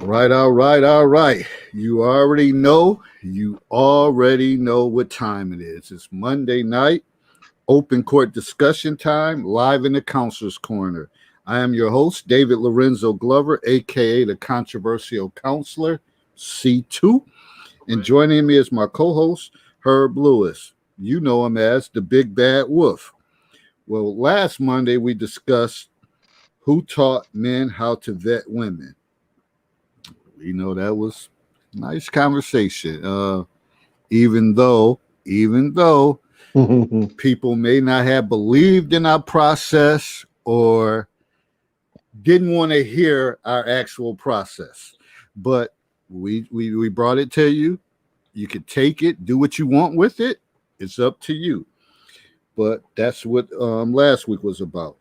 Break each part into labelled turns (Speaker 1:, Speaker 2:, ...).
Speaker 1: All right. You already know what time it is. It's Monday night, open court discussion time, live in the counselor's corner. I am your host, David Lorenzo Glover, aka the controversial counselor, C2. And joining me is my co-host, Herb Lewis. You know him as the Big Bad Wolf. Well, last Monday we discussed who taught men how to vet women. That was a nice conversation. Even though people may not have believed in our process or didn't want to hear our actual process, but we brought it to you. You can take it, do what you want with it. It's up to you. But that's what last week was about.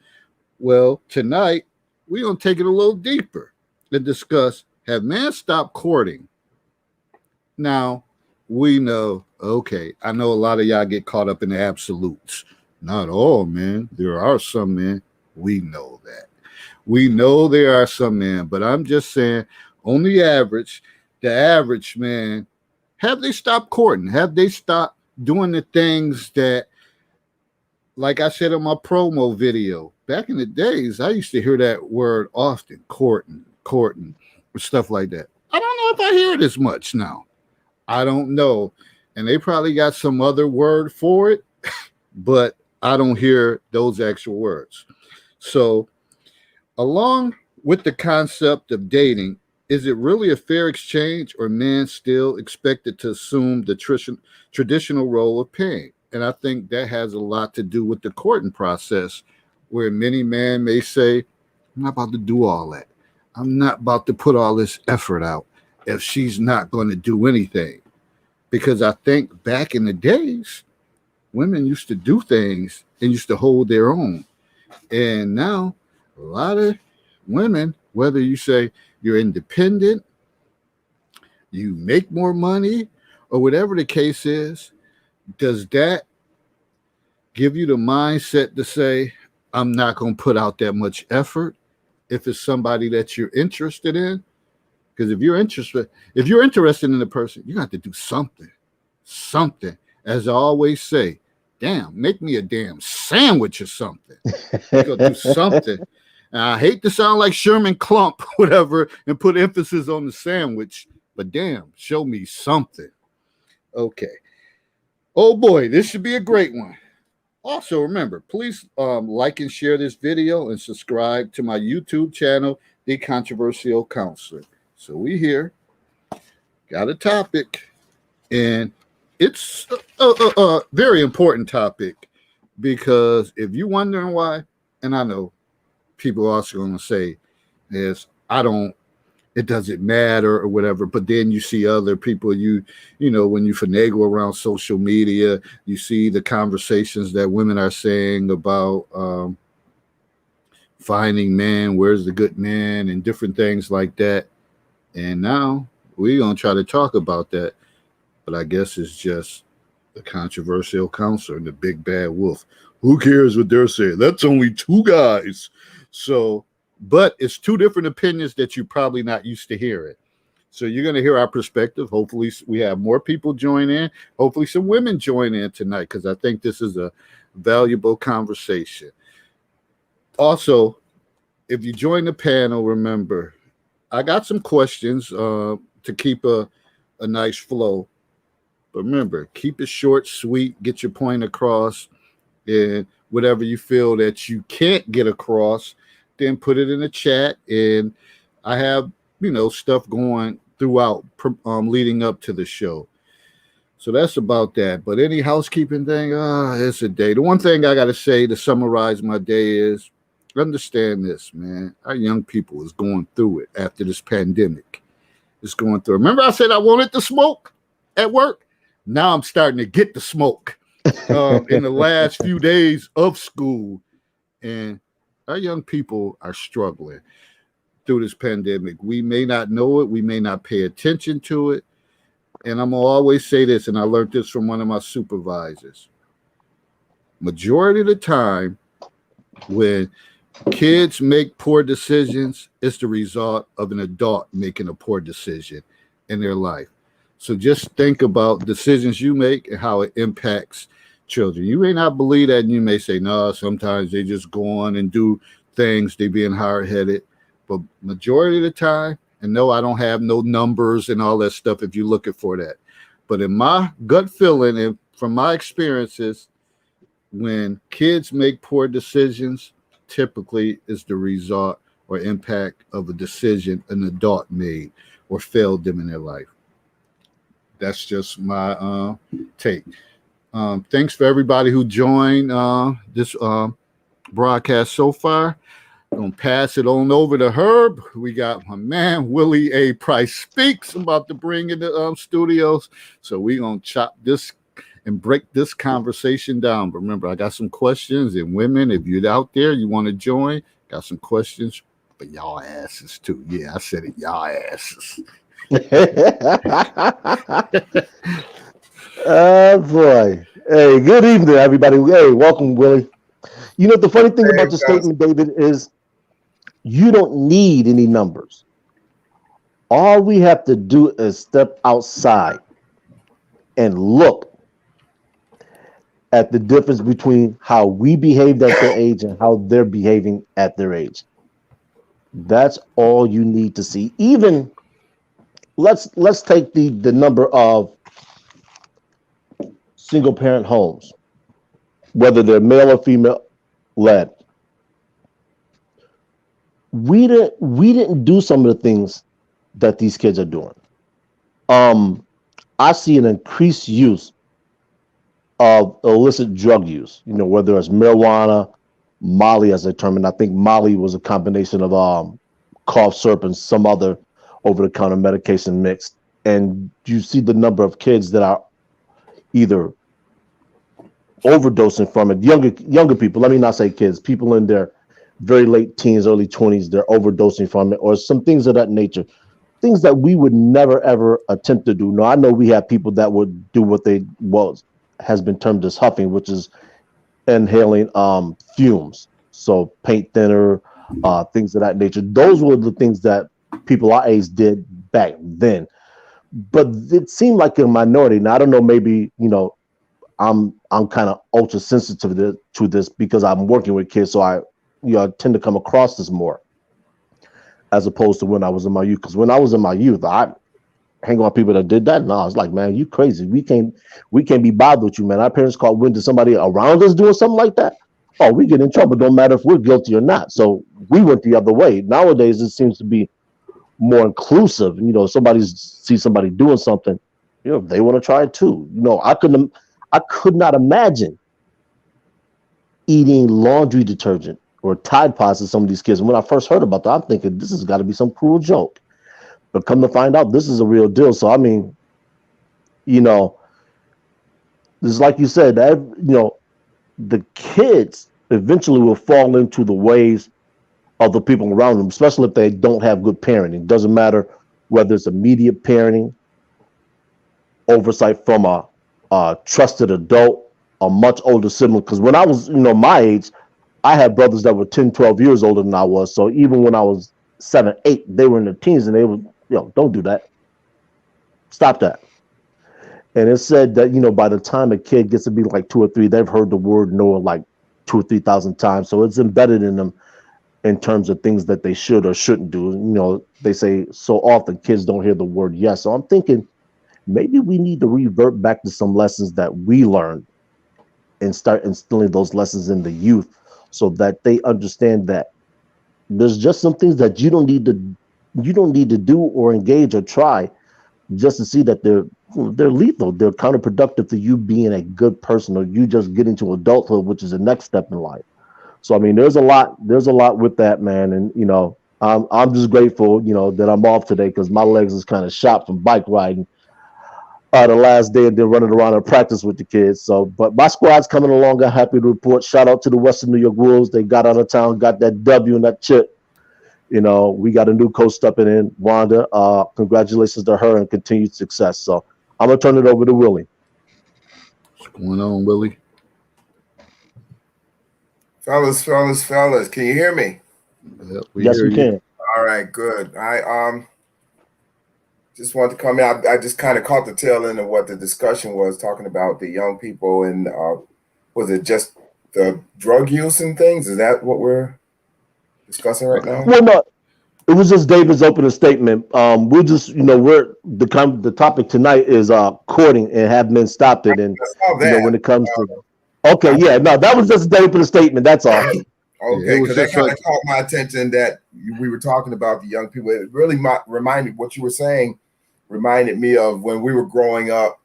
Speaker 1: Well, tonight we're gonna take it a little deeper and discuss: have men stopped courting? Now, we know, okay, I know a lot of y'all get caught up in the absolutes. Not all men. There are some men. We know that. We know there are some men, but I'm just saying, on the average man, have they stopped courting? Have they stopped doing the things that, like I said in my promo video, back in the days, I used to hear that word often, courting, stuff like that. I don't know if I hear it as much now. I don't know. And they probably got some other word for it, but I don't hear those actual words. So, along with the concept of dating, is it really a fair exchange, or men still expected to assume the traditional role of paying? And I think that has a lot to do with the courting process, where many men may say, I'm not about to do all that. I'm not about to put all this effort out if she's not going to do anything. Because I think back in the days, women used to do things and used to hold their own. And now, a lot of women, whether you say you're independent, you make more money, or whatever the case is, does that give you the mindset to say, I'm not going to put out that much effort if it's somebody that you're interested in? Because if you're interested in the person, you got to do something. As I always say, damn, make me a damn sandwich or something. You got to do something. And I hate to sound like Sherman Klump, whatever, and put emphasis on the sandwich, but damn, show me something. Okay. Oh boy, this should be a great one. Also, remember, please like and share this video and subscribe to my YouTube channel, The Controversial Counselor. So we here got a topic, and it's a very important topic, because if you're wondering why, and I know people are also going to say this, it doesn't matter or whatever, but then you see other people, you know, when you finagle around social media, you see the conversations that women are saying about finding men, where's the good man, and different things like that. And now we're going to try to talk about that. But I guess it's just the controversial counselor and the big bad wolf. Who cares what they're saying? That's only two guys. So, but it's two different opinions that you're probably not used to hearing. So you're going to hear our perspective. Hopefully we have more people join in. Hopefully some women join in tonight, because I think this is a valuable conversation. Also, if you join the panel, remember, I got some questions to keep a nice flow. But remember, keep it short, sweet, get your point across, and whatever you feel that you can't get across, then put it in the chat. And I have, stuff going throughout leading up to the show. So that's about that. But any housekeeping thing, it's a day. The one thing I got to say to summarize my day is, understand this, man. Our young people is going through it after this pandemic. It's going through. Remember I said I wanted to smoke at work? Now I'm starting to get the smoke in the last few days of school. And our young people are struggling through this pandemic. We may not know it. We may not pay attention to it. And I'm going to always say this, and I learned this from one of my supervisors. Majority of the time, when Kids make poor decisions. It's the result of an adult making a poor decision in their life. So just think about decisions you make and how it impacts children. You may not believe that, and you may say, no, sometimes they just go on and do things, they being hard headed. But majority of the time, and no, I don't have no numbers and all that stuff if you're looking for that. But in my gut feeling and from my experiences, when kids make poor decisions, typically is the result or impact of a decision an adult made or failed them in their life. That's just my take. Thanks for everybody who joined this broadcast so far. I'm gonna pass it on over to Herb. We got my man Willie A. Price Speaks about to bring in the studios. So we're gonna chop this and break this conversation down. But remember, I got some questions, and women, if you're out there, you want to join, got some questions for y'all asses too. Yeah, I said it, y'all asses.
Speaker 2: Oh boy. Hey, good evening, everybody. Hey, welcome, Willie. You know, the funny thing about your statement, David, is you don't need any numbers. All we have to do is step outside and look at the difference between how we behaved at their age and how they're behaving at their age. That's all you need to see. Even let's take the number of single parent homes, whether they're male or female led. We didn't do some of the things that these kids are doing. I see an increased use of illicit drug use, you know, whether it's marijuana, Molly as a term, and I think Molly was a combination of cough syrup and some other over-the-counter medication mixed. And you see the number of kids that are either overdosing from it. Younger people, let me not say kids, people in their very late teens, early 20s, they're overdosing from it, or some things of that nature. Things that we would never ever attempt to do. Now, I know we have people that would do what has been termed as huffing, which is inhaling fumes. So paint thinner, things of that nature. Those were the things that people our age did back then. But it seemed like a minority. Now I don't know, maybe, you know, I'm kind of ultra sensitive to this because I'm working with kids, so I tend to come across this more as opposed to when I was in my youth. Because when I was in my youth, I hang on people that did that. And I was like, man, you crazy. We can't be bothered with you, man. Our parents called wind to somebody around us doing something like that. Oh, we get in trouble. Don't matter if we're guilty or not. So we went the other way. Nowadays, it seems to be more inclusive. You know, see somebody doing something, you know, they want to try it too. You know, I could not imagine eating laundry detergent or Tide Pods to some of these kids. And when I first heard about that, I'm thinking this has got to be some cruel joke. But come to find out, this is a real deal. So I mean, you know, this is like you said, that you know, the kids eventually will fall into the ways of the people around them, especially if they don't have good parenting. Doesn't matter whether it's immediate parenting, oversight from a trusted adult, a much older sibling. Because when I was, you know, my age, I had brothers that were 10, 12 years older than I was. So even when I was 7, 8, they were in their teens and they were, you know, don't do that. Stop that. And it said that, you know, by the time a kid gets to be like 2 or 3, they've heard the word no like 2 or 3,000 times. So it's embedded in them in terms of things that they should or shouldn't do. You know, they say so often kids don't hear the word yes. So I'm thinking maybe we need to revert back to some lessons that we learned and start instilling those lessons in the youth so that they understand that there's just some things that you don't need to do or engage or try just to see that they're lethal. They're counterproductive to you being a good person or you just getting to adulthood, which is the next step in life. So I mean, there's a lot with that, man. And you know, I'm just grateful, you know, that I'm off today because my legs is kind of shot from bike riding the last day and then running around and practice with the kids. So, but my squad's coming along. I'm happy to report. Shout out to the Western New York Wolves. They got out of town, got that W and that chip. You know, we got a new coach stepping in, Wanda. Congratulations to her and continued success. So I'm gonna turn it over to Willie.
Speaker 1: What's going on, Willie?
Speaker 3: Fellas, can you hear me?
Speaker 1: Yep, we
Speaker 2: Yes,
Speaker 1: hear
Speaker 2: we
Speaker 1: you.
Speaker 2: can.
Speaker 3: All right, good. I just wanted to come in. I just kind of caught the tail end of what the discussion was, talking about the young people and was it just the drug use and things? Is that what we're discussing right now?
Speaker 2: Well, no, it was just David's opening statement. We're just, we're the topic tonight is courting and have men stopped it, and
Speaker 3: I saw that.
Speaker 2: when it comes to, okay, yeah, no, that was just David opening statement. That's all.
Speaker 3: Okay,
Speaker 1: it was
Speaker 3: because that
Speaker 1: just
Speaker 3: kind
Speaker 1: like-
Speaker 3: of caught my attention that we were talking about the young people. It really reminded what you were saying, reminded me of when we were growing up,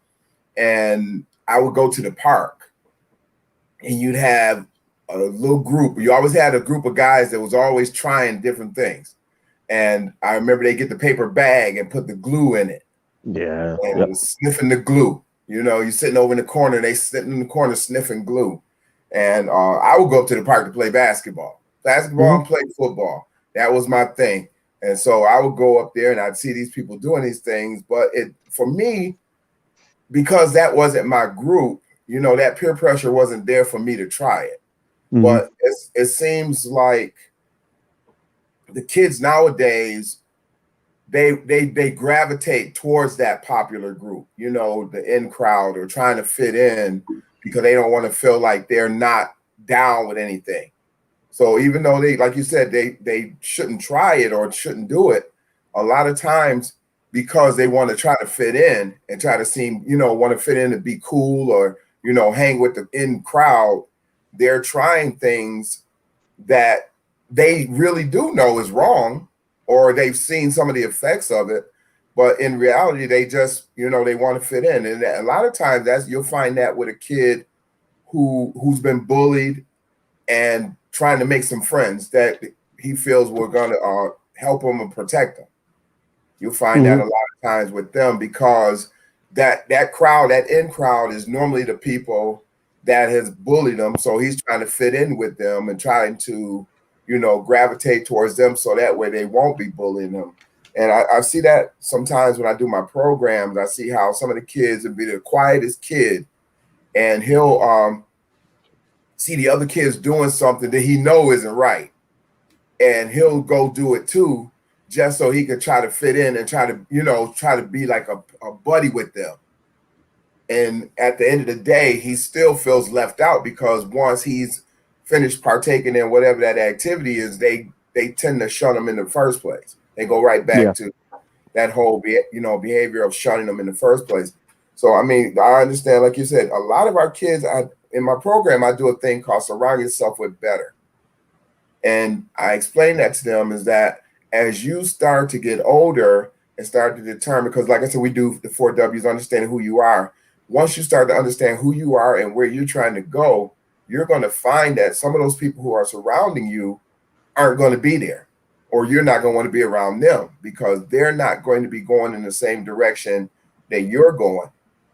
Speaker 3: and I would go to the park, and you'd have a little group. You always had a group of guys that was always trying different things. And I remember they get the paper bag and put the glue in it.
Speaker 2: Yeah.
Speaker 3: And
Speaker 2: Yep.
Speaker 3: sniffing the glue. You're sitting over in the corner, they sitting in the corner sniffing glue. And I would go up to the park to play basketball and play football. That was my thing. And so I would go up there and I'd see these people doing these things. But for me, because that wasn't my group, that peer pressure wasn't there for me to try it.
Speaker 2: Mhm.
Speaker 3: But it seems like the kids nowadays, they gravitate towards that popular group, the in crowd, or trying to fit in because they don't want to feel like they're not down with anything. So even though they, like you said, they shouldn't try it or shouldn't do it, a lot of times because they want to try to fit in and try to seem, want to fit in and be cool or, hang with the in crowd, they're trying things that they really do know is wrong, or they've seen some of the effects of it, but in reality, they just, they want to fit in. And a lot of times you'll find that with a kid who's been bullied and trying to make some friends that he feels were going to help him and protect him. You'll find that a lot of times with them because that crowd, that in crowd, is normally the people that has bullied them. So he's trying to fit in with them and trying to, gravitate towards them so that way they won't be bullying them. And I see that sometimes when I do my programs. I see how some of the kids will be the quietest kid, and he'll see the other kids doing something that he know isn't right, and he'll go do it too, just so he could try to fit in and try to be like a buddy with them. And at the end of the day, he still feels left out because once he's finished partaking in whatever that activity is, they tend to shun him in the first place. They go right back to that whole behavior of shunning them in the first place. So I mean, I understand, like you said, a lot of our kids. In my program, I do a thing called Surround Yourself with Better, and I explain that to them is that as you start to get older and start to determine, because like I said, we do the 4 W's, understanding who you are. Once you start to understand who you are and where you're trying to go, you're going to find that some of those people who are surrounding you aren't going to be there, or you're not going to want to be around them because they're not going to be going in the same direction that you're going.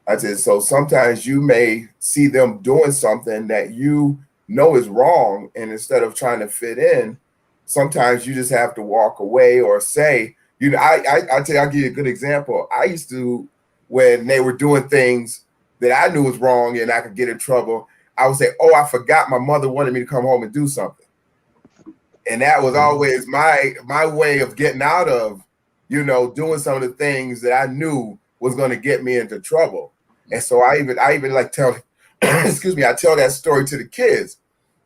Speaker 3: I said, so sometimes you may see them doing something that you know is wrong, and instead of trying to fit in, sometimes you just have to walk away or say, I tell you, I'll give you a good example. I used to, when they were doing things that I knew was wrong and I could get in trouble, I would say, oh, I forgot my mother wanted me to come home and do something. And that was always my way of getting out of, doing some of the things that I knew was going to get me into trouble. And so I even like tell, excuse me, I tell that story to the kids,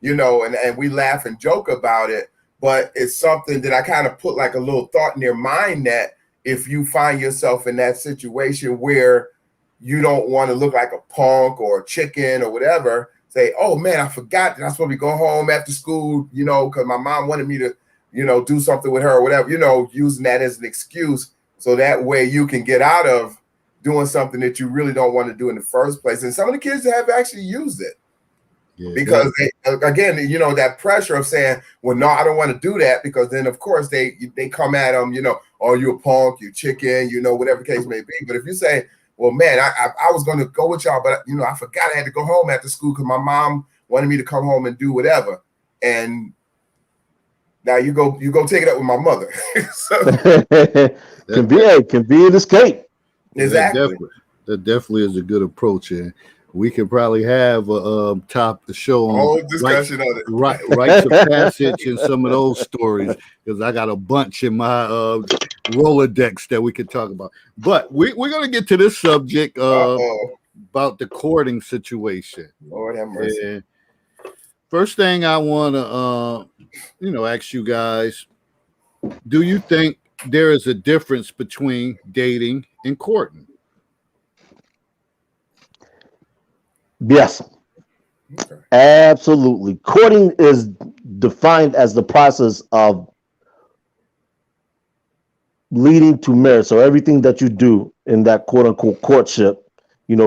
Speaker 3: and we laugh and joke about it, but it's something that I kind of put like a little thought in their mind that if you find yourself in that situation where you don't want to look like a punk or a chicken or whatever, say, oh man, I forgot that I'm supposed to go home after school, because my mom wanted me to, do something with her or whatever, using that as an excuse. So that way you can get out of doing something that you really don't want to do in the first place. And some of the kids have actually used it because they, again, that pressure of saying, well, no, I don't want to do that, because then of course they come at them, oh, you a punk, you chicken, whatever the case may be. But if you say, well, man, I was going to go with y'all, but I forgot I had to go home after school because my mom wanted me to come home and do whatever. And now you go take it up with my mother.
Speaker 2: Can be an escape.
Speaker 3: Exactly.
Speaker 1: That definitely is a good approach. And we could probably have a top the show
Speaker 3: A
Speaker 1: on
Speaker 3: whole discussion on it.
Speaker 1: rites of passage and some of those stories, because I got a bunch in my Rolodex that we could talk about. But we're gonna get to this subject about the courting situation.
Speaker 3: Lord have mercy.
Speaker 1: And first thing I want to ask you guys, do you think there is a difference between dating and courting?
Speaker 2: Yes,
Speaker 3: Okay.
Speaker 2: absolutely. Courting is defined as the process of leading to marriage. So everything that you do in that quote unquote courtship,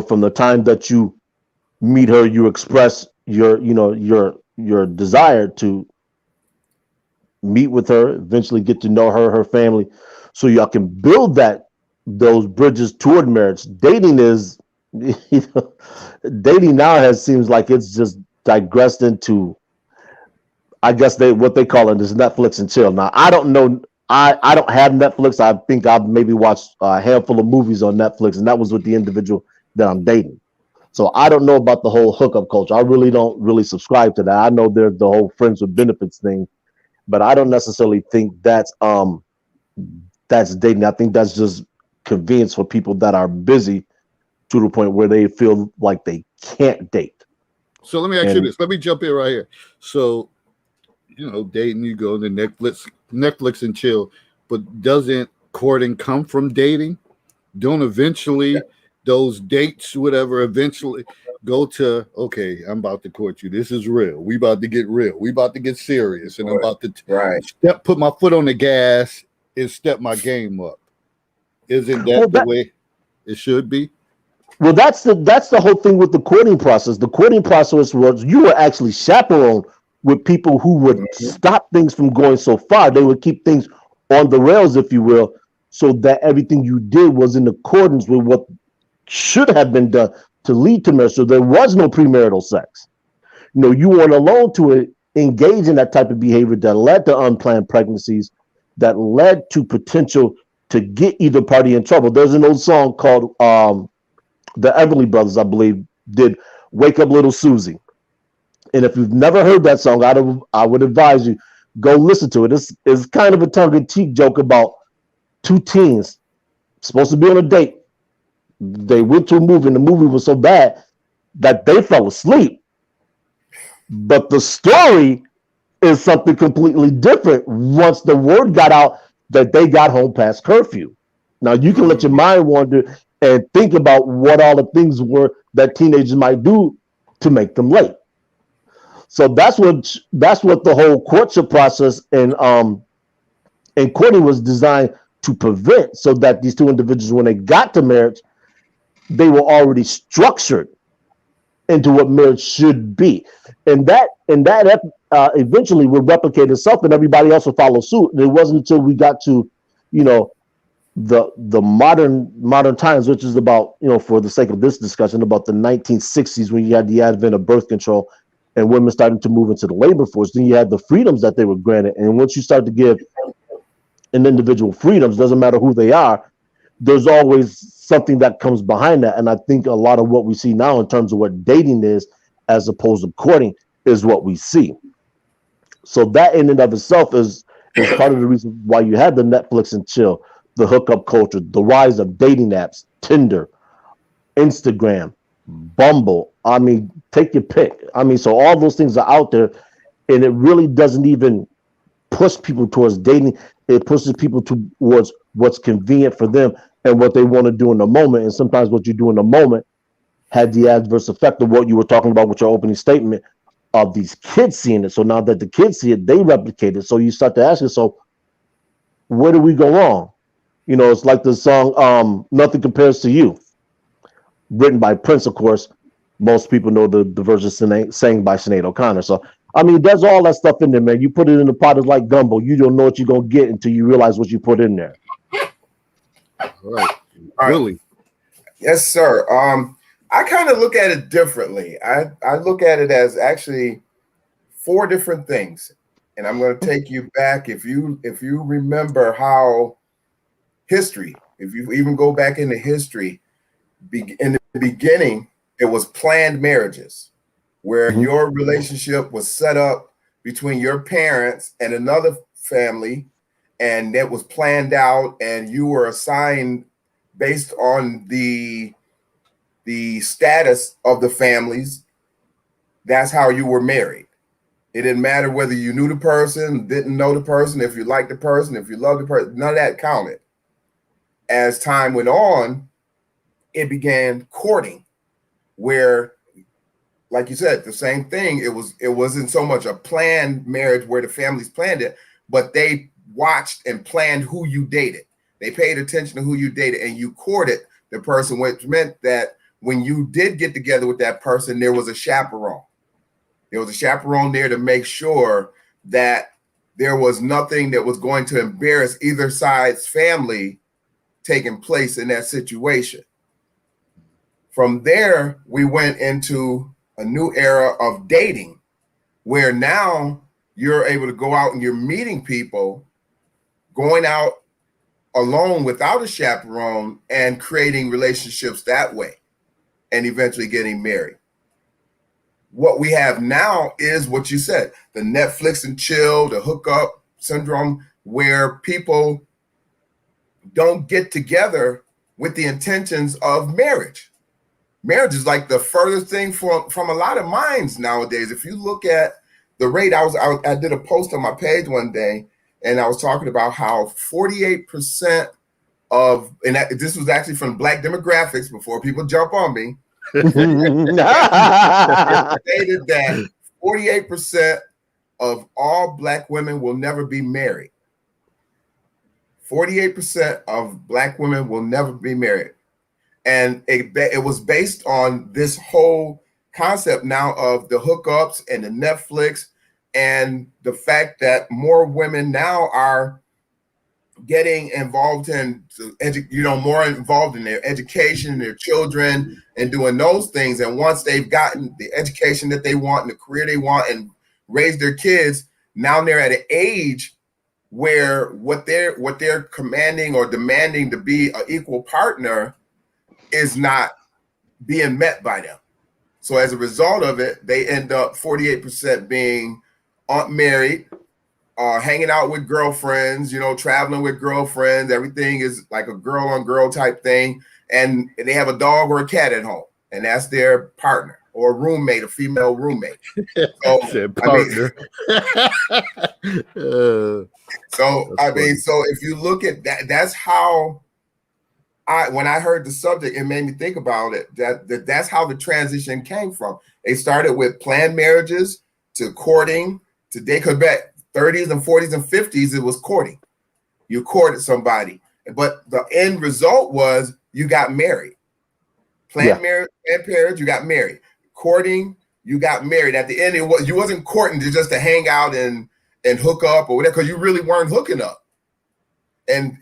Speaker 2: from the time that you meet her, you express your desire to meet with her, eventually get to know her family, so y'all can build those bridges toward marriage. Dating is, dating now seems like it's just digressed into, I guess what they call it is Netflix and chill. Now I don't know. I don't have Netflix. I think I've maybe watched a handful of movies on Netflix, and that was with the individual that I'm dating. So I don't know about the whole hookup culture. I really don't subscribe to that. I know there's the whole friends with benefits thing, but I don't necessarily think that's dating. I think that's just convenience for people that are busy to the point where they feel like they can't date.
Speaker 1: So let me ask you this. Let me jump in right here. So, dating, you go to Netflix and chill, but doesn't courting come from dating? Don't eventually those dates, whatever, eventually go to, okay, I'm about to court you. This is real. We about to get real. We about to get serious. And I'm about to put my foot on the gas and step my game up. Isn't that the way it should be?
Speaker 2: Well, that's the whole thing with the courting process. The courting process was you were actually chaperoned with people who would stop things from going so far. They would keep things on the rails, if you will, so that everything you did was in accordance with what should have been done to lead to marriage. So there was no premarital sex. You weren't alone to engage in that type of behavior that led to unplanned pregnancies, that led to potential to get either party in trouble. There's an old song called the Everly Brothers, I believe, did "Wake Up Little Susie." And if you've never heard that song, I would advise you go listen to it. It's kind of a tongue-in-cheek joke about two teens supposed to be on a date. They went to a movie, and the movie was so bad that they fell asleep. But the story is something completely different once the word got out that they got home past curfew. Now you can let your mind wander and think about what all the things were that teenagers might do to make them late. So that's what the whole courtship process and courting was designed to prevent, so that these two individuals, when they got to marriage, they were already structured into what marriage should be, and that eventually would replicate itself, and everybody else would follow suit. And it wasn't until we got to, the modern times, which is about, for the sake of this discussion, about the 1960s, when you had the advent of birth control and women starting to move into the labor force. Then you had the freedoms that they were granted, and once you start to give an individual freedoms, doesn't matter who they are, there's always something that comes behind that. And I think a lot of what we see now in terms of what dating is, as opposed to courting, is what we see. So that in and of itself is part of the reason why you had the Netflix and chill, the hookup culture, the rise of dating apps, Tinder, Instagram, Bumble. I mean, take your pick. I mean, so all those things are out there, and it really doesn't even push people towards dating. It pushes people towards what's convenient for them and what they want to do in the moment. And sometimes what you do in the moment had the adverse effect of what you were talking about with your opening statement of these kids seeing it. So now that the kids see it, they replicate it. So you start to ask yourself, where do we go wrong? It's like the song "Nothing Compares to You," written by Prince, of course. Most people know the version sang by Sinead O'Connor. So, I mean, there's all that stuff in there, man. You put it in the pot, it's like gumbo. You don't know what you're going to get until you realize what you put in there.
Speaker 1: All right. Really?
Speaker 3: Yes, sir. I kind of look at it differently. I look at it as actually 4 different things. And I'm going to take you back. If you remember how history, if you even go back into history, in the beginning, it was planned marriages where your relationship was set up between your parents and another family, and it was planned out, and you were assigned based on the status of the families. That's how you were married. It didn't matter whether you knew the person, didn't know the person, if you liked the person, if you loved the person, none of that counted. As time went on, it began courting, where, like you said, the same thing. It wasn't so much a planned marriage where the families planned it, but they watched and planned who you dated. They paid attention to who you dated, and you courted the person, which meant that when you did get together with that person, there was a chaperone. There was a chaperone there to make sure that there was nothing that was going to embarrass either side's family taking place in that situation. From there, we went into a new era of dating, where now you're able to go out and you're meeting people, going out alone without a chaperone and creating relationships that way, and eventually getting married. What we have now is what you said, the Netflix and chill, the hookup syndrome, where people don't get together with the intentions of marriage. Marriage is like the furthest thing from a lot of minds nowadays. If you look at the rate, I did a post on my page one day, and I was talking about how 48% of, and this was actually from Black Demographics before people jump on me, stated that 48% of all Black women will never be married. 48% of Black women will never be married. And it was based on this whole concept now of the hookups and the Netflix, and the fact that more women now are getting involved in, more involved in their education, their children, and doing those things. And once they've gotten the education that they want and the career they want and raised their kids, now they're at an age where what they're commanding or demanding to be an equal partner is not being met by them. So as a result of it, they end up 48% being married, hanging out with girlfriends, traveling with girlfriends. Everything is like a girl on girl type thing. And they have a dog or a cat at home, and that's their partner or a roommate, a female roommate. So,
Speaker 1: partner.
Speaker 3: So if you look at that, that's how when I heard the subject, it made me think about it, that's how the transition came from. They started with planned marriages to courting. Today, because back 30s and 40s and 50s, it was courting. You courted somebody, but the end result was you got married. Planned marriage, you got married. Courting, you got married. At the end, you wasn't courting just to hang out and hook up or whatever, because you really weren't hooking up. And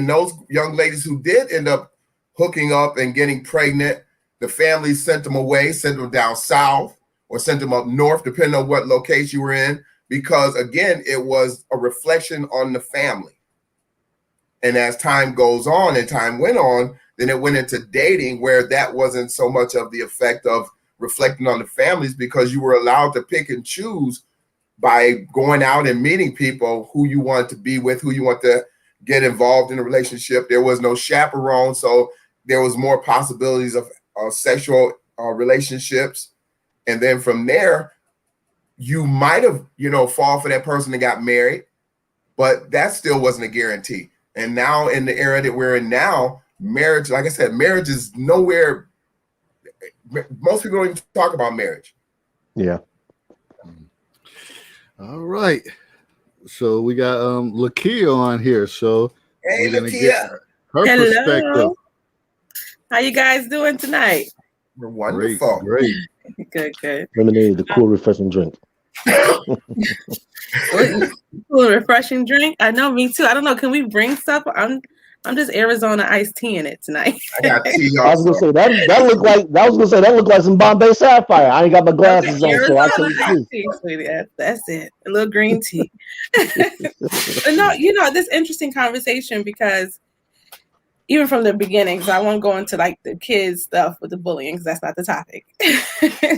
Speaker 3: those young ladies who did end up hooking up and getting pregnant, the family sent them away, sent them down south, or sent them up north, depending on what location you were in, because again, it was a reflection on the family. And as time goes on and time went on, then it went into dating, where that wasn't so much of the effect of reflecting on the families, because you were allowed to pick and choose by going out and meeting people who you want to be with, who you want to get involved in a relationship. There was no chaperone, so there was more possibilities of sexual relationships. And then from there, you might have, fall for that person that got married, but that still wasn't a guarantee. And now in the era that we're in now, marriage, like I said, marriage is nowhere. Most people don't even talk about marriage.
Speaker 2: Yeah.
Speaker 1: All right. So we got Lakia on here. So
Speaker 3: hey,
Speaker 1: we're gonna
Speaker 3: Lakia.
Speaker 1: get her perspective.
Speaker 4: How you guys doing tonight?
Speaker 3: We're wonderful.
Speaker 1: Great.
Speaker 4: Good.
Speaker 2: Lemonade, the cool, refreshing drink.
Speaker 4: Cool, refreshing drink. I know, me too. I don't know. Can we bring stuff? I'm just Arizona iced tea in it tonight.
Speaker 3: I got tea.
Speaker 2: I was gonna say that looked like some Bombay Sapphire. I ain't got my glasses on, so I
Speaker 4: Arizona
Speaker 2: can't
Speaker 4: iced
Speaker 2: see.
Speaker 4: tea, sweetie. That's it. A little green tea. But no, this interesting conversation, because even from the beginning, because I won't go into like the kids stuff with the bullying, because that's not the topic.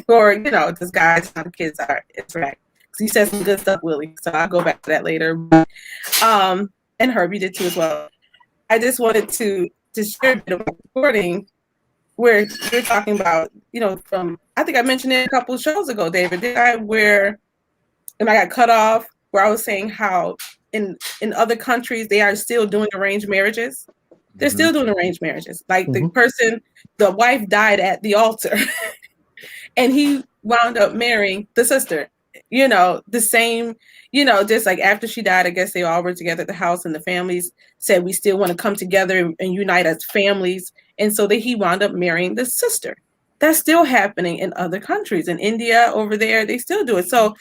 Speaker 4: Or, you know, this guy's how the kids are interact. Because he said some good stuff, Willie. So I'll go back to that later. And Herbie did too as well. I just wanted to share a bit of recording where you're talking about, you know, from, I think I mentioned it a couple of shows ago, David, did I, where, and I got cut off, where I was saying how in other countries, they are still doing arranged marriages. They're still doing arranged marriages. Like the wife died at the altar and he wound up marrying the sister, you know, the same, you know, just like after she died, I guess they all were together at the house and the families said, we still want to come together and unite as families. And so he wound up marrying the sister. That's still happening in other countries. In India over there, they still do it. So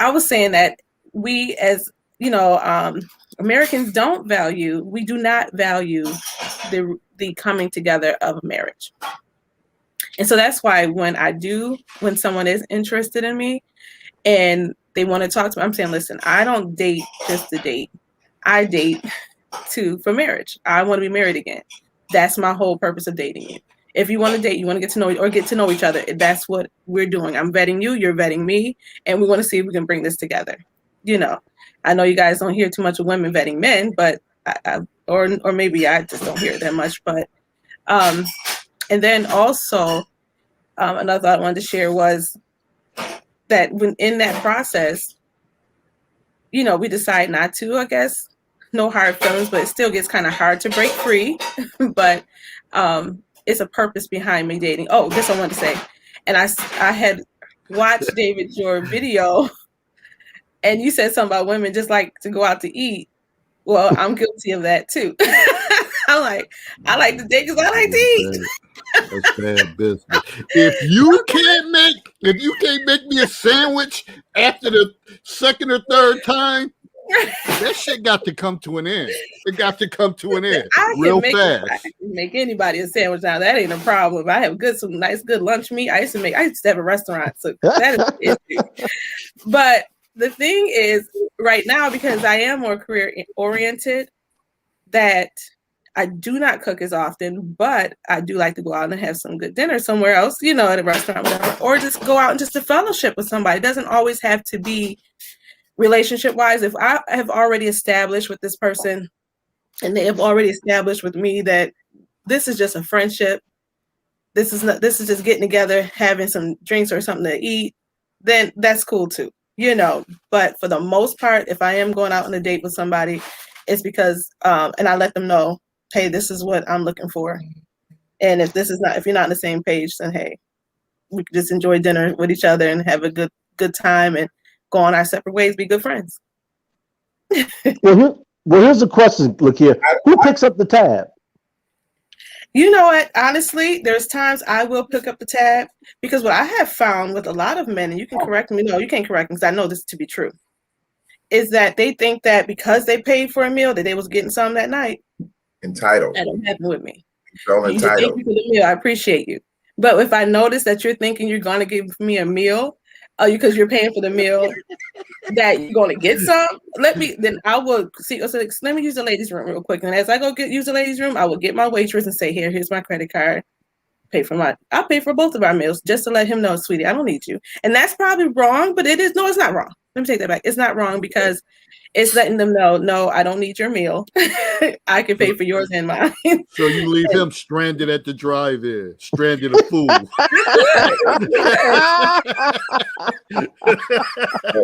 Speaker 4: I was saying that we as, you know, Americans we do not value the coming together of a marriage. And so that's why when someone is interested in me and they want to talk to me, I'm saying, listen, I don't date just to date. I date for marriage. I want to be married again. That's my whole purpose of dating you. If you want to date, you want to get to know each other. That's what we're doing. I'm vetting you, you're vetting me, and we want to see if we can bring this together. You know, I know you guys don't hear too much of women vetting men, but or maybe I just don't hear it that much. But and then also another thought I wanted to share was that when in that process, you know, we decide not to, I guess, no hard feelings, but it still gets kind of hard to break free. But it's a purpose behind me dating. Oh, this I wanted to say. And I had watched, David, your video, and you said something about women just like to go out to eat. Well, I'm guilty of that too. I like to date because I like to eat.
Speaker 1: That's bad business. If you can't make me a sandwich after the second or third time, that shit got to come to an end. It got to come to an end real fast.
Speaker 4: I can make anybody a sandwich now. That ain't a problem. I have some nice good lunch meat. I used to have a restaurant, so that is issue. But the thing is, right now, because I am more career oriented, that I do not cook as often, but I do like to go out and have some good dinner somewhere else, you know, at a restaurant, whatever, or just go out and just a fellowship with somebody. It doesn't always have to be relationship wise. If I have already established with this person and they have already established with me that this is just a friendship, this is just getting together, having some drinks or something to eat, then that's cool too, you know. But for the most part, if I am going out on a date with somebody, it's because and I let them know, hey, this is what I'm looking for. And if you're not on the same page, then hey, we can just enjoy dinner with each other and have a good time and go on our separate ways, be good friends.
Speaker 2: Well, here's the question. Look here. Who picks up the tab?
Speaker 4: You know what? Honestly, there's times I will pick up the tab because what I have found with a lot of men, and you can correct me. No, you can't correct me because I know this to be true, is that they think that because they paid for a meal that they was getting something that night.
Speaker 3: Entitled.
Speaker 4: That don't happen with me.
Speaker 3: So entitled.
Speaker 4: Thank you for the meal. I appreciate you. But if I notice that you're thinking you're going to give me a meal, because you're paying for the meal, that you're going to get some, then I will see. So let me use the ladies' room real quick. And as I go use the ladies' room, I will get my waitress and say, here's my credit card. I'll pay for both of our meals just to let him know, sweetie, I don't need you. And that's probably wrong, but it's not wrong. Let me take that back. It's not wrong because it's letting them know, no, I don't need your meal. I can pay for yours and mine.
Speaker 1: So you leave him stranded at the drive-in, stranded a fool.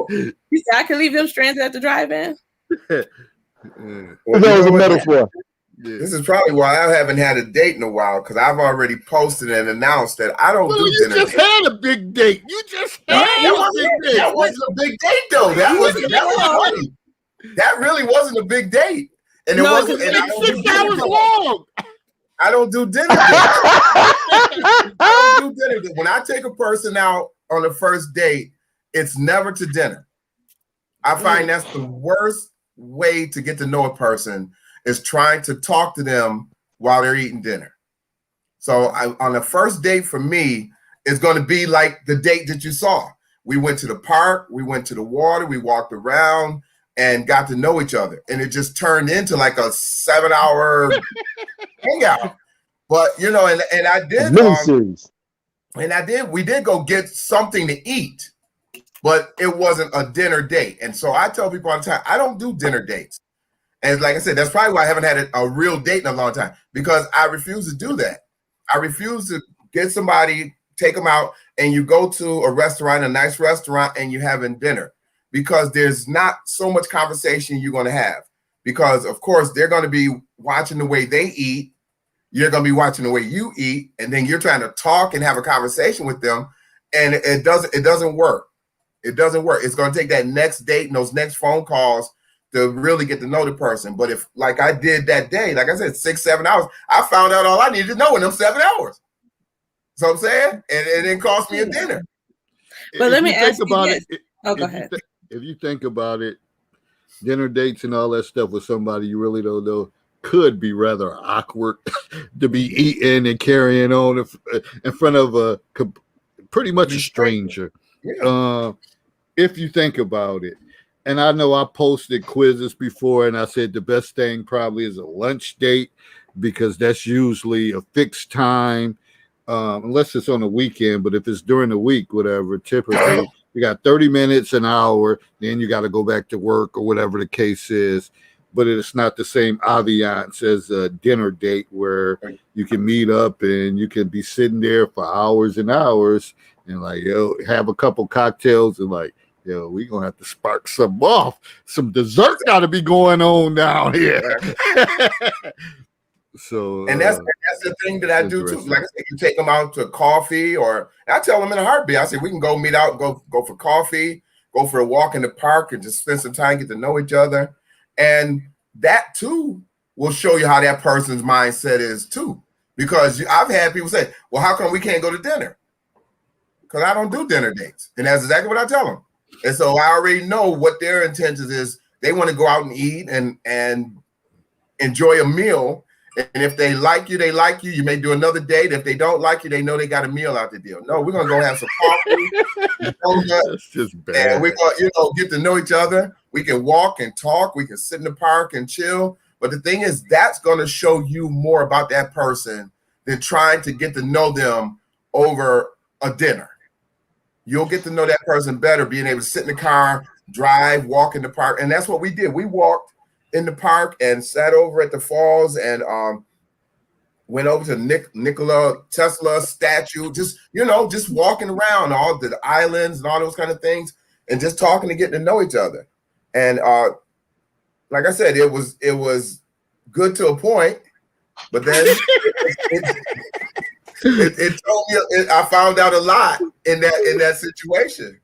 Speaker 4: You said I can leave him stranded at the drive-in?
Speaker 2: That was a metaphor.
Speaker 1: Yeah.
Speaker 3: This is probably why I haven't had a date in a while, because I've already posted and announced that I don't do dinner.
Speaker 1: You just had a big date.
Speaker 3: That wasn't a big date, though. That was funny. That really wasn't a big date. And it wasn't
Speaker 1: 6 hours long.
Speaker 3: I don't do dinner. I don't do dinner. When I take a person out on the first date, it's never to dinner. I find that's the worst way to get to know a person, is trying to talk to them while they're eating dinner. So on the first date for me, it's going to be like the date that you saw. We went to the park, we went to the water, we walked around and got to know each other. And it just turned into like a 7-hour hangout. But you know, and I did
Speaker 2: miniseries.
Speaker 3: We did go get something to eat, but it wasn't a dinner date. And so I tell people all the time, I don't do dinner dates. And like I said, that's probably why I haven't had a real date in a long time, because I refuse to do that. I refuse to get somebody, take them out, and you go to a restaurant, a nice restaurant, and you're having dinner, because there's not so much conversation you're going to have. Because, of course, they're going to be watching the way they eat. You're going to be watching the way you eat, and then you're trying to talk and have a conversation with them, and it doesn't work. It doesn't work. It's going to take that next date and those next phone calls to really get to know the person. But if, like I did that day, like I said, 6-7 hours, I found out all I needed to know in them 7 hours. So I'm saying, and it didn't cost me a dinner.
Speaker 4: But let me ask you this.
Speaker 1: Go ahead. If you think about it, dinner dates and all that stuff with somebody you really don't know could be rather awkward to be eating and carrying on in front of a pretty much a stranger.
Speaker 3: Yeah.
Speaker 1: If you think about it. And I know I posted quizzes before, and I said the best thing probably is a lunch date, because that's usually a fixed time, unless it's on the weekend. But if it's during the week, whatever, typically you got 30 minutes, an hour, then you got to go back to work or whatever the case is. But it's not the same ambiance as a dinner date where you can meet up and you can be sitting there for hours and hours and like, have a couple cocktails and like, we gonna have to spark some off. Some dessert got to be going on down here. So,
Speaker 3: and that's the thing that I do too. Like I said, you take them out to coffee, or I tell them in a heartbeat. I say we can go meet out, go for coffee, go for a walk in the park, and just spend some time, get to know each other, and that too will show you how that person's mindset is too. Because I've had people say, "Well, how come we can't go to dinner?" Because I don't do dinner dates, and that's exactly what I tell them. And so I already know what their intentions is. They want to go out and eat and enjoy a meal. And if they like you, they like you. You may do another date. If they don't like you, they know they got a meal out the deal. No, we're gonna go have some coffee.
Speaker 1: That's just bad.
Speaker 3: And we're gonna, get to know each other. We can walk and talk. We can sit in the park and chill. But the thing is, that's gonna show you more about that person than trying to get to know them over a dinner. You'll get to know that person better being able to sit in the car, drive, walk in the park. And that's what we did. We walked in the park and sat over at the falls and went over to Nikola Tesla statue, just walking around all the islands and all those kind of things and just talking and getting to know each other. And like I said, it was good to a point, but then it told me I found out a lot in that situation,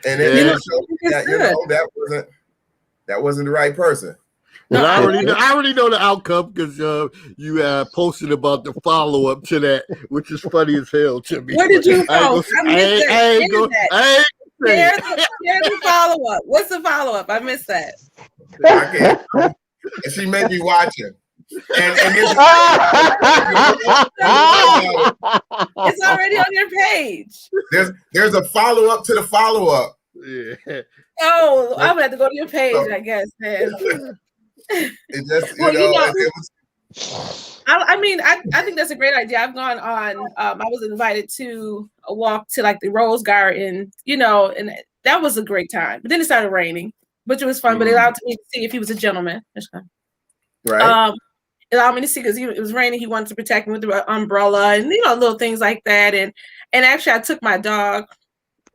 Speaker 3: and it showed me that that wasn't the right person.
Speaker 1: Well, I already know the outcome because you posted about the follow up to that, which is funny as hell to me.
Speaker 4: What did you post? Share the follow up. What's the follow up? I missed that.
Speaker 3: I can't. And she made me watch it. And
Speaker 4: it's already on your page.
Speaker 3: There's a follow up to the follow up.
Speaker 1: Yeah.
Speaker 4: Oh, I'm gonna have to go to your page, I guess. Then.
Speaker 3: It just,
Speaker 4: I think that's a great idea. I've gone on. I was invited to a walk to like the Rose Garden, and that was a great time. But then it started raining, which was fun. But it allowed me to see if he was a gentleman.
Speaker 3: Right.
Speaker 4: It allowed me to see because it was raining. He wanted to protect me with the umbrella and little things like that. And actually, I took my dog.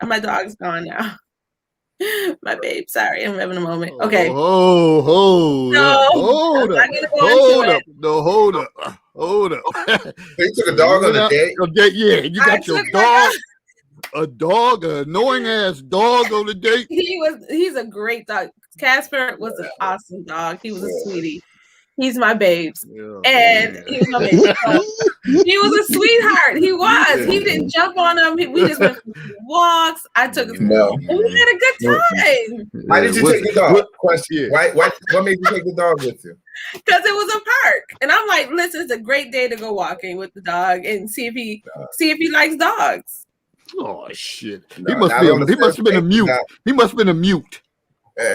Speaker 4: My dog's gone now. My babe, sorry, I'm having a moment. Okay.
Speaker 1: Hold up.
Speaker 3: You took a dog on a date?
Speaker 1: Yeah, you got your dog. A dog, an annoying ass dog on a date.
Speaker 4: He's a great dog. Casper was an awesome dog. He was a sweetie. He's my babes. Yeah, and he was my baby. So he was a sweetheart. He was. He didn't jump on him. We just went for walks. I took him. And we had a good time.
Speaker 3: Why did you take the dog? Question. Why? What made you take the dog with you?
Speaker 4: Because it was a park. And I'm like, listen, it's a great day to go walking with the dog and see if he likes dogs.
Speaker 1: Oh shit. He must have been a mute. He must have been a mute.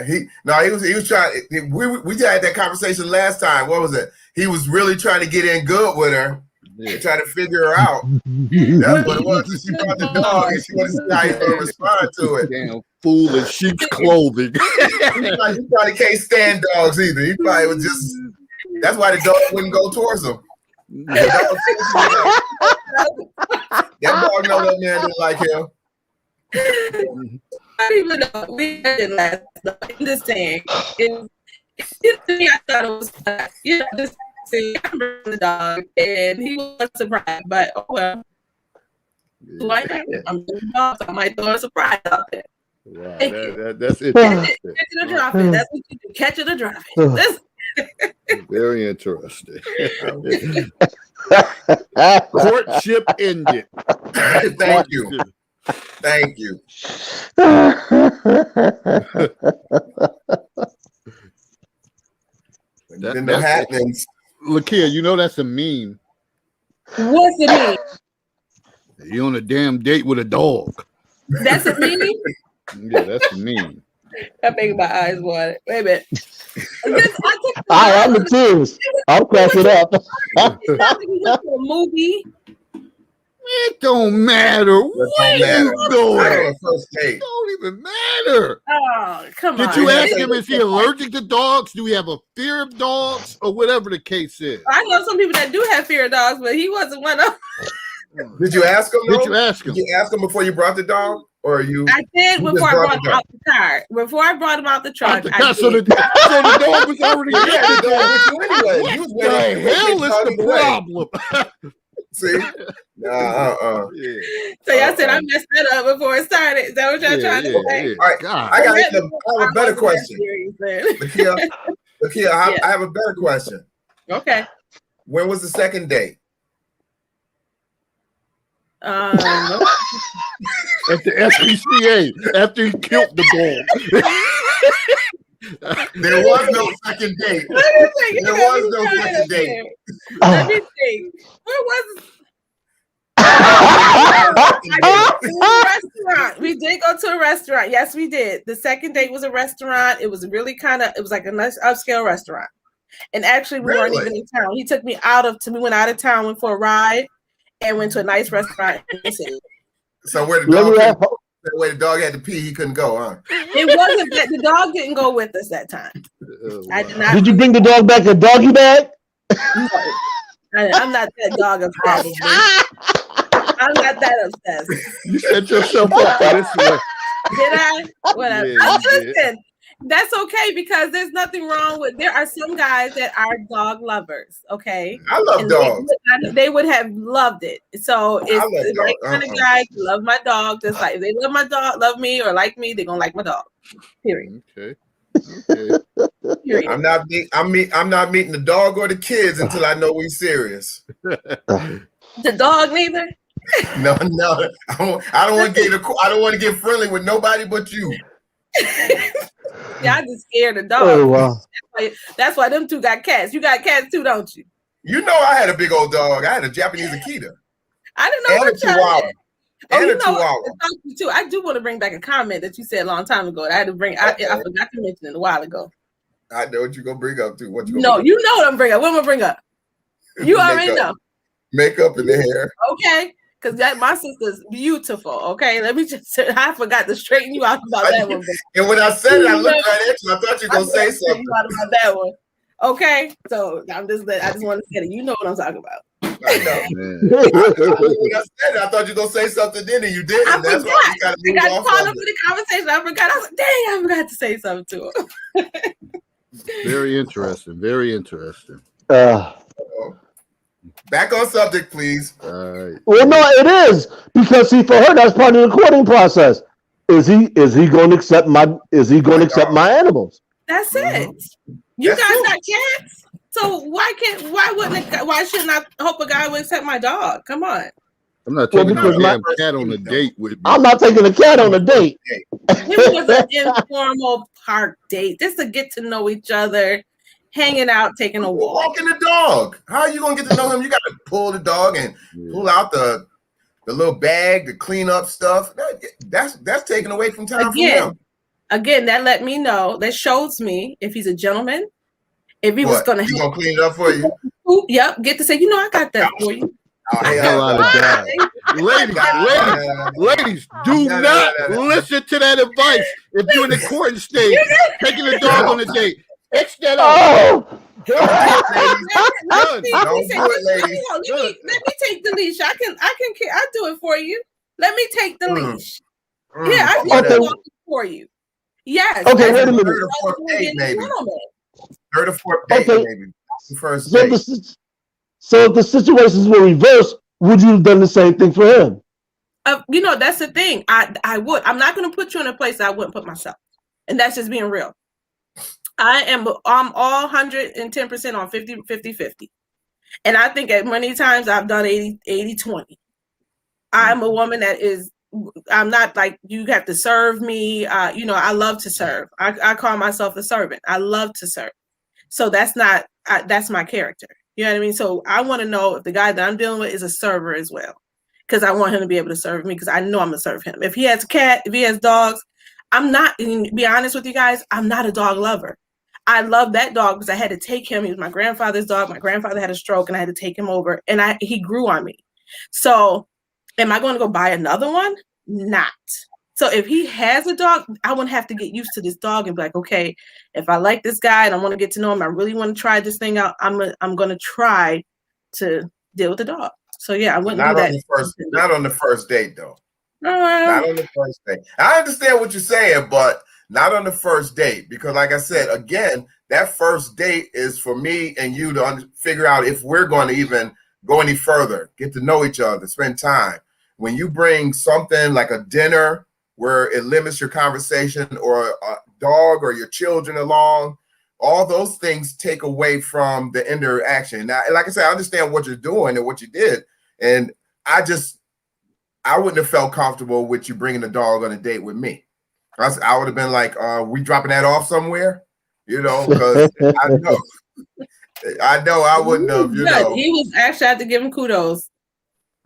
Speaker 3: He was trying. We had that conversation last time. What was it? he was really trying to get in good with her
Speaker 1: Yeah.
Speaker 3: and try to figure her out. That's what it was. She brought the dog and she wanted to see how he's gonna respond to it.
Speaker 1: Damn fool in sheep's clothing.
Speaker 3: He probably can't stand dogs either. He probably was just. That's why the dog wouldn't go towards him. That dog know that man didn't like him.
Speaker 4: I don't even know. We didn't last. I'm just saying. To me, I thought it was fun. You know, just saying, I remember the dog, and he was surprised. But oh well. Like I'm doing dogs, I might throw a surprise out there.
Speaker 1: Wow, that's
Speaker 4: Catch
Speaker 1: interesting.
Speaker 4: it or drop it. That's what you do. Catch it or drop it. This,
Speaker 1: Very interesting. Courtship ended.
Speaker 3: Thank you. Thank you. Then the happenings.
Speaker 1: Lakia, you know that's a meme.
Speaker 4: what's it mean?
Speaker 1: You on a damn date with a dog.
Speaker 4: That's a meaning?
Speaker 1: Yeah, that's a meme.
Speaker 4: I'm making my eyes water. Wait a minute.
Speaker 2: I'm in tears. I'm cracking up.
Speaker 4: It's not like we went to a movie.
Speaker 1: It don't matter. Where
Speaker 3: matter.
Speaker 1: you
Speaker 3: I
Speaker 1: going?
Speaker 3: know a first date.
Speaker 1: It don't even matter.
Speaker 4: Oh, come on.
Speaker 1: Did you ask him, is he allergic to dogs? Do we have a fear of dogs? Or whatever the case is.
Speaker 4: I know some people that do have fear of dogs, but he wasn't one of them.
Speaker 3: Did you ask him? Though?
Speaker 1: Did you ask him?
Speaker 3: Did you ask him before you brought the dog, or you?
Speaker 4: I did
Speaker 3: You
Speaker 4: before I
Speaker 3: just
Speaker 4: brought
Speaker 3: brought
Speaker 4: him out the car. Before I brought him out the truck, I
Speaker 1: So the
Speaker 4: did.
Speaker 1: dog was already
Speaker 3: Yeah, the
Speaker 1: there.
Speaker 3: dog with you anyway. You was
Speaker 1: What the
Speaker 3: waiting.
Speaker 1: hell is the problem?
Speaker 3: See? Nah,
Speaker 1: Yeah.
Speaker 4: So y'all said I messed that up before it started. Is that what y'all trying to say?
Speaker 3: All right,
Speaker 1: God.
Speaker 3: I have a better question.
Speaker 4: then.
Speaker 3: Lakia, I have a better question.
Speaker 4: Okay.
Speaker 3: When was the second date?
Speaker 1: At the SPCA after he killed the dog.
Speaker 3: There was no second date. There was no second date.
Speaker 4: Let me think. Where was restaurant? We did go to a restaurant. Yes, we did. The second date was a restaurant. It was really it was like a nice upscale restaurant. And actually, we weren't even in town. He took me we went out of town, went for a ride, and went to a nice restaurant in the city.
Speaker 3: So where the dog had to pee, he couldn't go, huh?
Speaker 4: It wasn't that the dog didn't go with us that time. I did not.
Speaker 2: Did you bring the dog back a doggy bag?
Speaker 4: No. I'm not that dog obsessed. I'm not that obsessed.
Speaker 1: You set yourself up for this one.
Speaker 4: Did I? Whatever.
Speaker 1: Yeah, you
Speaker 4: Listen, that's okay because there's nothing wrong with. There are some guys that are dog lovers. Okay,
Speaker 3: I love dogs.
Speaker 4: They would have loved it. So it's the right
Speaker 3: dogs.
Speaker 4: kind of guys who love my dog. Just like if they love my dog, love me or like me, they're gonna like my dog. Period.
Speaker 1: Okay.
Speaker 4: Period.
Speaker 3: I'm not meeting the dog or the kids until I know we're serious.
Speaker 4: The dog neither.
Speaker 3: No, I don't want to get friendly with nobody but you.
Speaker 4: Yeah, I just scared the dog.
Speaker 2: Oh, wow.
Speaker 4: That's why them two got cats. You got cats too, don't you?
Speaker 3: You know I had a big old dog. I had a Japanese Akita.
Speaker 4: I didn't know
Speaker 3: And a
Speaker 4: what y'all
Speaker 3: Chihuahua.
Speaker 4: had.
Speaker 3: And
Speaker 4: you
Speaker 3: a
Speaker 4: know,
Speaker 3: Chihuahua.
Speaker 4: too. I do want to bring back a comment that you said a long time ago. I had to bring. I forgot to mention it a while ago.
Speaker 3: I know what you're gonna bring up too. What you?
Speaker 4: No, you know what I'm bringing up. What am I bring up? You already know.
Speaker 3: Makeup in the hair.
Speaker 4: Okay, because my sister's beautiful. Okay, let me just. I forgot to straighten you out about that one.
Speaker 3: And when I said it, I looked right at you. I thought you were gonna say something.
Speaker 4: You out about that one. Okay, so I just want to say that you know what I'm talking about.
Speaker 3: I know. When I said it, I thought you were gonna say something then, and you didn't.
Speaker 4: I
Speaker 3: That's
Speaker 4: forgot.
Speaker 3: why we got
Speaker 4: I got caught up in the conversation. I forgot. I was like, dang, I forgot to say something to him.
Speaker 1: Very interesting. Very interesting.
Speaker 3: Back on subject, please.
Speaker 1: All right.
Speaker 2: Well, no, it is because see, for her, that's part of the courting process. Is he going to accept my animals?
Speaker 4: That's it. You
Speaker 3: That's
Speaker 4: guys
Speaker 3: it.
Speaker 4: got cats, so why shouldn't I hope a guy would accept my dog? Come on.
Speaker 1: I'm not
Speaker 2: Well,
Speaker 1: taking
Speaker 2: because
Speaker 1: my damn cat on a date with me.
Speaker 2: I'm not taking a cat on a date.
Speaker 4: It was an informal park date, just to get to know each other, hanging out, taking a walk.
Speaker 3: Walking the dog. How are you gonna get to know him? You gotta pull the dog and pull out the little bag to clean up stuff. That's taken away from time from him.
Speaker 4: Again, that let me know. That shows me if he's a gentleman If he was
Speaker 3: What?
Speaker 4: gonna
Speaker 3: He
Speaker 4: help,
Speaker 3: gonna clean it up for you?
Speaker 4: yep, get to say, I got that for you.
Speaker 3: Oh,
Speaker 1: The hell out of dad. Ladies, do not listen to that advice. If you're in the courting stage, taking a dog on a date, X that out.
Speaker 2: Oh,
Speaker 4: Let me take the leash. I do it for you. Let me take the leash. Yeah, I can do it for you. Yes.
Speaker 2: okay, wait a minute.
Speaker 3: Third or fourth date, maybe. Third or fourth date,
Speaker 2: Okay.
Speaker 3: maybe. First
Speaker 2: So
Speaker 3: date.
Speaker 2: so if the situations were reversed, would you have done the same thing for him?
Speaker 4: That's the thing. I would. I'm not going to put you in a place I wouldn't put myself, and that's just being real. I'm all 110% on 50, and I think at many times I've done 80-20. I'm a woman that is. I'm not like you have to serve me. I love to serve. I call myself a servant. I love to serve. So that's not. That's my character. You know what I mean? So I want to know if the guy that I'm dealing with is a server as well, because I want him to be able to serve me, because I know I'm gonna serve him. If he has a cat, if he has dogs, I'm not. And to be honest with you guys, I'm not a dog lover. I love that dog because I had to take him. He was my grandfather's dog. My grandfather had a stroke, and I had to take him over, and he grew on me. So, am I going to go buy another one? Not. So if he has a dog, I wouldn't have to get used to this dog and be like, okay, if I like this guy and I want to get to know him, I really want to try this thing out, I'm going to try to deal with the dog. So yeah, I wouldn't do that.
Speaker 3: Not on the first date, though.
Speaker 4: Not
Speaker 3: on the first date. I understand what you're saying, but not on the first date, because like I said, again, that first date is for me and you to figure out if we're going to even go any further, get to know each other, spend time. When you bring something like a dinner where it limits your conversation, or a dog or your children along, all those things take away from the interaction. Now, like I said, I understand what you're doing and what you did. And I wouldn't have felt comfortable with you bringing a dog on a date with me. I would have been like, we dropping that off somewhere? Because I know I wouldn't have,
Speaker 4: He was actually, I had to give him kudos.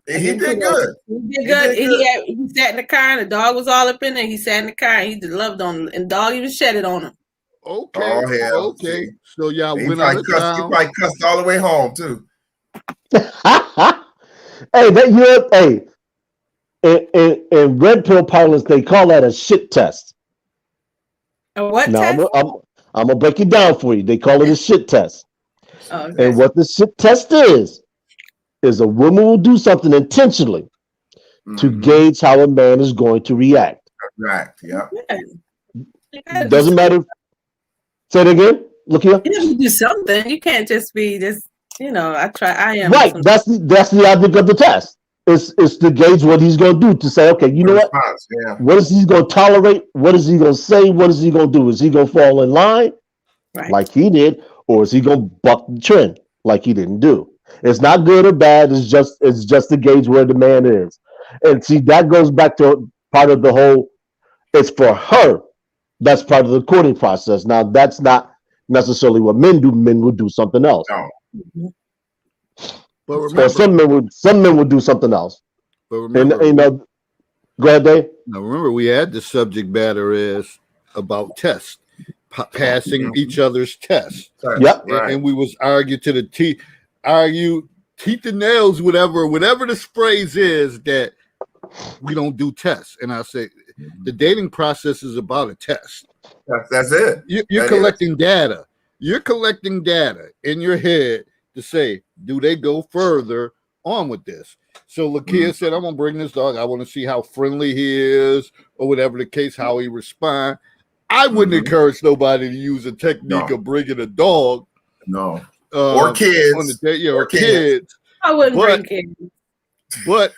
Speaker 3: He did good.
Speaker 4: He did good. He sat in the car and the dog was all up in there. He sat in the car and he just loved on him. And the dog even shedded on him.
Speaker 1: Okay.
Speaker 3: Oh, hell.
Speaker 1: Okay. So y'all
Speaker 3: He
Speaker 1: went out of town.
Speaker 3: He probably cussed all the way home too.
Speaker 2: In red pill parlance, they call that a shit test.
Speaker 4: A what
Speaker 2: now,
Speaker 4: test?
Speaker 2: I'm gonna break it down for you. They call it a shit test.
Speaker 4: Oh, okay.
Speaker 2: And what the shit test is a woman will do something intentionally to gauge how a man is going to react.
Speaker 3: Right. Yeah.
Speaker 2: Doesn't matter. Say it again. Look here.
Speaker 4: You have to do something. You can't just be just. I am
Speaker 2: right. That's the object of the test. It's to gauge what he's going to do, to say, okay, you know what?
Speaker 3: Yeah.
Speaker 2: What is he going to tolerate? What is he going to say? What is he going to do? Is he going to fall in line like he did, or is he going to buck the trend like he didn't do? It's not good or bad. It's just to gauge where the man is. And see, that goes back to part of the whole. It's for her. That's part of the courting process. Now, that's not necessarily what men do. Men would do something else.
Speaker 3: No.
Speaker 1: But remember,
Speaker 2: or some men would do something else.
Speaker 1: But remember,
Speaker 2: go ahead, Dave.
Speaker 1: Now remember, we had the subject matter is about tests, passing each other's tests.
Speaker 2: Yep.
Speaker 1: And we was argued to the teeth, teeth and nails, whatever this phrase is, that we don't do tests. And I say the dating process is about a test.
Speaker 3: That's it.
Speaker 1: You're collecting data. You're collecting data in your head to say, do they go further on with this? So Lakia said, I'm gonna bring this dog. I want to see how friendly he is, or whatever the case, how he responds. I wouldn't encourage nobody to use a technique of bringing a dog.
Speaker 3: No. Or kids.
Speaker 1: On the date, or kids.
Speaker 4: I wouldn't bring kids.
Speaker 1: But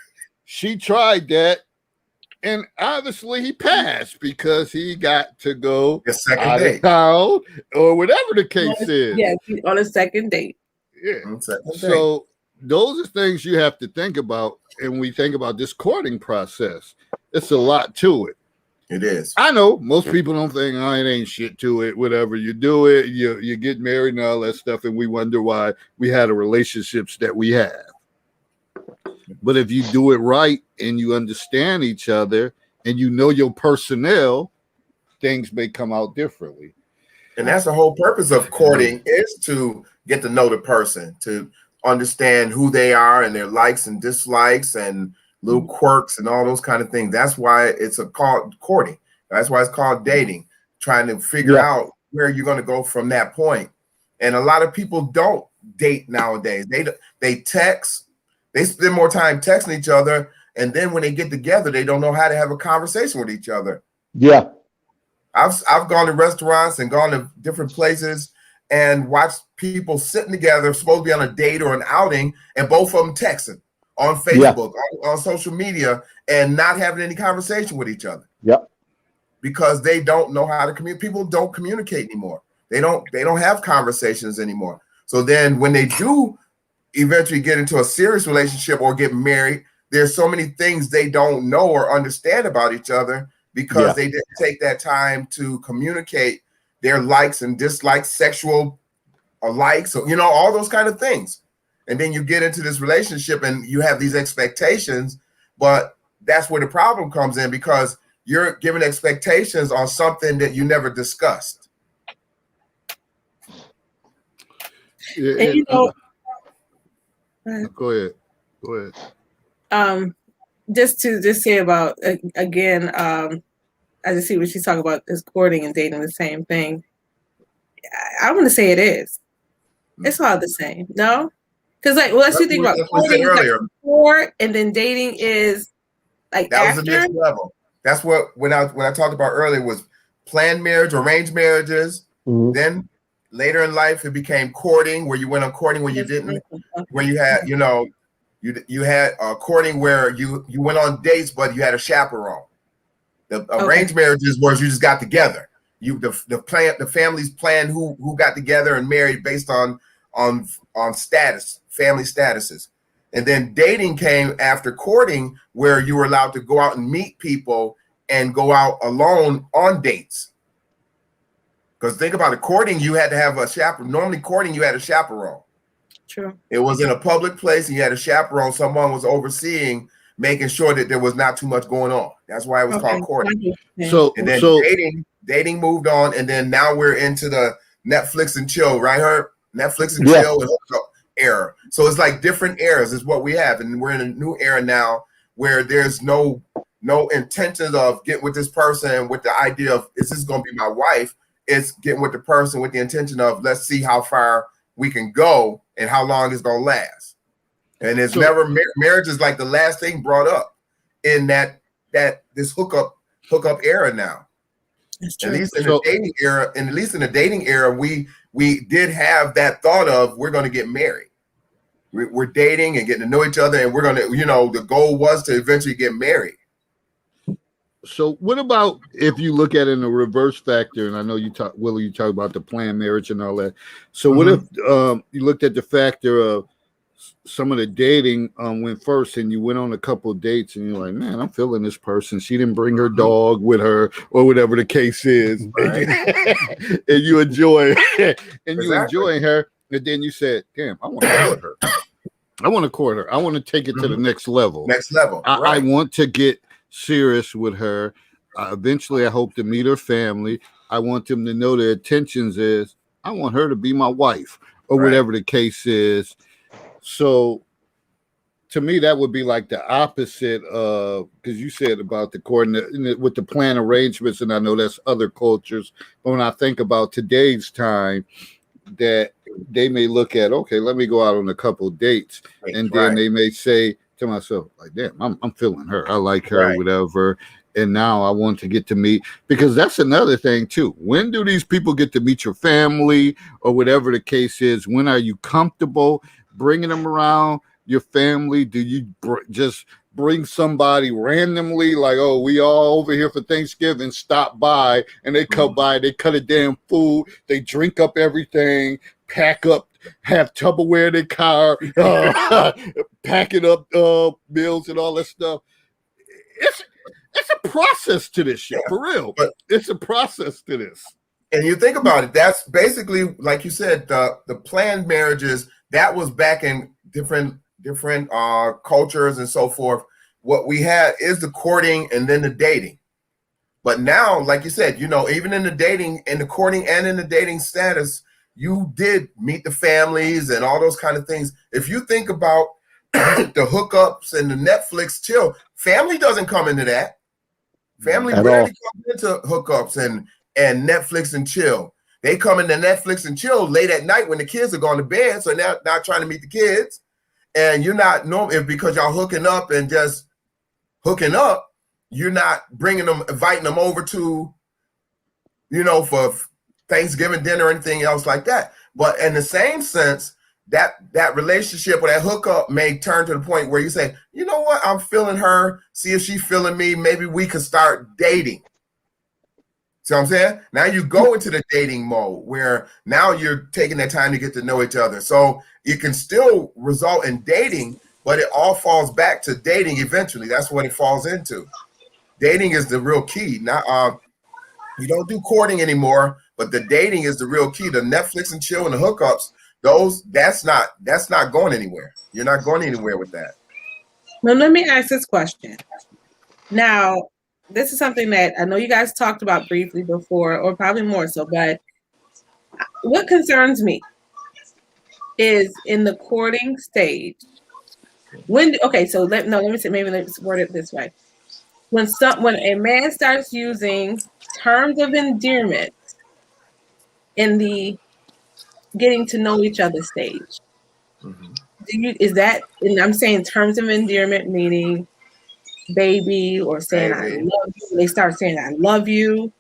Speaker 1: she tried that, and obviously he passed because he got to go out of town, or whatever the case is.
Speaker 4: Yes, on a second date.
Speaker 1: Yeah. So those are things you have to think about, and we think about this courting process. It's a lot to it.
Speaker 3: It is.
Speaker 1: I know most people don't think, oh, it ain't shit to it. Whatever you do it, you get married and all that stuff, and we wonder why we had the relationships that we have. But if you do it right and you understand each other and you know your personnel, things may come out differently.
Speaker 3: And that's the whole purpose of courting, is to get to know the person, to understand who they are and their likes and dislikes and little quirks and all those kind of things. That's why it's called courting. That's why it's called dating, trying to figure out where you're going to go from that point. And a lot of people don't date nowadays. They text, they spend more time texting each other, and then when they get together, they don't know how to have a conversation with each other.
Speaker 2: Yeah.
Speaker 3: I've gone to restaurants and gone to different places and watched people sitting together, supposed to be on a date or an outing, and both of them texting on Facebook, on social media, and not having any conversation with each other.
Speaker 2: Yep.
Speaker 3: Because they don't know how to communicate. People don't communicate anymore. They don't have conversations anymore. So then when they do eventually get into a serious relationship or get married, there's so many things they don't know or understand about each other because they didn't take that time to communicate their likes and dislikes, sexual likes, you know, all those kind of things. And then you get into this relationship and you have these expectations, but that's where the problem comes in, because you're giving expectations on something that you never discussed.
Speaker 4: And you know,
Speaker 1: go ahead.
Speaker 4: Just to say about again, I just see what she's talking about, is courting and dating the same thing. I want to say it is. It's all the same. No, because like, well, let's think about courting earlier, before, and then dating is like
Speaker 3: that
Speaker 4: after.
Speaker 3: Was the next level. That's what when I talked about earlier was planned marriage, arranged marriages. Then later in life, it became courting, where you went on courting where you didn't, where you had, you know, you had courting where you went on dates, but you had a chaperone. The arranged marriages was you just got together. The families planned who got together and married based on status, family statuses. And then dating came after courting, where you were allowed to go out and meet people and go out alone on dates. Because think about it, courting, you had to have a chaperone. Normally courting, you had a chaperone.
Speaker 4: True. It
Speaker 3: was in a public place and you had a chaperone. Someone was overseeing, making sure that there was not too much going on. That's why it was called courting.
Speaker 1: So
Speaker 3: dating moved on, and then now we're into the Netflix and chill, right, Herb? Netflix and chill era. So it's like different eras is what we have, and we're in a new era now where there's no intention of getting with this person with the idea of, is this going to be my wife? It's getting with the person with the intention of, let's see how far we can go and how long it's going to last. And it's never marriage is like the last thing brought up in that this hookup era now. At least in the dating era, and at least in the dating era, we did have that thought of, we're going to get married. We're dating and getting to know each other, and we're going to, you know, the goal was to eventually get married.
Speaker 1: So what about if you look at it in a reverse factor? And I know you talk about the planned marriage and all that. So what if you looked at the factor of some of the dating went first, and you went on a couple of dates, and you're like, man, I'm feeling this person. She didn't bring her dog with her, or whatever the case is, and you enjoy you enjoying her, and then you said, damn, I want to court her. I want to court her. I want to take it to the next level. I want to get serious with her. Eventually, I hope to meet her family. I want them to know their intentions is, I want her to be my wife, or whatever the case is. So to me, that would be like the opposite of, because you said about the coordinate with the plan arrangements, and I know that's other cultures. But when I think about today's time, that they may look at, okay, let me go out on a couple of dates, and then they may say to myself, like, damn, I'm feeling her. I like her, whatever. And now I want to get to meet, because that's another thing too. When do these people get to meet your family, or whatever the case is? When are you comfortable bringing them around your family? Do you just bring somebody randomly, like, oh, we all over here for Thanksgiving, stop by, and they come by, they cut a damn food, they drink up everything, pack up, have Tupperware in their car, packing up meals and all that stuff? It's a process to this shit, for real. But it's a process to this.
Speaker 3: And you think about it, that's basically, like you said, the planned marriages, that was back in different cultures and so forth. What we had is the courting and then the dating. But now, like you said, even in the dating, in the courting and in the dating status, you did meet the families and all those kind of things. If you think about the hookups and the Netflix chill, family doesn't come into that. Family rarely comes into hookups and Netflix and chill. They come into Netflix and chill late at night when the kids are going to bed. So now not trying to meet the kids, and you're not normal because y'all hooking up and just hooking up. You're not bringing them, inviting them over to, for Thanksgiving dinner or anything else like that. But in the same sense, that relationship or that hookup may turn to the point where you say, you know what, I'm feeling her, see if she's feeling me. Maybe we could start dating. See what I'm saying? Now you go into the dating mode where now you're taking that time to get to know each other. So it can still result in dating, but it all falls back to dating eventually. That's what it falls into. Dating is the real key. Now, you don't do courting anymore, but the dating is the real key. The Netflix and chill and the hookups, that's not going anywhere. You're not going anywhere with that.
Speaker 4: Now, let me ask this question. Now, this is something that I know you guys talked about briefly before, or probably more so, but what concerns me is in the courting stage. So let me say, maybe let's word it this way. When a man starts using terms of endearment in the getting to know each other stage, is that, and I'm saying terms of endearment meaning baby or saying I love you, they start saying I love you,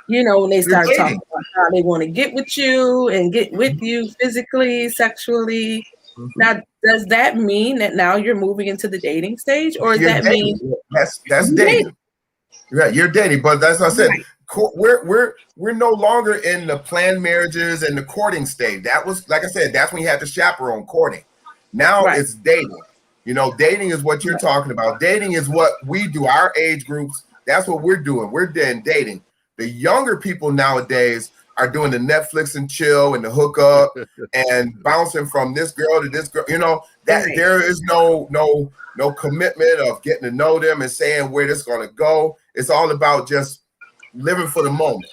Speaker 4: when they start talking about how they want to get with you and get with you physically, sexually. Now, does that mean that now you're moving into the dating stage, or does that mean
Speaker 3: that's dating? Right, you're dating, but that's what I said. Right. We're no longer in the planned marriages and the courting stage. That was, like I said, that's when you had to chaperone courting. Now it's dating. Dating is what you're talking about. Dating is what we do. Our age groups, that's what we're doing. We're dating. The younger people nowadays are doing the Netflix and chill and the hookup and bouncing from this girl to this girl. There is no commitment of getting to know them and saying where this is going to go. It's all about just living for the moment.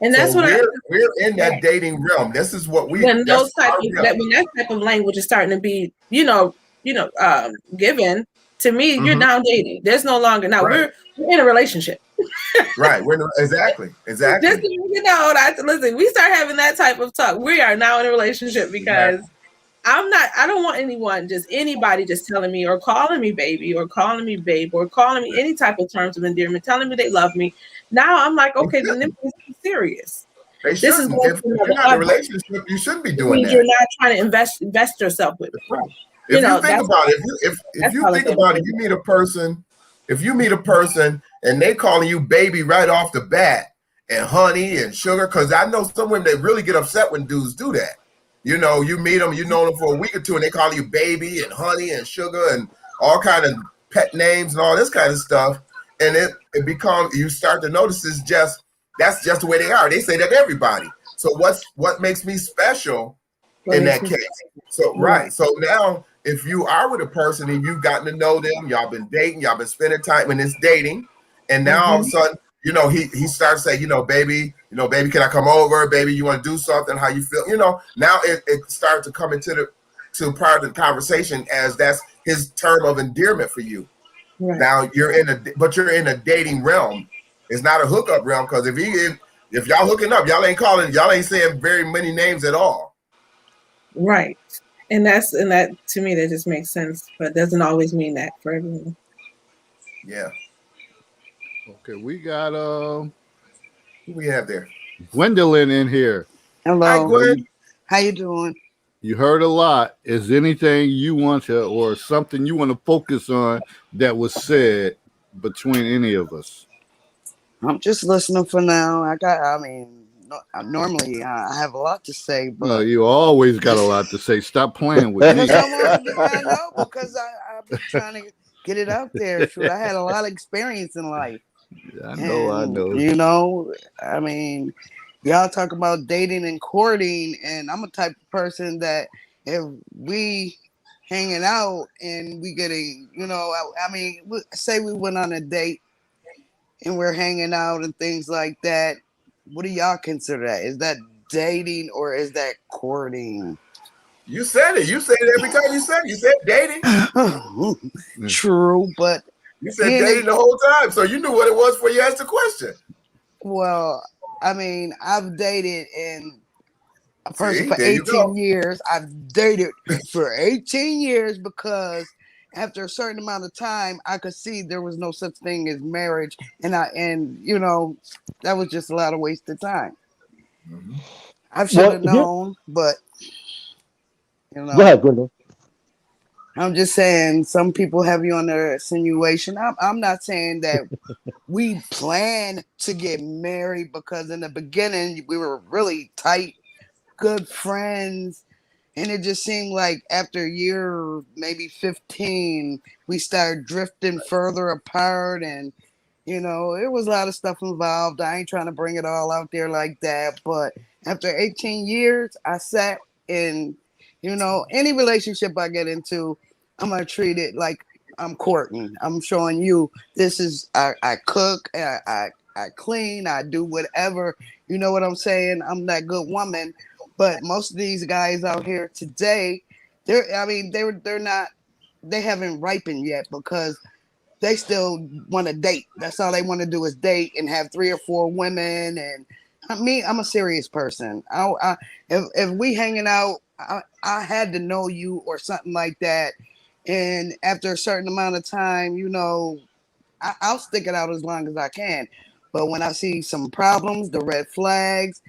Speaker 4: And that's
Speaker 3: we're in that dating realm. This is what we.
Speaker 4: When that type of language is starting to be, given to me, you're now dating. There's no longer we're in a relationship.
Speaker 3: Right. Exactly.
Speaker 4: Just, listen, we start having that type of talk. We are now in a relationship because I don't want anybody just telling me or calling me baby or calling me babe or calling me any type of terms of endearment, telling me they love me. Now I'm like, okay, then this is serious.
Speaker 3: They this is if you're not in a relationship, you shouldn't be doing that.
Speaker 4: You're not trying to invest yourself with it.
Speaker 3: If you think about it, if you think about it, you meet a person. If you meet a person and they calling you baby right off the bat and honey and sugar, because I know some women that really get upset when dudes do that. You meet them, you know them for a week or two, and they call you baby and honey and sugar and all kind of pet names and all this kind of stuff. And it becomes, you start to notice that's just the way they are. They say that to everybody. So what makes me special in that case? So So now if you are with a person and you've gotten to know them, y'all been dating, y'all been spending time when it's dating, and now all of a sudden, he starts saying, baby, can I come over? Baby, you want to do something? How you feel? Now it starts to come into part of the conversation as that's his term of endearment for you. Right. Now you're in a dating realm. It's not a hookup realm, because if y'all hooking up, y'all ain't saying very many names at all.
Speaker 4: Right. And that to me, that just makes sense, but doesn't always mean that for everyone.
Speaker 3: Yeah.
Speaker 1: Okay, we got
Speaker 3: who we have there?
Speaker 1: Gwendolyn in here.
Speaker 5: Hello.
Speaker 3: Hi, Gwen.
Speaker 5: How you doing?
Speaker 1: You heard a lot. Is anything you want to, or something you want to focus on that was said between any of us?
Speaker 5: I'm just listening for now. Normally I have a lot to say, but
Speaker 1: no, you always got a lot to say. Stop playing with me.
Speaker 5: I know, because I've been trying to get it out there. Shoot, I had a lot of experience in life.
Speaker 1: I know.
Speaker 5: Y'all talk about dating and courting, and I'm a type of person that if we hanging out and we getting, say we went on a date and we're hanging out and things like that, what do y'all consider that? Is that dating or is that courting?
Speaker 3: You said it. You said it every time you said it. You said dating.
Speaker 5: True, but
Speaker 3: You said dating the whole time. So you knew what it was before you asked the question.
Speaker 5: well, I mean, I've dated in a person
Speaker 3: See,
Speaker 5: for
Speaker 3: there you
Speaker 5: 18
Speaker 3: go.
Speaker 5: years. I've dated for 18 years because after a certain amount of time, I could see there was no such thing as marriage, and you know, that was just a lot of wasted time.
Speaker 3: Mhm.
Speaker 5: I should have
Speaker 2: Well, here-
Speaker 5: known, but you know,
Speaker 2: Go ahead, Gwendolyn.
Speaker 5: I'm just saying some people have you on their insinuation. I'm not saying that we plan to get married because in the beginning we were really tight, good friends. And it just seemed like after a year, maybe 15, we started drifting further apart. And, you know, it was a lot of stuff involved. I ain't trying to bring it all out there like that. But after 18 years, I sat in, you know, any relationship I get into, I'm going to treat it like I'm courting. I'm showing you this is, I cook, I clean, I do whatever. You know what I'm saying? I'm that good woman. But most of these guys out here today, they're not, they haven't ripened yet because they still want to date. That's all they want to do is date and have 3 or 4 women. And I'm a serious person. If we hanging out, I had to know you or something like that. And after a certain amount of time, you know, I'll stick it out as long as I can. But when I see some problems, the red flags,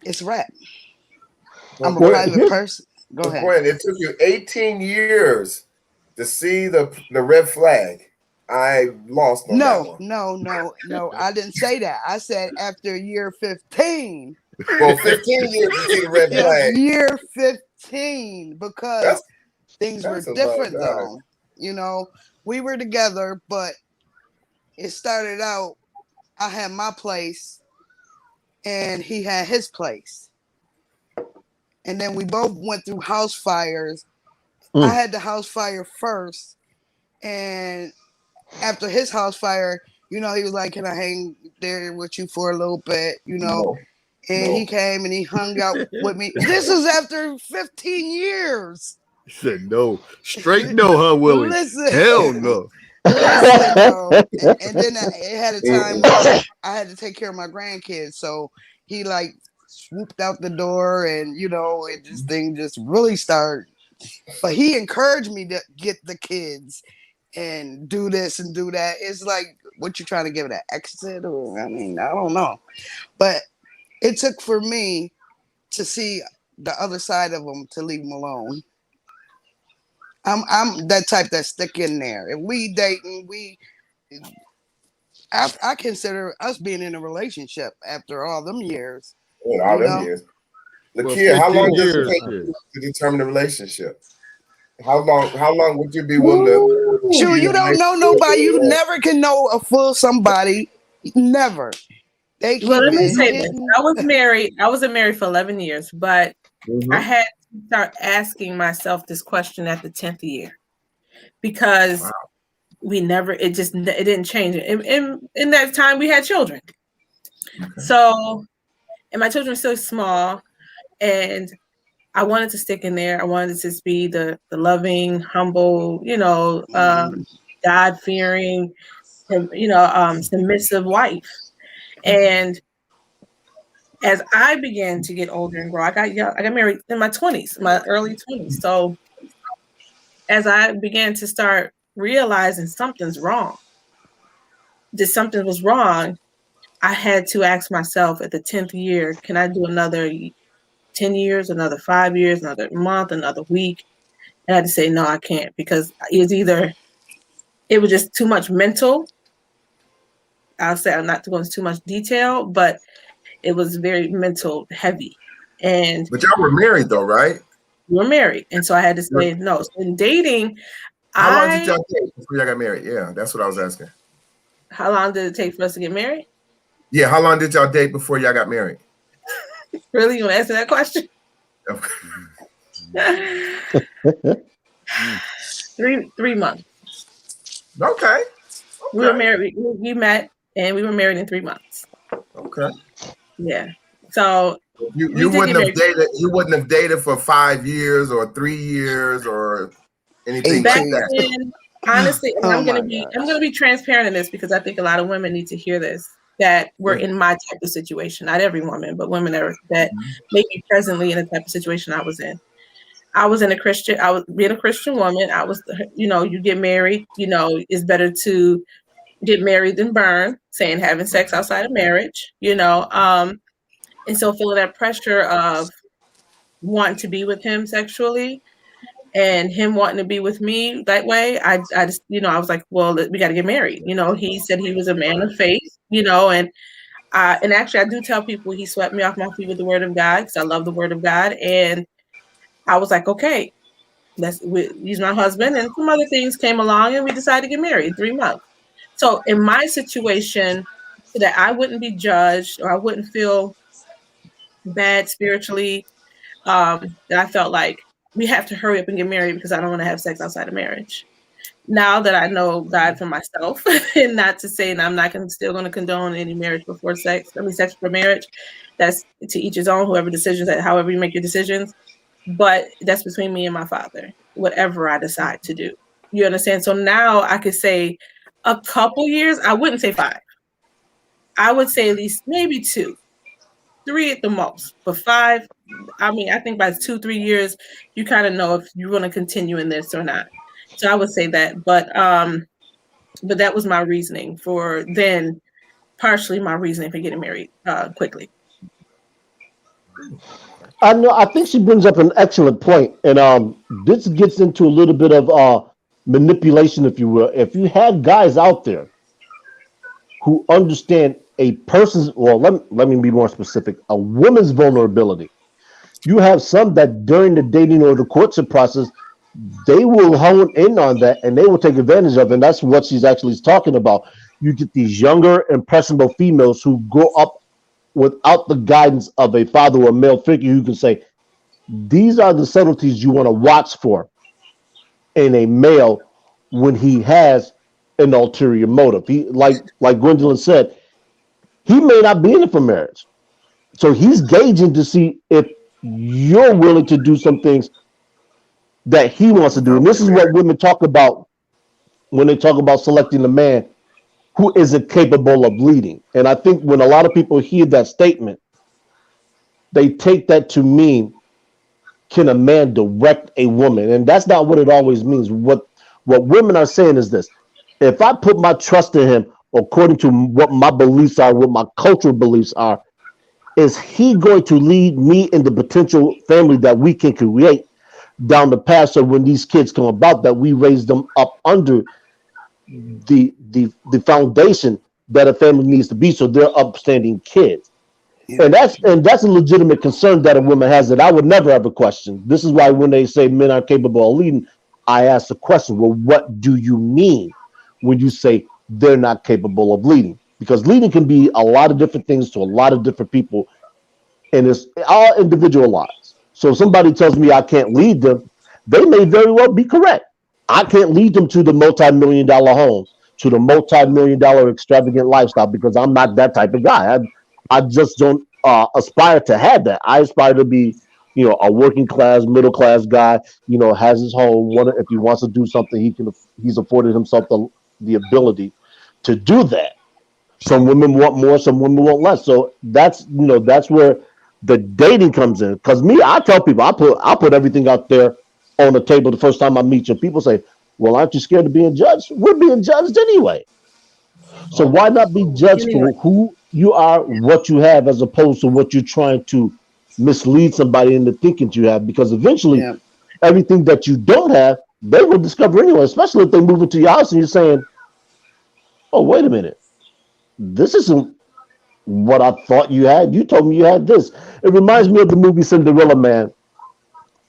Speaker 5: it's rap. I'm a
Speaker 3: Well,
Speaker 5: private person. Go ahead.
Speaker 3: Gwen, it took you 18 years to see the red flag. I lost on that one.
Speaker 5: No. I didn't say that. I said after year 15.
Speaker 3: Well, 15 years to see the red flag.
Speaker 5: Year 15, because things were
Speaker 3: that's a
Speaker 5: different
Speaker 3: long time.
Speaker 5: though. You know, we were together, but it started out, I had my place and he had his place. And then we both went through house fires. I had the house fire first. And after his house fire, you know, he was like, can I hang there with you for a little bit? You know, and he came and he hung out with me. This is after 15 years.
Speaker 1: He said no. Straight no, huh, Willie?
Speaker 5: Listen.
Speaker 1: Hell no.
Speaker 5: Listen, though. And then it had a time when I had to take care of my grandkids. So he like swooped out the door and, you know, this thing just really started. But he encouraged me to get the kids and do this and do that. It's like, what you trying to give it an exit? Or, I mean, I don't know. But it took for me to see the other side of them to leave them alone. I'm that type that stick in there. If we dating, I consider us being in a relationship after all them years.
Speaker 3: All them years.
Speaker 1: Well,
Speaker 3: Lakia, how long does it
Speaker 1: 15
Speaker 3: take
Speaker 1: years,
Speaker 3: to determine the relationship? How long would you be willing to?
Speaker 5: Sure, you don't know nobody. You never can know a full somebody. Never. They keep
Speaker 4: Well, let me say this.
Speaker 5: hitting.
Speaker 4: I wasn't married for 11 years, but I had to start asking myself this question at the 10th year because it didn't change. In that time, we had children. Okay. So, and my children were still small, and I wanted to stick in there. I wanted to just be the loving, humble, you know, God-fearing, you know, submissive wife. And as I began to get older and grow, I got married in my 20s, my early 20s. So as I began to start realizing something was wrong, I had to ask myself at the 10th year, can I do another 10 years, another 5 years, another month, another week? And I had to say, no, I can't, because it was just too much mental. I'll say I'm not going into too much detail, but it was very mental heavy.
Speaker 3: But y'all were married though, right?
Speaker 4: We were married. And so I had to say no. So in dating,
Speaker 3: how long did y'all date before y'all got married? Yeah, that's what I was asking.
Speaker 4: How long did it take for us to get married?
Speaker 3: Yeah, how long did y'all date before y'all got married?
Speaker 4: Really? You want to answer that question? 3 months.
Speaker 3: Okay.
Speaker 4: We were married. We met and we were married in 3 months.
Speaker 3: Okay.
Speaker 4: Yeah. So
Speaker 3: You
Speaker 4: we did
Speaker 3: wouldn't
Speaker 4: get
Speaker 3: have dated. You wouldn't have dated for 5 years or 3 years or anything
Speaker 4: back
Speaker 3: like that.
Speaker 4: then, honestly, and
Speaker 5: Oh
Speaker 4: I'm
Speaker 5: my
Speaker 4: gonna be transparent in this because I think a lot of women need to hear this. That were in my type of situation, not every woman, but women that may be presently in the type of situation I was in. I was in a Christian. I was being a Christian woman. I was, you get married. It's better to get married than burn. Saying having sex outside of marriage. And so feeling that pressure of wanting to be with him sexually and him wanting to be with me that way, I just, I was like, well, we got to get married. He said he was a man of faith, and actually I do tell people he swept me off my feet with the word of God because I love the word of God. And I was like, okay, he's my husband. And some other things came along and we decided to get married in 3 months. So in my situation, so that I wouldn't be judged or I wouldn't feel bad spiritually, that I felt like we have to hurry up and get married because I don't want to have sex outside of marriage. Now that I know God for myself, and not to say, and I'm not still going to condone any marriage before sex. Sex before marriage. That's to each his own. However you make your decisions, but that's between me and my Father. Whatever I decide to do, you understand. So now I could say a couple years. I wouldn't say 5. I would say at least maybe 2, 3 at the most. But 5. I think by 2-3 years, you kind of know if you're going to continue in this or not. So I would say that, but that was my reasoning for then, partially my reasoning for getting married quickly.
Speaker 2: I think she brings up an excellent point, and this gets into a little bit of manipulation, if you will. If you have guys out there who understand a person's, well, let me be more specific, a woman's vulnerability. You have some that during the dating or the courtship process, they will hone in on that and they will take advantage of it. And that's what she's actually talking about. You get these younger, impressionable females who grow up without the guidance of a father or a male figure who can say, these are the subtleties you want to watch for in a male when he has an ulterior motive. He, like Gwendolyn said, he may not be in it for marriage. So he's gauging to see if you're willing to do some things that he wants to do. And this is what women talk about when they talk about selecting a man who isn't capable of leading. And I think when a lot of people hear that statement, they take that to mean, can a man direct a woman? And that's not what it always means. What women are saying is this: if I put my trust in him, according to what my beliefs are, what my cultural beliefs are, is he going to lead me in the potential family that we can create down the path, so when these kids come about, that we raise them up under the foundation that a family needs to be, so they're upstanding kids. Yeah. And that's a legitimate concern that a woman has that I would never have a question. This is why when they say men are capable of leading, I ask the question, well, what do you mean when you say they're not capable of leading? Because leading can be a lot of different things to a lot of different people, and it's all individualized. So if somebody tells me I can't lead them, they may very well be correct. I can't lead them to the multi-million-dollar home, to the multi-million-dollar extravagant lifestyle, because I'm not that type of guy. I just don't aspire to have that. I aspire to be, a working class, middle class guy. Has his home. If he wants to do something, he's afforded himself the ability to do that. Some women want more, some women want less. So that's where the dating comes in. Because me, I tell people, I put everything out there on the table the first time I meet you. People say, well, aren't you scared of being judged? We're being judged anyway. So why not be judged for who you are, what you have, as opposed to what you're trying to mislead somebody into thinking you have? Because eventually, everything that you don't have, they will discover anyway, especially if they move into your house and you're saying, oh, wait a minute. This isn't what I thought you had. You told me you had this. It reminds me of the movie Cinderella Man,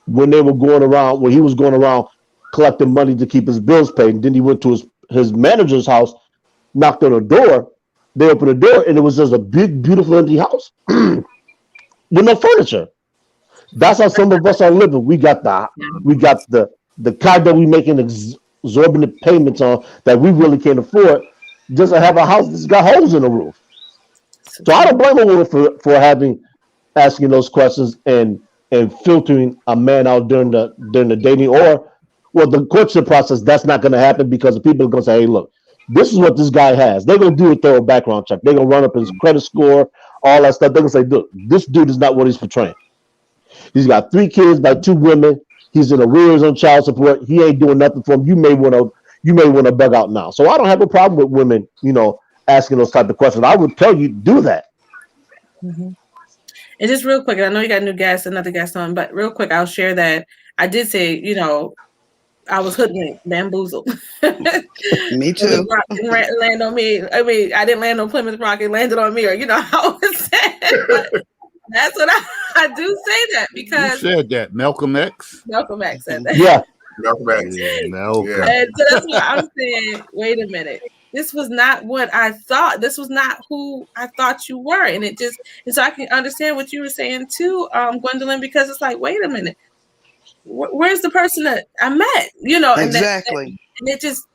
Speaker 2: when he was going around collecting money to keep his bills paid. And then he went to his manager's house, knocked on the door. They opened the door, and it was just a big, beautiful, empty house with no furniture. That's how some of us are living. We got the car that we making exorbitant payments on that we really can't afford. just to have a house that's got holes in the roof. So I don't blame a woman for asking those questions and filtering a man out during the dating or the courtship process. That's not going to happen because the people are going to say, "Hey, look, this is what this guy has." They're going to do a thorough background check. They're going to run up his credit score, all that stuff. They're going to say, "Look, this dude is not what he's portraying. He's got 3 kids by 2 women. He's in arrears on child support. He ain't doing nothing for him. You may want to bug out now." So I don't have a problem with women, asking those type of questions. I would tell you do that.
Speaker 4: Mm-hmm. And just real quick, I know you got new guests, another guest on, but real quick, I'll share that I did say, I was hoodwinked, bamboozled.
Speaker 5: Me too.
Speaker 4: Rock didn't land on me. I mean, I didn't land on Plymouth Rock; it landed on me, or how it was said. But that's what I do say that because
Speaker 1: you said that Malcolm X.
Speaker 4: Malcolm X said that.
Speaker 2: Yeah.
Speaker 3: Malcolm X.
Speaker 1: Malcolm.
Speaker 3: Yeah.
Speaker 4: And so that's what I'm saying. Wait a minute. This was not what I thought. This was not who I thought you were. And so I can understand what you were saying too, Gwendolyn, because it's like, wait a minute. Where's the person that I met?
Speaker 5: Exactly.
Speaker 4: And it just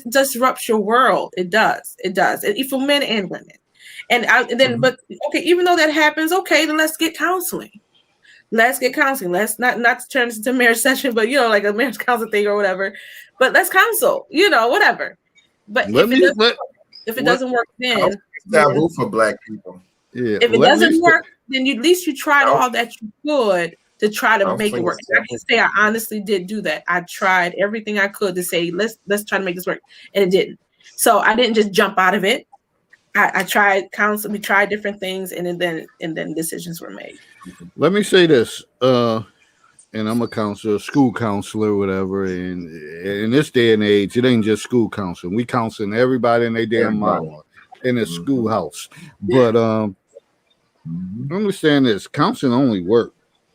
Speaker 4: disrupts your world. It does. For men and women. But okay, even though that happens, okay, then let's get counseling. Let's not turn this into a marriage session, but like a marriage counseling thing or whatever. But let's counsel, whatever. But if it doesn't work, then
Speaker 3: it's taboo for Black people.
Speaker 1: Yeah.
Speaker 4: If it doesn't work, then at least you tried all that you could to try to make it work. I can say I honestly did do that. I tried everything I could to say let's try to make this work, and it didn't. So I didn't just jump out of it. I tried counseling. We tried different things, and then decisions were made.
Speaker 1: Let me say this. And I'm a counselor, school counselor, whatever. And in this day and age, it ain't just school counseling. We counseling everybody in their damn mama in a schoolhouse. But understand this: counseling only work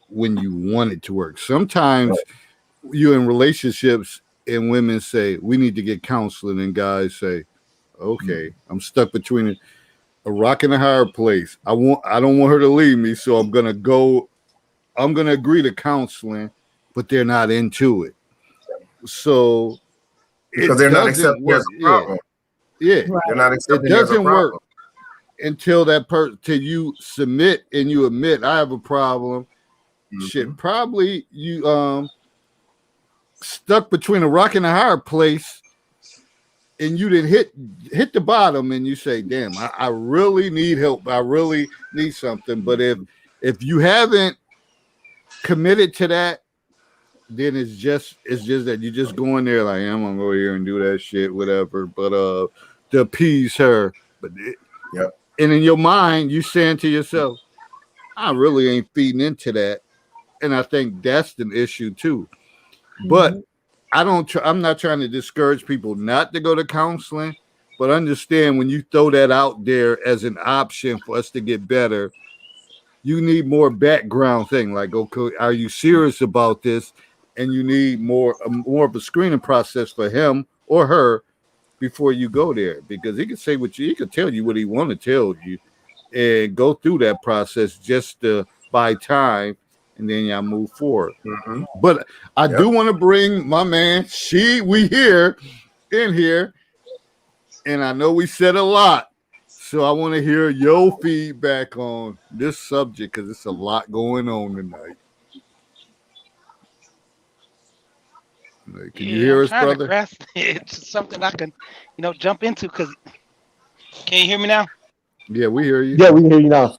Speaker 1: when you want it to work. Sometimes you're in relationships and women say, "We need to get counseling," and guys say, "Okay, I'm stuck between a rock and a hard place. I don't want her to leave me, so I'm gonna agree to counseling," but they're not into it. So
Speaker 3: because they're not accepting there's a problem.
Speaker 1: Yeah.
Speaker 3: Right. They're not accepting
Speaker 1: it doesn't work until till you submit and you admit I have a problem. Mm-hmm. Shit, probably you stuck between a rock and a hard place, and you didn't hit the bottom, and you say, "Damn, I really need help. I really need something." But if you haven't committed to that, then it's just that you just go in there like, I'm gonna go here and do that shit, whatever. But to appease her, and in your mind, you saying to yourself, I really ain't feeding into that, and I think that's the issue too. Mm-hmm. But I'm not trying to discourage people not to go to counseling, but understand when you throw that out there as an option for us to get better, you need more background thing. Like, okay, are you serious about this? And you need more of a screening process for him or her before you go there, because he can say he can tell you what he want to tell you, and go through that process just to buy time, and then y'all move forward. Mm-hmm. But I do want to bring my man. We here in here, and I know we said a lot. So I want to hear your feedback on this subject because it's a lot going on tonight. Can you hear us, brother?
Speaker 6: It's something I can, jump into. Because can you hear me now?
Speaker 1: Yeah, we hear you.
Speaker 2: Yeah, we can hear you now.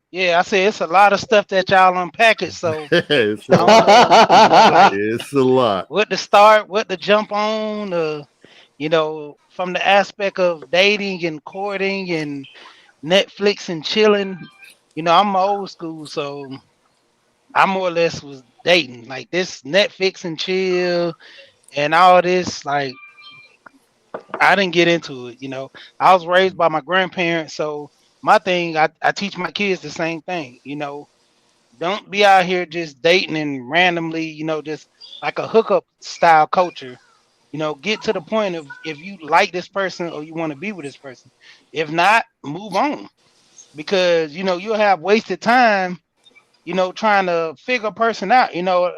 Speaker 6: Yeah, I say it's a lot of stuff that y'all unpackage. So
Speaker 1: it's a lot.
Speaker 6: What to start? What to jump on? From the aspect of dating and courting and Netflix and chilling, I'm old school, so I more or less was dating. Like this Netflix and chill and all this, like I didn't get into it, I was raised by my grandparents, so my thing, I teach my kids the same thing, don't be out here just dating and randomly, just like a hookup style culture. Get to the point of if you like this person or you want to be with this person. If not, move on. Because, you'll have wasted time, trying to figure a person out.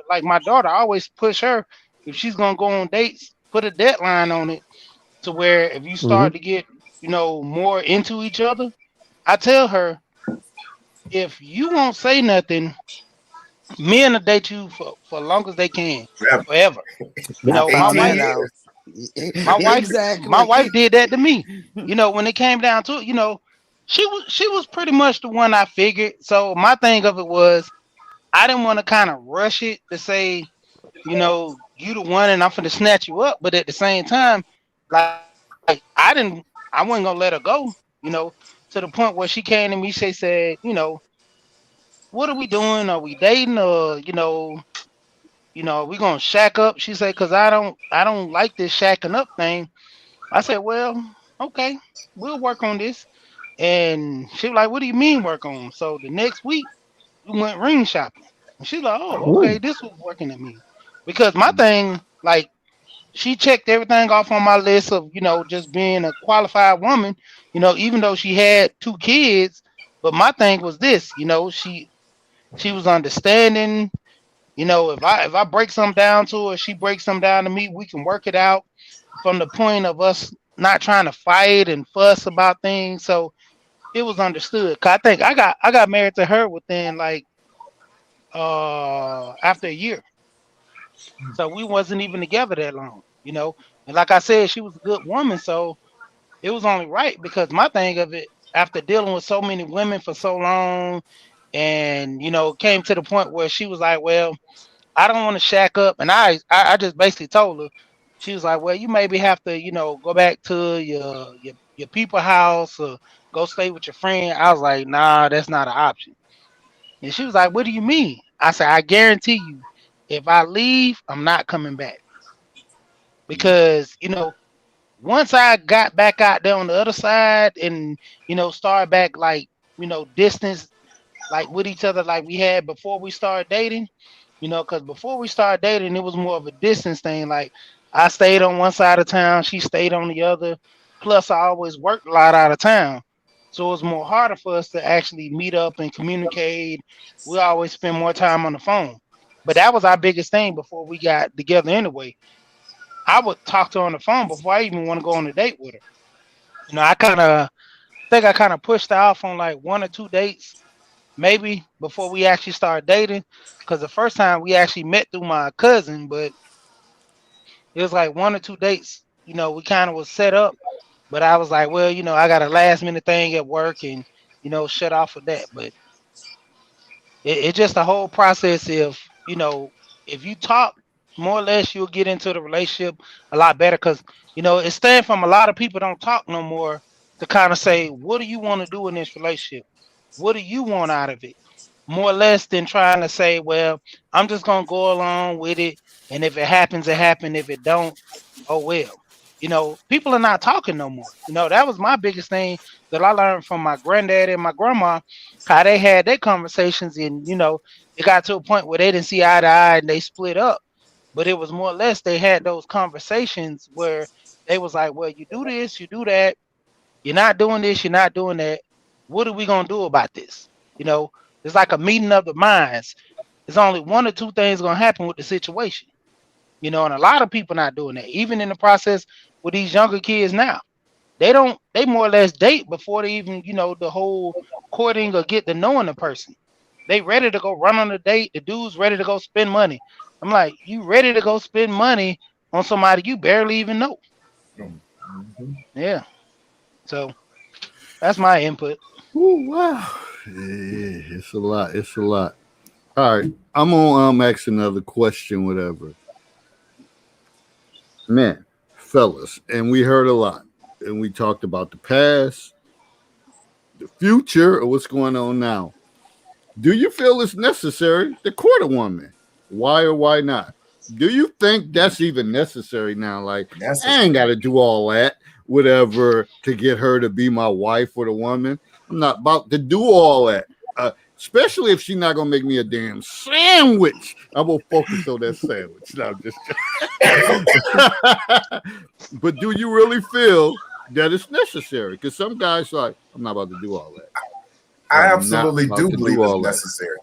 Speaker 6: Like my daughter, I always push her. If she's going to go on dates, put a deadline on it. to where if you start to get, more into each other, I tell her, if you won't say nothing, men will date you for long as they can, forever.
Speaker 5: I
Speaker 6: My
Speaker 5: found
Speaker 3: 18
Speaker 5: that
Speaker 6: wife,
Speaker 5: out.
Speaker 3: years.
Speaker 6: my wife, my
Speaker 5: Exactly.
Speaker 6: wife did that to me. When it came down to it, she was pretty much the one I figured. So my thing of it was, I didn't want to kind of rush it to say, you the one and I'm finna snatch you up. But at the same time, like I wasn't gonna let her go, to the point where she came to me, she said, what are we doing? Are we dating or, are we gonna shack up? She said, cause I don't like this shacking up thing. I said, well, okay, we'll work on this. And she was like, what do you mean work on? So the next week we went ring shopping. And she's like, oh, okay, this was working at me. Because my thing, like, she checked everything off on my list of, just being a qualified woman, even though she had 2 kids. But my thing was this, she was understanding. If I break something down to her, she breaks something down to me, we can work it out from the point of us not trying to fight and fuss about things. So it was understood. 'Cause I think I got married to her within like after a year. So we wasn't even together that long. And like I said, she was a good woman, so it was only right, because my thing of it, after dealing with so many women for so long, and came to the point where she was like, well, I don't want to shack up. And I just basically told her, she was like, well, you maybe have to, go back to your people house or go stay with your friend. I was like, nah, that's not an option. And she was like, what do you mean? I said, I guarantee you, if I leave, I'm not coming back. Because, once I got back out there on the other side and, started back like, distance, like with each other like we had before we started dating, because before we started dating, it was more of a distance thing. Like, I stayed on one side of town, she stayed on the other. Plus, I always worked a lot out of town. So it was more harder for us to actually meet up and communicate. We always spend more time on the phone. But that was our biggest thing before we got together anyway. I would talk to her on the phone before I even want to go on a date with her. I kind of pushed her off on like 1 or 2 dates, maybe before we actually started dating. Because the first time we actually met through my cousin, but it was like 1 or 2 dates. We kind of was set up, but I was like, well, I got a last minute thing at work, and shut off of that. But it's just the whole process of, if you talk, more or less you'll get into the relationship a lot better. Because it's stemming from a lot of people don't talk no more to kind of say, what do you want to do in this relationship? What do you want out of it? More or less than trying to say, well, I'm just gonna go along with it, and if it happens, it happens. If it don't, oh well. People are not talking no more. That was my biggest thing that I learned from my granddad and my grandma, how they had their conversations, and it got to a point where they didn't see eye to eye and they split up. But it was more or less they had those conversations where they was like, well, you do this, you do that, you're not doing this, you're not doing that. What are we gonna do about this? It's like a meeting of the minds. There's only 1 or 2 things gonna happen with the situation. And a lot of people not doing that. Even in the process with these younger kids now, they more or less date before they even, the whole courting or get to knowing the person. They ready to go run on a date. The dude's ready to go spend money. I'm like, you ready to go spend money on somebody you barely even know? Yeah. So that's my input.
Speaker 1: Ooh, wow. Yeah, it's a lot. It's a lot. All right. I'm gonna ask another question, whatever. Man, fellas, and we heard a lot. And we talked about the past, the future, or what's going on now. Do you feel it's necessary to court a woman? Why or why not? Do you think that's even necessary now? Like, I ain't got to do all that, whatever, to get her to be my wife or the woman. I'm not about to do all that, especially if she's not going to make me a damn sandwich. I will focus on that sandwich. No, I'm just But do you really feel that it's necessary? Because some guys are like, I'm not about to do all that.
Speaker 3: I absolutely do believe it's necessary.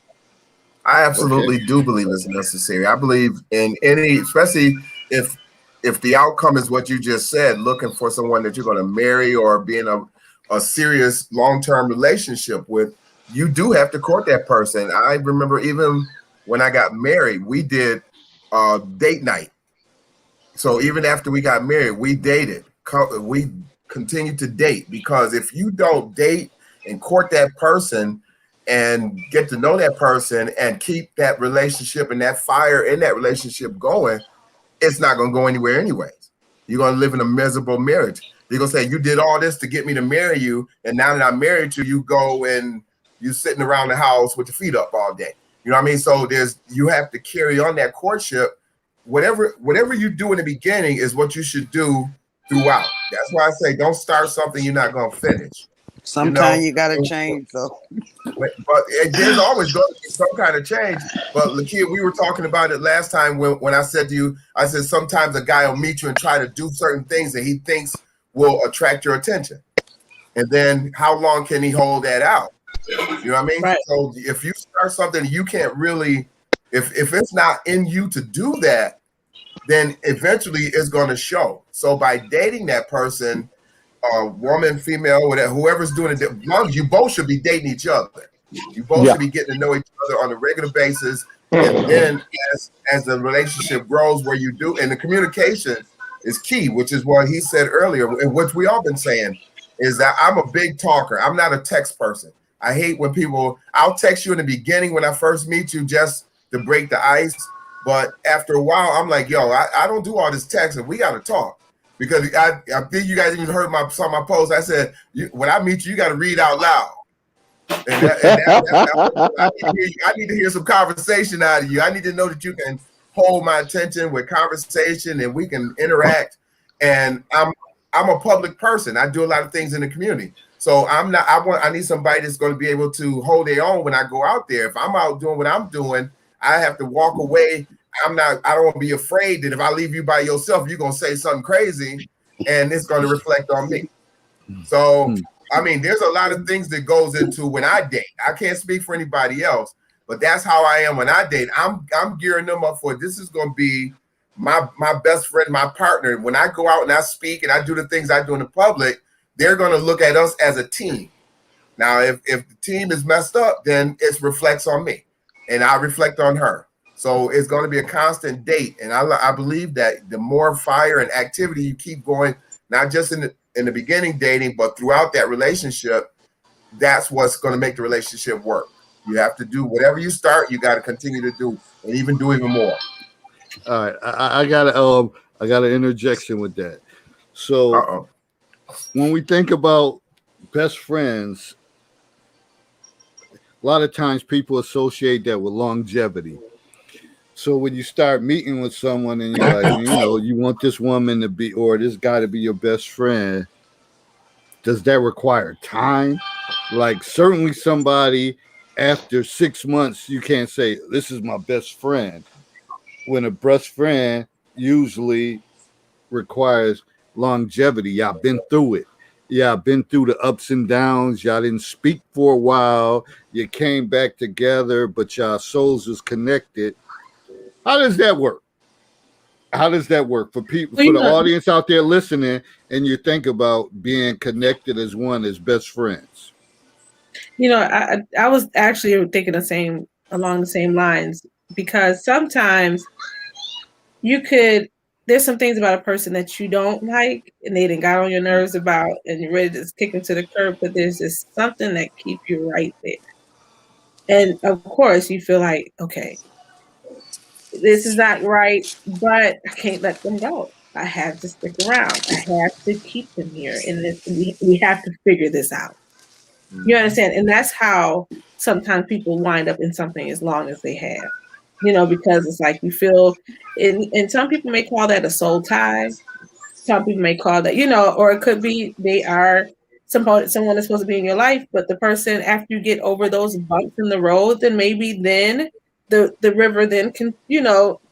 Speaker 3: I absolutely do believe it's necessary. I believe in any, especially if if the outcome is what you just said, looking for someone that you're going to marry or be in a serious long-term relationship with, you do have to court that person. I remember even when I got married, we did date night. So even after we got married, we dated. We continued to date, because if you don't date and court that person and get to know that person and keep that relationship and that fire in that relationship going, it's not going to go anywhere anyways. You're going to live in a miserable marriage. You're going to say, you did all this to get me to marry you, and now that I'm married to you, you go and you sitting around the house with your feet up all day. You know what I mean? So you have to carry on that courtship. Whatever you do in the beginning is what you should do throughout. That's why I say don't start something you're not going to finish.
Speaker 5: Sometimes you gotta change though.
Speaker 3: But there's always going to be some kind of change. But Lakia, we were talking about it last time when I said to you, I said sometimes a guy will meet you and try to do certain things that he thinks will attract your attention. And then how long can he hold that out? You know what I mean?
Speaker 4: Right.
Speaker 3: So if you start something you can't really, if it's not in you to do that, then eventually it's going to show. So by dating that person, woman, female, whatever, whoever's doing it, as long as you both should be dating each other. You both should be getting to know each other on a regular basis. And then as the relationship grows, where you do, and the communication is key, which is what he said earlier, and what we all been saying, is that I'm a big talker. I'm not a text person. I hate when I'll text you in the beginning when I first meet you just to break the ice. But after a while, I'm like, yo, I don't do all this texting. We got to talk. Because I think you guys even heard saw my post. I said, when I meet you, you got to read out loud. I need to hear some conversation out of you. I need to know that you can hold my attention with conversation and we can interact. And I'm a public person. I do a lot of things in the community. So I need somebody that's going to be able to hold their own when I go out there. If I'm out doing what I'm doing, I have to walk away. I don't want to be afraid that if I leave you by yourself, you're going to say something crazy and it's going to reflect on me. So, I mean, there's a lot of things that goes into when I date. I can't speak for anybody else, but that's how I am when I date. I'm gearing them up for this is going to be my best friend, my partner. When I go out and I speak and I do the things I do in the public, they're going to look at us as a team. Now, if the team is messed up, then it reflects on me and I reflect on her. So it's going to be a constant date. And I believe that the more fire and activity you keep going, not just in the beginning dating, but throughout that relationship, that's what's going to make the relationship work. You have to do whatever you start, you got to continue to do and even do even more.
Speaker 1: All right. I got an interjection with that. So when we think about best friends, a lot of times people associate that with longevity. So when you start meeting with someone and you're like, you want this woman to be, or this guy to be your best friend, does that require time? Like certainly somebody after 6 months, you can't say, this is my best friend. When a best friend usually requires longevity. Y'all been through it. Yeah, been through the ups and downs. Y'all didn't speak for a while. You came back together, but y'all souls was connected. How does that work? How does that work for people, for the audience out there listening, and you think about being connected as one, as best friends?
Speaker 4: I was actually thinking along the same lines, because sometimes there's some things about a person that you don't like and they done got on your nerves about and you're ready to just kick them to the curb, but there's just something that keep you right there. And of course you feel like, okay, this is not right, but I can't let them go. I have to stick around. I have to keep them here. And we have to figure this out. You understand? And that's how sometimes people wind up in something as long as they have. Because it's like you feel, and some people may call that a soul tie. Some people may call that, or it could be they are someone that's supposed to be in your life, but the person, after you get over those bumps in the road, then maybe then the river then can,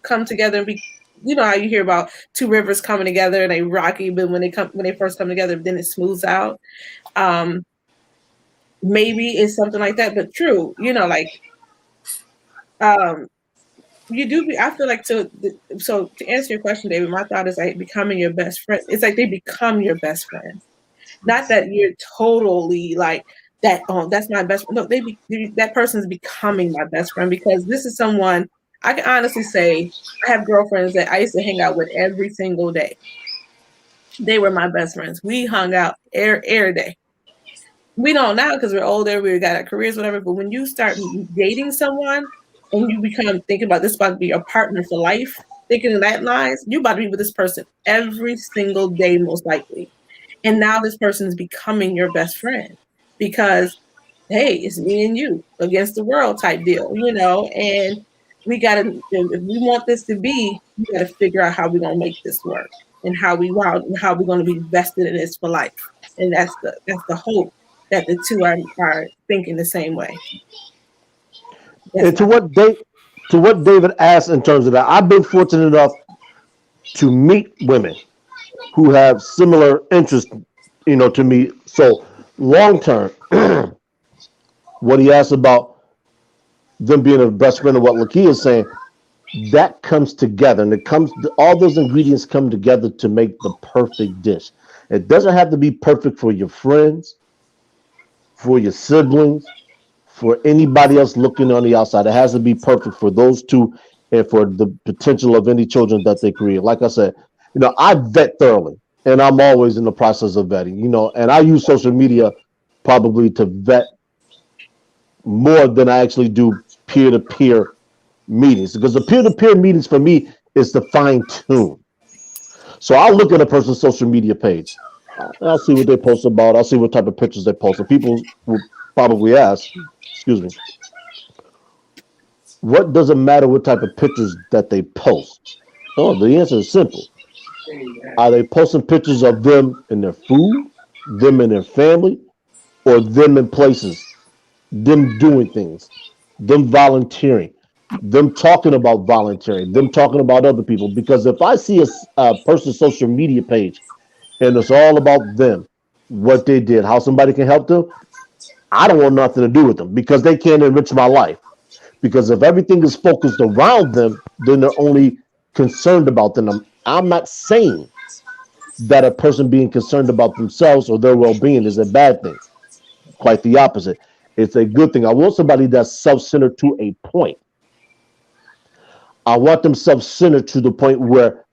Speaker 4: come together and be, how you hear about two rivers coming together and they rocky, but when they first come together, then it smooths out. Maybe it's something like that, but true, you do. I feel like so to answer your question, David, my thought is like becoming your best friend. It's like they become your best friend, not that you're totally like that. Oh, that's my best friend. No, that person's becoming my best friend because this is someone I can honestly say I have girlfriends that I used to hang out with every single day. They were my best friends. We hung out every day. We don't now because we're older, we got our careers, whatever. But when you start dating someone and you become thinking about this about to be your partner for life, thinking in that lines, you about to be with this person every single day, most likely. And now this person is becoming your best friend because, hey, it's me and you against the world type deal, and we gotta if we want this to be, we gotta figure out how we're gonna make this work and how we're gonna be vested in this for life. And that's the hope that the two are thinking the same way.
Speaker 2: And to what David asked in terms of that, I've been fortunate enough to meet women who have similar interests, to me. So long term, what he asked about them being a best friend and what Lakia is saying, that comes together, and all those ingredients come together to make the perfect dish. It doesn't have to be perfect for your friends, for your siblings, for anybody else looking on the outside. It has to be perfect for those two and for the potential of any children that they create. Like I said, I vet thoroughly, and I'm always in the process of vetting, and I use social media probably to vet more than I actually do peer-to-peer meetings, because the peer-to-peer meetings for me is to fine tune. So I'll look at a person's social media page. I'll see what they post about. I'll see what type of pictures they post. And people will probably ask, excuse me, what does it matter what type of pictures that they post? Oh, the answer is simple. Are they posting pictures of them and their food, them and their family, or them in places, them doing things, them volunteering, them talking about volunteering, them talking about other people? Because if I see a person's social media page and it's all about them, what they did, how somebody can help them, I don't want nothing to do with them because they can't enrich my life. Because if everything is focused around them, then they're only concerned about them. I'm not saying that a person being concerned about themselves or their well-being is a bad thing. Quite the opposite. It's a good thing. I want somebody that's self-centered to a point. I want them self-centered to the point where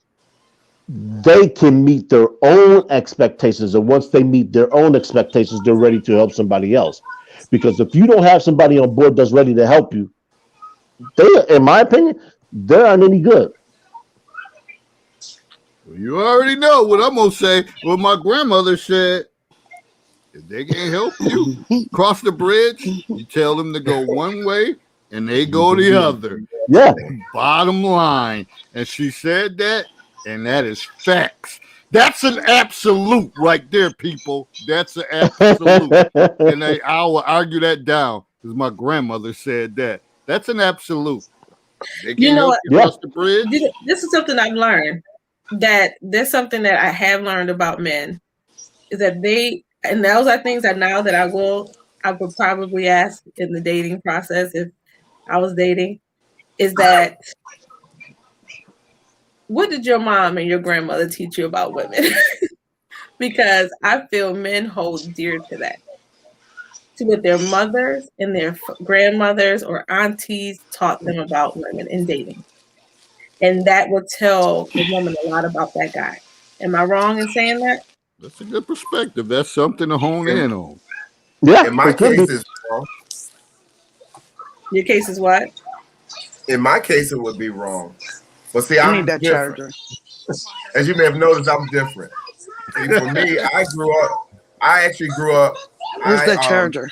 Speaker 2: they can meet their own expectations. And once they meet their own expectations, they're ready to help somebody else. Because if you don't have somebody on board that's ready to help you, they, in my opinion, they aren't any good.
Speaker 1: You already know what I'm going to say. What my grandmother said. If they can't help you cross the bridge, you tell them to go one way and they go the other.
Speaker 2: Yeah.
Speaker 1: Bottom line. And she said that, and that is facts. That's an absolute right there, people. That's an absolute. And I will argue that down because my grandmother said that. That's an absolute. They can't help you cross the bridge.
Speaker 4: This is something I've learned. That there's something that I have learned about men is that and those are things that now that I would probably ask in the dating process if I was dating, is that what did your mom and your grandmother teach you about women? Because I feel men hold dear to that. To what their mothers and their grandmothers or aunties taught them about women and dating. And that will tell the woman a lot about that guy. Am I wrong in saying that?
Speaker 1: That's a good perspective. That's something to hone in on.
Speaker 2: Yeah.
Speaker 3: In my case, it's wrong.
Speaker 4: Your case is what?
Speaker 3: In my case, it would be wrong. But see,
Speaker 5: I
Speaker 3: I'm
Speaker 5: need that
Speaker 3: different.
Speaker 5: charger.
Speaker 3: As you may have noticed, I'm different. See, for me, I actually grew up.
Speaker 5: Where's that charger?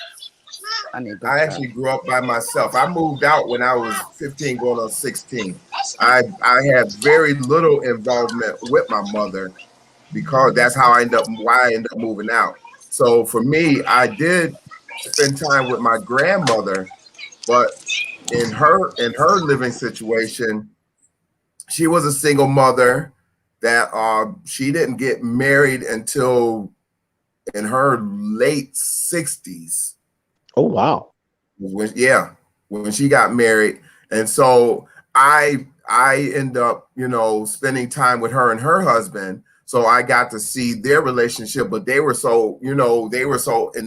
Speaker 5: I
Speaker 3: actually grew up by myself. I moved out when I was 15, going on 16. I had very little involvement with my mother because that's how why I ended up moving out. So for me, I did spend time with my grandmother, but in her living situation, she was a single mother that she didn't get married until in her late 60s.
Speaker 2: Oh, wow.
Speaker 3: When she got married. And so I end up, spending time with her and her husband. So I got to see their relationship, but they were so in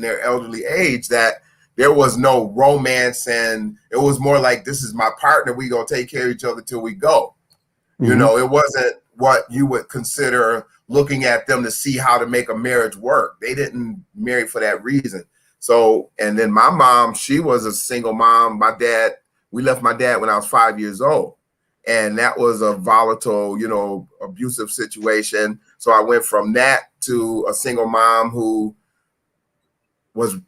Speaker 3: their elderly age that there was no romance, and it was more like, this is my partner. We gonna take care of each other till we go.
Speaker 2: Mhm.
Speaker 3: It wasn't what you would consider looking at them to see how to make a marriage work. They didn't marry for that reason. So, and then my mom, she was a single mom. We left my dad when I was 5 years old. And that was a volatile, abusive situation. So I went from that to a single mom who was, a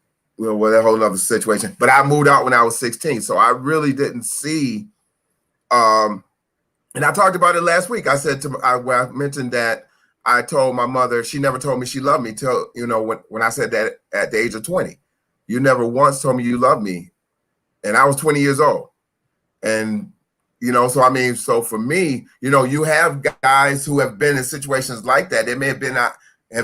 Speaker 3: whole other situation. But I moved out when I was 16. So I really didn't see, and I talked about it last week. I said I mentioned that I told my mother, she never told me she loved me till, when I said that at the age of 20. You never once told me you loved me. And I was 20 years old. And so for me, you have guys who have been in situations like that. They may have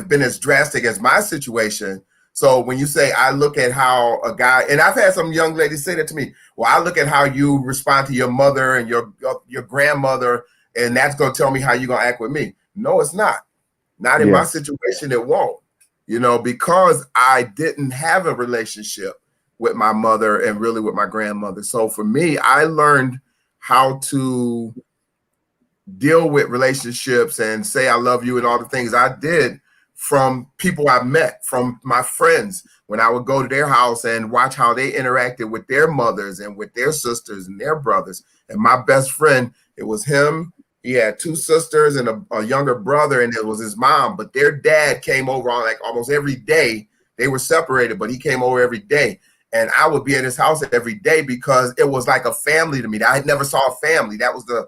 Speaker 3: been as drastic as my situation. So when you say, I look at how a guy, and I've had some young ladies say that to me, well, I look at how you respond to your mother and your grandmother, and that's going to tell me how you're going to act with me. No, it's not. Not in my situation, it won't. Because I didn't have a relationship with my mother and really with my grandmother. So for me, I learned how to deal with relationships and say I love you and all the things I did from people I met, from my friends, when I would go to their house and watch how they interacted with their mothers and with their sisters and their brothers. And my best friend, it was him. He had two sisters and a younger brother, and it was his mom. But their dad came over on like almost every day. They were separated, but he came over every day. And I would be at his house every day because it was like a family to me. I had never saw a family. That was the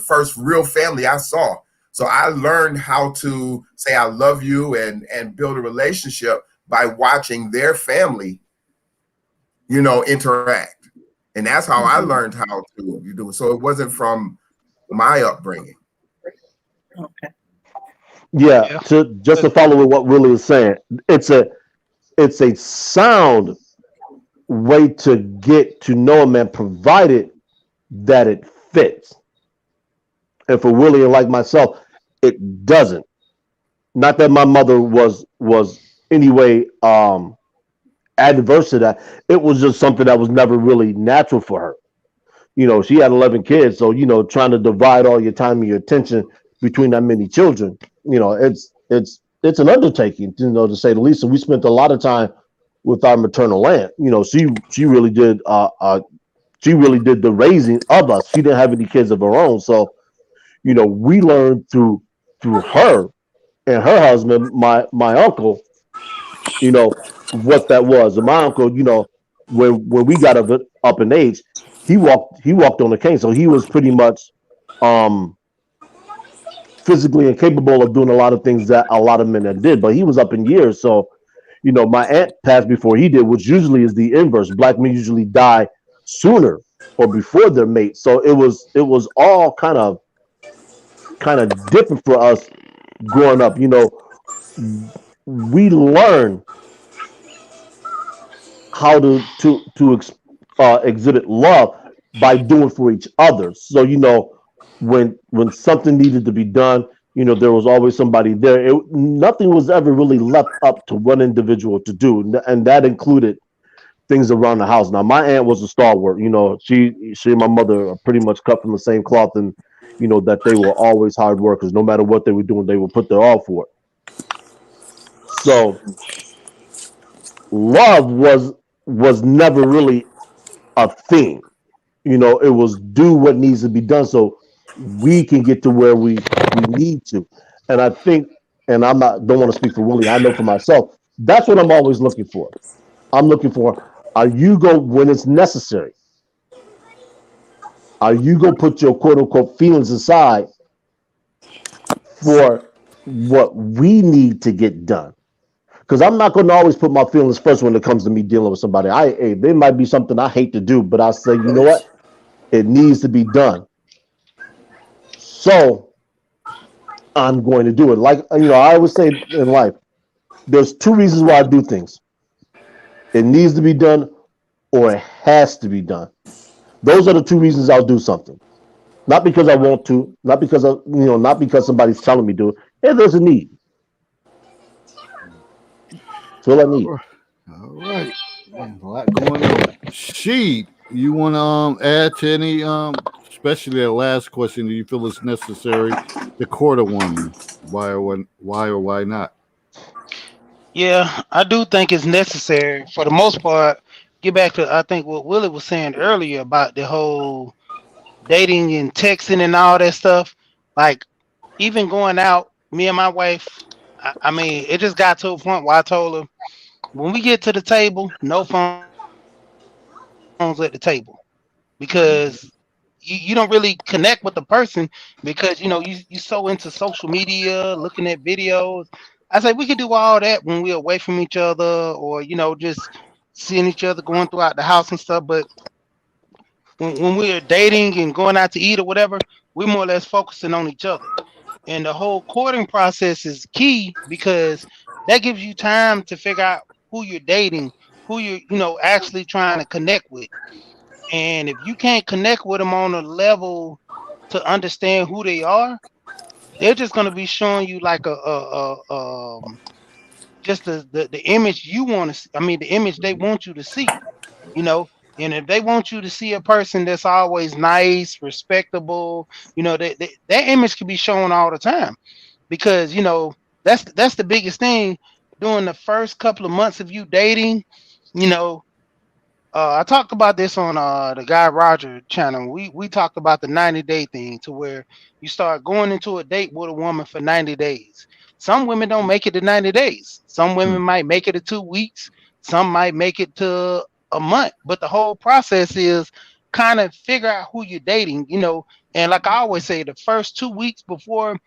Speaker 3: first real family I saw. So I learned how to say I love you and build a relationship by watching their family, interact. And that's how I learned how to do it. So it wasn't from my upbringing.
Speaker 4: Okay.
Speaker 2: Yeah. To follow with what Willie is saying, it's a sound way to get to know a man, provided that it fits. And for Willie and like myself, it doesn't. Not that my mother was anyway adverse to that. It was just something that was never really natural for her. She had 11 kids, so trying to divide all your time and your attention between that many children, it's an undertaking, to say the least. So we spent a lot of time with our maternal aunt. She really did the raising of us. She didn't have any kids of her own, so we learned through her and her husband, my uncle, what that was. And my uncle, when we got up in age, he walked on a cane, so he was pretty much physically incapable of doing a lot of things that a lot of men that did, but he was up in years. So my aunt passed before he did, which usually is the inverse. Black men usually die sooner or before their mate. So it was all kind of different for us growing up. We learn how to exhibit love by doing for each other. So when something needed to be done, there was always somebody there. Nothing was ever really left up to one individual to do, and that included things around the house. Now, my aunt was a stalwart. She and my mother are pretty much cut from the same cloth, and that they were always hard workers. No matter what they were doing, they would put their all for it. So, love was never really a thing. It was do what needs to be done so we can get to where we need to. And I think, and don't want to speak for Willie, I know for myself, that's what I'm always looking for. I'm looking for, are you going, when it's necessary, are you going to put your quote unquote feelings aside for what we need to get done? Because I'm not going to always put my feelings first when it comes to me dealing with somebody. There might be something I hate to do, but I say, you know what? It needs to be done. So I'm going to do it. Like, I always say in life, there's two reasons why I do things. It needs to be done or it has to be done. Those are the two reasons I'll do something. Not because I want to, not because not because somebody's telling me to. Hey, there's a need. That's all I need.
Speaker 1: All right. Man, a lot going on. She, you want to add to any especially that last question? Do you feel it's necessary to court a woman? Why or why not?
Speaker 6: Yeah, I do think it's necessary for the most part. Get back to I think what Willie was saying earlier about the whole dating and texting and all that stuff. Like even going out, me and my wife. I mean, it just got to a point where I told her when we get to the table, no phones at the table because you don't really connect with the person because you so into social media, looking at videos. I say we could do all that when we're away from each other, or just seeing each other going throughout the house and stuff. But when we're dating and going out to eat or whatever, we're more or less focusing on each other. And the whole courting process is key because that gives you time to figure out who you're dating, who you're actually trying to connect with. And if you can't connect with them on a level to understand who they are, they're just going to be showing you like just the image you want to see. I mean, the image they want you to see, you know. And if they want you to see a person that's always nice, respectable, that image can be shown all the time because that's the biggest thing during the first couple of months of you dating. You know, I talked about this on the Guy Roger channel. We talked about the 90-day thing to where you start going into a date with a woman for 90 days. Some women don't make it to 90 days. Some women might make it to 2 weeks. Some might make it to a month. But the whole process is kind of figure out who you're dating, And like I always say, the first 2 weeks before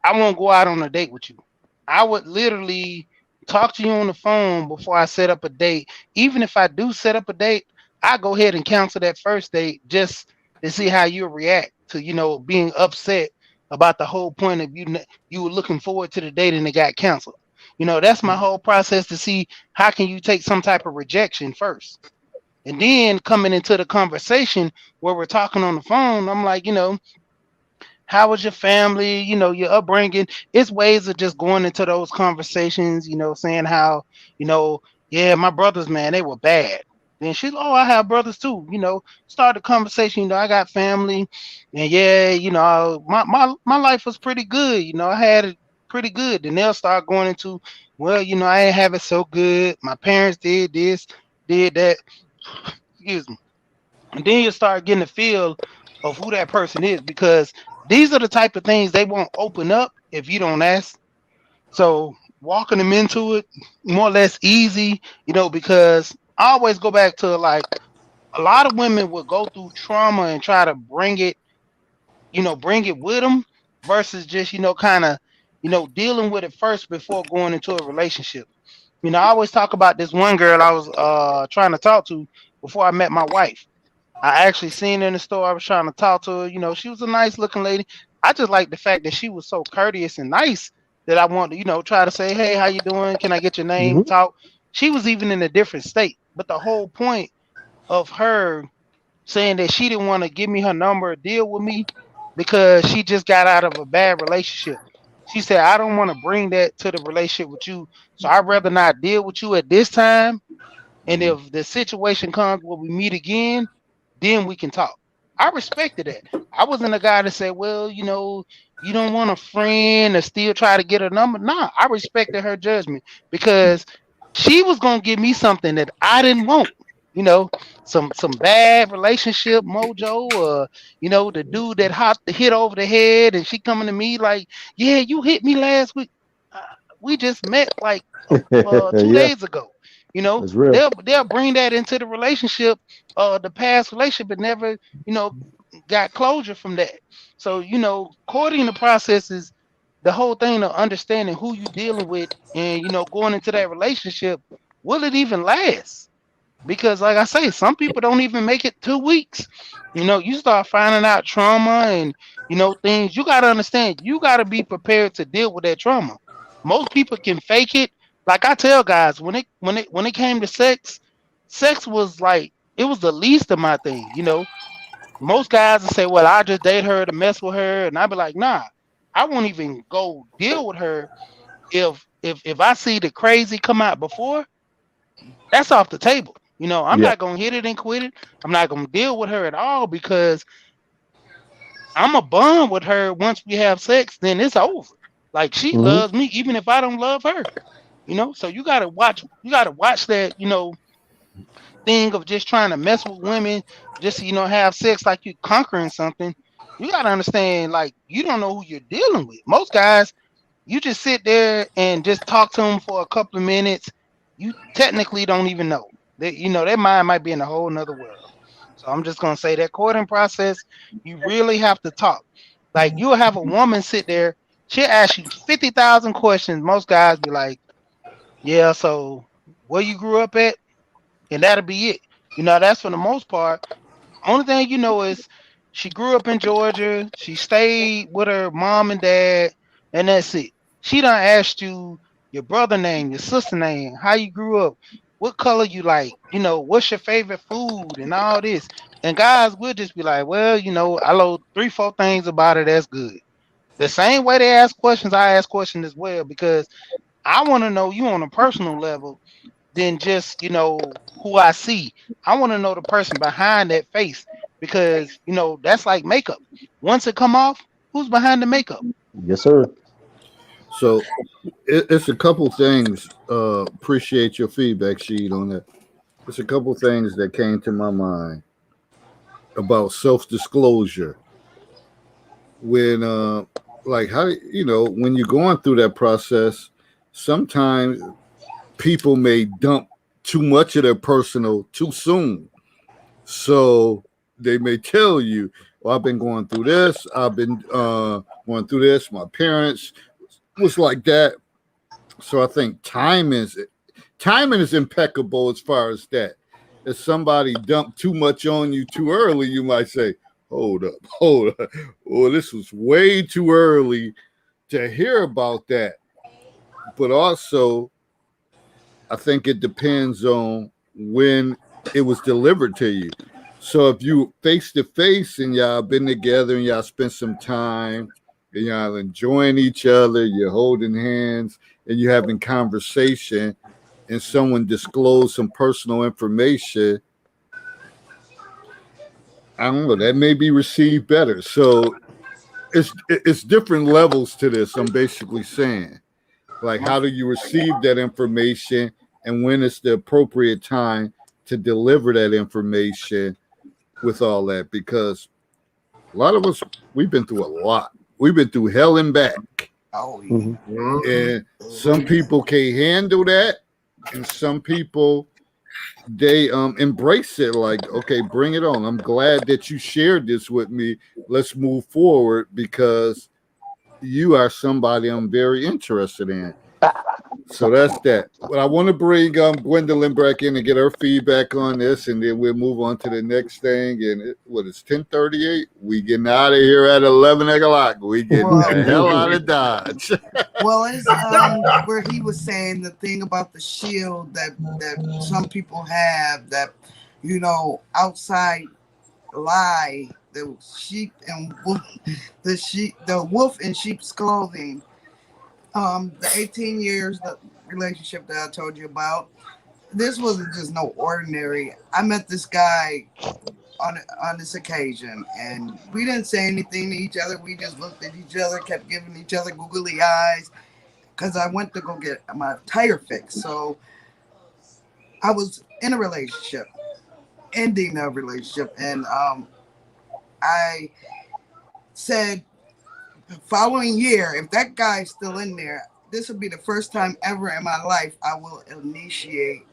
Speaker 6: I won't go out on a date with you. I would literally talk to you on the phone before I set up a date. Even if I do set up a date, I go ahead and cancel that first date just to see how you react to, being upset about the whole point of you were looking forward to the date and it got canceled. That's my whole process to see how can you take some type of rejection first. And then coming into the conversation where we're talking on the phone, I'm like, how was your family, your upbringing? It's ways of just going into those conversations, saying how, yeah, my brothers, man, they were bad. Then she's, oh, I have brothers too, start the conversation, I got family. And yeah, my life was pretty good. I had it pretty good. Then they'll start going into, well, I ain't have it so good. My parents did this, did that. Excuse me. And then you start getting a feel of who that person is because these are the type of things they won't open up if you don't ask. So walking them into it more or less easy, because I always go back to like a lot of women will go through trauma and try to bring it with them versus just, kind of, dealing with it first before going into a relationship. I always talk about this one girl I was trying to talk to before I met my wife. I actually seen her in the store. I was trying to talk to her. She was a nice looking lady. I just like the fact that she was so courteous and nice that I wanted to, try to say, hey, how you doing? Can I get your name?
Speaker 2: Mm-hmm.
Speaker 6: Talk. She was even in a different state. But the whole point of her saying that she didn't want to give me her number or deal with me because she just got out of a bad relationship. She said, I don't want to bring that to the relationship with you. So I'd rather not deal with you at this time. And if the situation comes where we meet again, then we can talk. I respected that. I wasn't a guy to say, well, you don't want a friend or still try to get a number. Nah, I respected her judgment because she was going to give me something that I didn't want. Some bad relationship mojo, or the dude that hit over the head, and she coming to me like, yeah, you hit me last week. We just met like 2 days ago.
Speaker 2: It's real.
Speaker 6: They'll bring that into the relationship, the past relationship, but never, got closure from that. So, courting the process is the whole thing of understanding who you're dealing with and, going into that relationship. Will it even last? Because like I say, some people don't even make it 2 weeks. You start finding out trauma and, things. You got to understand, you got to be prepared to deal with that trauma. Most people can fake it. Like I tell guys, when it came to sex was like, it was the least of my thing, most guys will say, "Well, I just date her to mess with her," and I'd be like, "Nah, I won't even go deal with her if I see the crazy come out before. That's off the table. You know, I'm
Speaker 2: Yeah.
Speaker 6: not gonna hit it and quit it. I'm not gonna deal with her at all because I'm a bond with her. Once we have sex, then it's over. Like she
Speaker 2: Hmm.
Speaker 6: loves me, even if I don't love her. You know, so you gotta watch. You gotta watch that. You know, thing of just trying to mess with women, just to, have sex like you conquering something. You gotta understand, like you don't know who you're dealing with. Most guys, you just sit there and just talk to them for a couple of minutes. You technically don't even know. Their mind might be in a whole nother world. So I'm just gonna say that courting process, you really have to talk. Like you'll have a woman sit there, she'll ask you 50,000 questions. Most guys be like, "Yeah, so where you grew up at?" And that'll be it. That's for the most part. Only thing you know is she grew up in Georgia. She stayed with her mom and dad, and that's it. She done asked you your brother name, your sister name, how you grew up, what color you like, what's your favorite food, and all this. And guys will just be like, well, I know 3, 4 things about it. That's good. The same way they ask questions, I ask questions as well because I want to know you on a personal level than just who I see. I want to know the person behind that face because that's like makeup. Once it come off, who's behind the makeup?
Speaker 2: Yes, sir.
Speaker 1: So it's a couple things. Appreciate your feedback sheet on that. It's a couple things that came to my mind about self disclosure when like how when you're going through that process, sometimes people may dump too much of their personal too soon. So they may tell you, well, I've been going through this, I've been going through this, my parents was like that. So I think timing is impeccable as far as that. If somebody dumped too much on you too early, you might say, hold up. Well, this was way too early to hear about that. But also, I think it depends on when it was delivered to you. So if you face to face and y'all been together and y'all spent some time and y'all enjoying each other, you're holding hands and you're having conversation, and someone disclosed some personal information, I don't know, that may be received better. So it's different levels to this. I'm basically saying, like, how do you receive that information, and when is the appropriate time to deliver that information with all that? Because a lot of us, we've been through a lot. We've been through hell and back,
Speaker 5: Oh, yeah.
Speaker 2: Mm-hmm.
Speaker 1: and some people can't handle that, and some people they embrace it like, okay, bring it on. I'm glad that you shared this with me. Let's move forward because you are somebody I'm very interested in. So that's that. But I want to bring Gwendolyn back in and get her feedback on this, and then we'll move on to the next thing. And it's 10:38. We getting out of here at 11 o'clock. We getting
Speaker 5: Well,
Speaker 1: the hell out of Dodge.
Speaker 5: Well, it's where he was saying the thing about the shield that some people have that outside lie the sheep and wolf, the wolf in sheep's clothing. The 18 years the relationship that I told you about. This wasn't just no ordinary. I met this guy on this occasion, and we didn't say anything to each other. We just looked at each other, kept giving each other googly eyes, because I went to go get my tire fixed. So I was in a relationship, ending a relationship, and I said the following year, if that guy's still in there, this will be the first time ever in my life I will initiate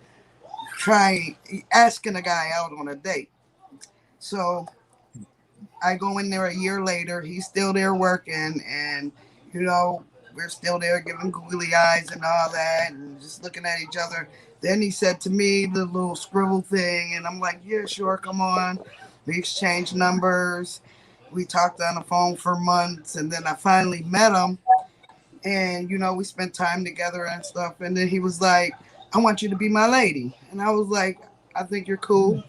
Speaker 5: asking a guy out on a date. So I go in there a year later. He's still there working, and we're still there giving googly eyes and all that, and just looking at each other. Then he said to me the little scribble thing, and I'm like, yeah, sure, come on. We exchanged numbers. We talked on the phone for months, and then I finally met him, and we spent time together and stuff. And then he was like, I want you to be my lady. And I was like, I think you're cool.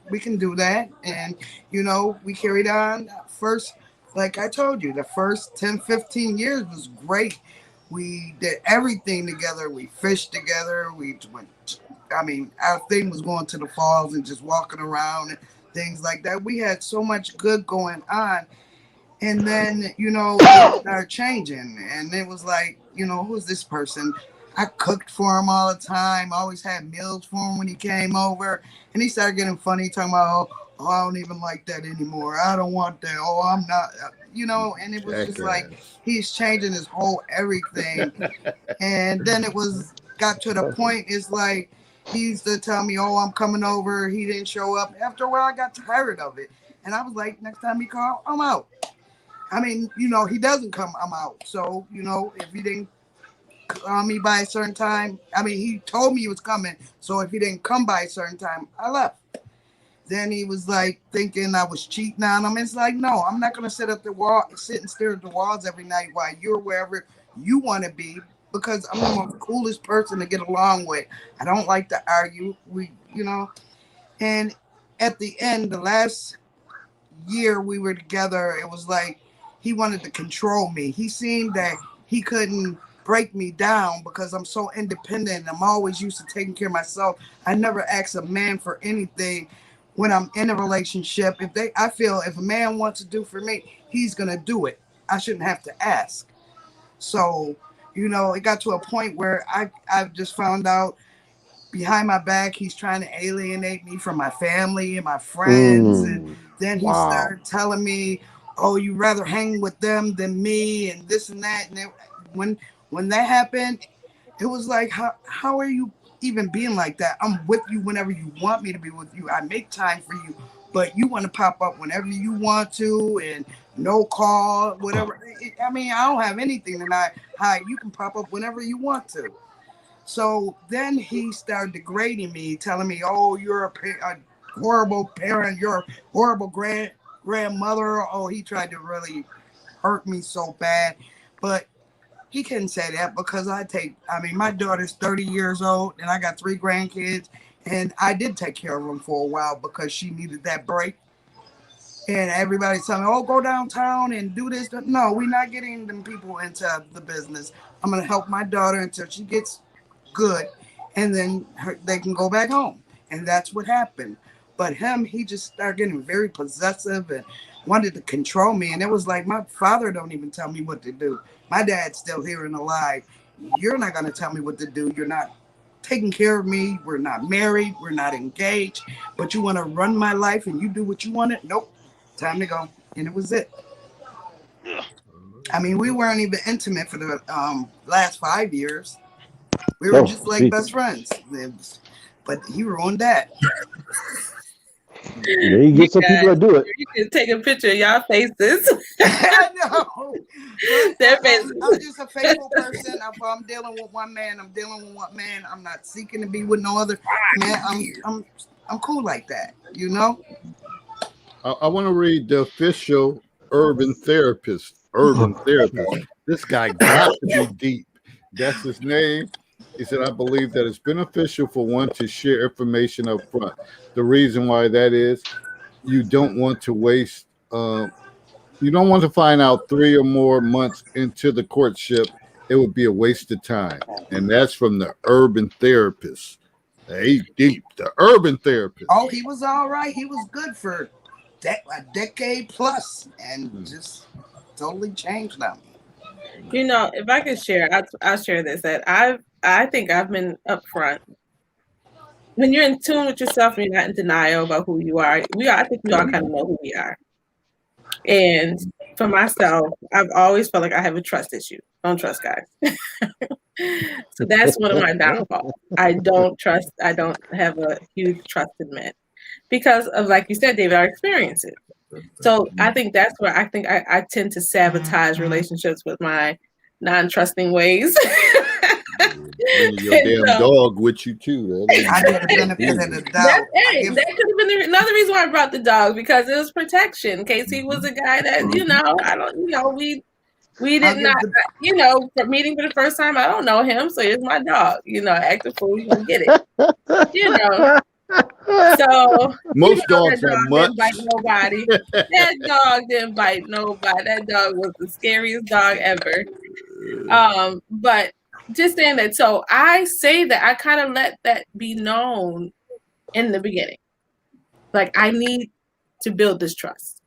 Speaker 5: we can do that. And, you know, we carried on first, like I told you, the first 10, 15 years was great. We did everything together. We fished together. We went, I mean, our thing was going to the falls and just walking around and things like that. We had so much good going on. And then, you know, it started changing. And it was like, you know, who's this person? I cooked for him all the time. I always had meals for him when he came over. And he started getting funny, talking about, oh, I don't even like that anymore. I don't want that. Oh, I'm not, you know. And it was just like, he's changing his whole everything. And then it got to the point, it's like, he used to tell me, oh, I'm coming over. He didn't show up. After a while, I got tired of it. And I was like, next time he called, I'm out. I mean, you know, he doesn't come, I'm out. So, you know, if he didn't call me by a certain time, I mean, he told me he was coming. So if he didn't come by a certain time, I left. Then he was like thinking I was cheating on him. It's like, no, I'm not going to sit and stare at the walls every night while you're wherever you want to be, because I'm the coolest person to get along with. I don't like to argue. You know, and at the end, the last year we were together, it was like he wanted to control me. He seemed that he couldn't break me down because I'm so independent. I'm always used to taking care of myself. I never ask a man for anything when I'm in a relationship. I feel if a man wants to do for me, he's gonna do it. I shouldn't have to ask. So, you know, it got to a point where I just found out behind my back, he's trying to alienate me from my family and my friends. And then he started telling me, oh, you rather hang with them than me and this and that. And when that happened, it was like, how are you even being like that? I'm with you whenever you want me to be with you. I make time for you, but you want to pop up whenever you want to and no call, whatever. I mean, I don't have anything tonight. Hi, you can pop up whenever you want to. So then he started degrading me, telling me, oh, you're a horrible parent. You're a horrible grandmother. Oh, he tried to really hurt me so bad. But he couldn't say that because my daughter's 30 years old and I got 3 grandkids. And I did take care of them for a while because she needed that break. And everybody's telling me, oh, go downtown and do this. No, we're not getting them people into the business. I'm going to help my daughter until she gets good. And then they can go back home. And that's what happened. But he just started getting very possessive and wanted to control me. And it was like, my father don't even tell me what to do. My dad's still here and alive. You're not going to tell me what to do. You're not taking care of me. We're not married. We're not engaged. But you want to run my life and you do what you want it? Nope. Time to go. And it was it. I mean, we weren't even intimate for the last 5 years. We were just like best friends. But he ruined that.
Speaker 2: Yeah, you get some people that do it.
Speaker 4: You can take a picture of y'all faces.
Speaker 5: I know.
Speaker 4: Their faces.
Speaker 5: I'm just a faithful person. If I'm dealing with one man, I'm dealing with one man. I'm not seeking to be with no other man. I'm cool like that, you know?
Speaker 1: I want to read the official urban therapist. This guy got to be deep. That's his name. He said, I believe that it's beneficial for one to share information up front. The reason why that is, you don't want to waste, you don't want to find out 3 or more months into the courtship. It would be a waste of time. And that's from the urban therapist. He's deep, the urban therapist.
Speaker 5: Oh, he was all right. He was good for a decade plus and just totally changed them.
Speaker 4: You know, if I could share, I'll share this, that I think I've been upfront. When you're in tune with yourself and you're not in denial about who you are, I think we all kind of know who we are. And for myself, I've always felt like I have a trust issue. Don't trust guys. So that's one of my downfalls. I don't have a huge trust in men because of, like you said, David, our experiences. So I think that's where I tend to sabotage relationships with my non-trusting ways.
Speaker 1: Your damn dog with you too.
Speaker 5: I get the benefit of the doubt.
Speaker 4: That could have been another reason why I brought the dog, because it was protection. In case he was a guy that, we did not, for meeting for the first time, I don't know him, so here's my dog. Act a fool, you gonna get it. So
Speaker 1: Most
Speaker 4: even though
Speaker 1: dogs
Speaker 4: that
Speaker 1: have
Speaker 4: dog
Speaker 1: mutts.
Speaker 4: didn't bite nobody. That dog didn't bite nobody. That dog was the scariest dog ever. But just saying that. So I say that I kind of let that be known in the beginning. Like, I need to build this trust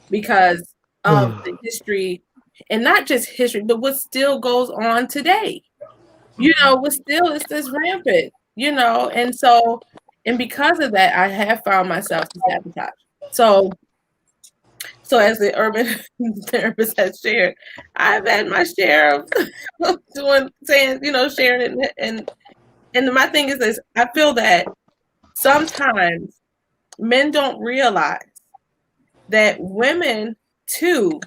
Speaker 4: because of the history, and not just history, but what still goes on today. You know, what still is this rampant, you know, and so, and because of that, I have found myself to sabotage. So as the urban therapist has shared, I've had my share of saying, you know, sharing it, and my thing is this: I feel that sometimes men don't realize that women too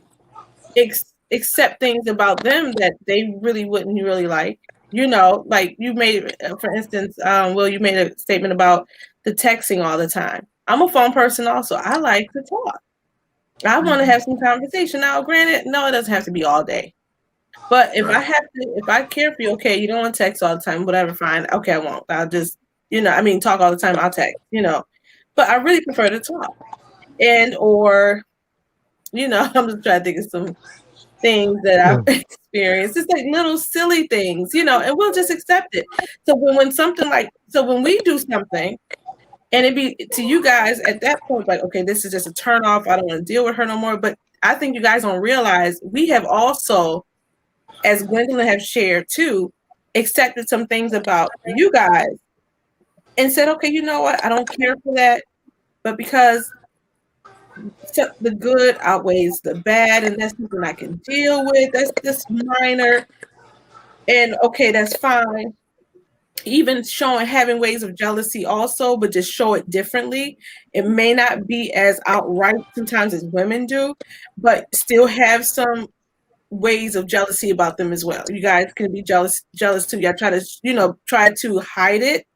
Speaker 4: accept things about them that they really wouldn't really like. You know, like you made, for instance, Will, you made a statement about the texting all the time. I'm a phone person also. I like to talk. I want to have some conversation. Now, granted, no, it doesn't have to be all day. But if if I care for you, okay, you don't want to text all the time, whatever, fine. Okay, I won't. I'll just, you know, I mean, talk all the time, I'll text, you know. But I really prefer to talk. Or, you know, I'm just trying to think of some things that I've experienced. It's like little silly things, you know, and we'll just accept it. So when we do something and it be to you guys at that point, like, okay, this is just a turn off. I don't want to deal with her no more. But I think you guys don't realize we have also, as Gwendolyn have shared too, accepted some things about you guys and said, okay, you know what? I don't care for that. But because the good outweighs the bad, and that's something I can deal with. That's just minor. And okay, that's fine. Even having ways of jealousy also, but just show it differently. It may not be as outright sometimes as women do, but still have some ways of jealousy about them as well. You guys can be jealous too. Y'all try to hide it,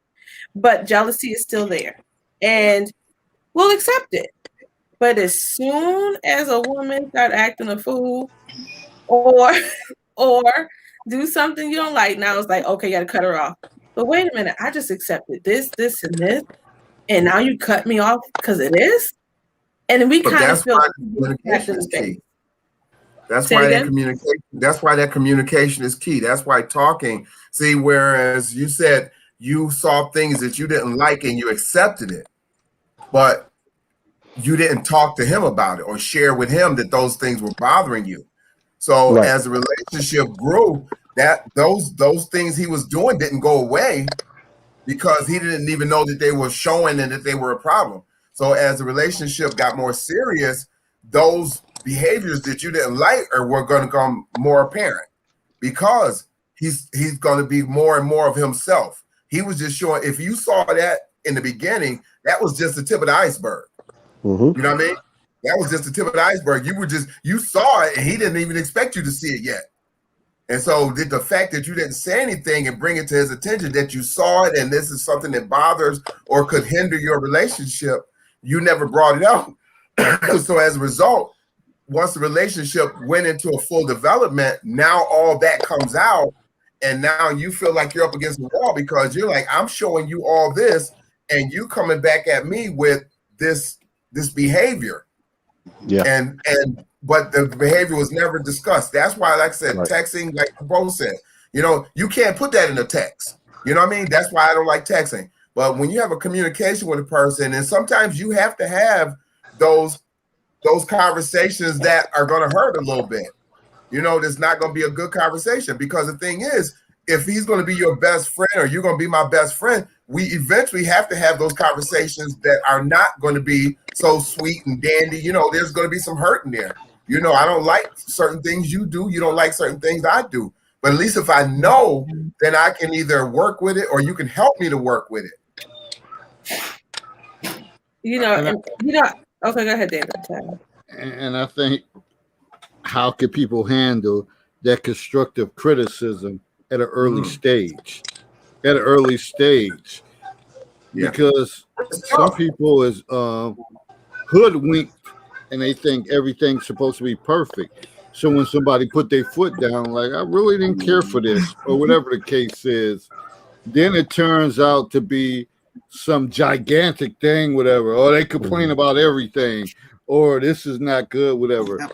Speaker 4: but jealousy is still there. And we'll accept it. But as soon as a woman start acting a fool or do something you don't like, now it's like, okay, you gotta cut her off. But wait a minute, I just accepted this, and this, and now you cut me off because of this? And we kind of feel
Speaker 3: communication is key. That's why that communication is key. That's why talking. See, whereas you said you saw things that you didn't like and you accepted it, but you didn't talk to him about it or share with him that those things were bothering you. So as the relationship grew, that those things he was doing didn't go away because he didn't even know that they were showing and that they were a problem. So as the relationship got more serious, those behaviors that you didn't like were going to become more apparent because he's going to be more and more of himself. He was just showing. If you saw that in the beginning, that was just the tip of the iceberg. You know what I mean? That was just the tip of the iceberg. You saw it and he didn't even expect you to see it yet. And so the fact that you didn't say anything and bring it to his attention that you saw it and this is something that bothers or could hinder your relationship, you never brought it out. So as a result, once the relationship went into a full development, now all that comes out and now you feel like you're up against the wall because you're like, I'm showing you all this and you coming back at me with this behavior. But the behavior was never discussed. That's why, like I said, texting, like Bo said, you know, you can't put that in a text. You know what I mean? That's why I don't like texting. But when you have a communication with a person, and sometimes you have to have those conversations that are going to hurt a little bit. You know, there's not going to be a good conversation because the thing is, if he's going to be your best friend or you're going to be my best friend, we eventually have to have those conversations that are not going to be so sweet and dandy. You know, there's going to be some hurt in there. You know, I don't like certain things you do. You don't like certain things I do. But at least if I know, then I can either work with it or you can help me to work with it.
Speaker 4: You know, okay, go ahead, David.
Speaker 1: And I think, how can people handle that constructive criticism at an early stage? At an early stage, because some people is hoodwinked and they think everything's supposed to be perfect. So when somebody put their foot down, like, I really didn't care for this, or whatever the case is, then it turns out to be some gigantic thing, whatever, or they complain about everything, or this is not good, whatever.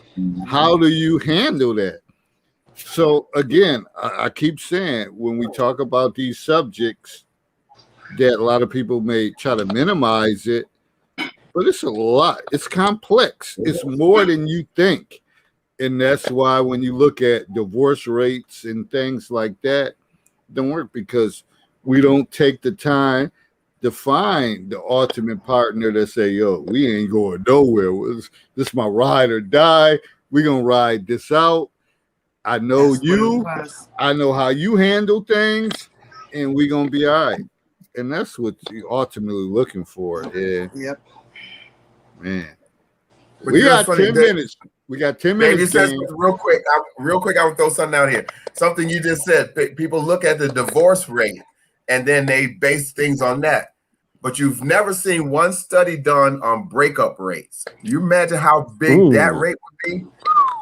Speaker 1: How do you handle that? So again, I keep saying when we talk about these subjects that a lot of people may try to minimize it, but it's a lot. It's complex. It's more than you think. And that's why when you look at divorce rates and things like that, don't work because we don't take the time to find the ultimate partner that say, yo, we ain't going nowhere. This is my ride or die. We're going to ride this out. I know you. I know how you handle things, and we're going to be all right. And that's what you're ultimately looking for. And,
Speaker 5: Yep.
Speaker 1: man,
Speaker 3: But
Speaker 1: we
Speaker 3: you know
Speaker 1: got
Speaker 3: what's funny,
Speaker 1: 10
Speaker 3: Dave?
Speaker 1: minutes. We got 10
Speaker 3: Dave, you
Speaker 1: minutes.
Speaker 3: said
Speaker 1: James.
Speaker 3: something real quick. I would throw something out here. Something you just said. People look at the divorce rate and then they base things on that. But you've never seen one study done on breakup rates. You imagine how big that rate would be?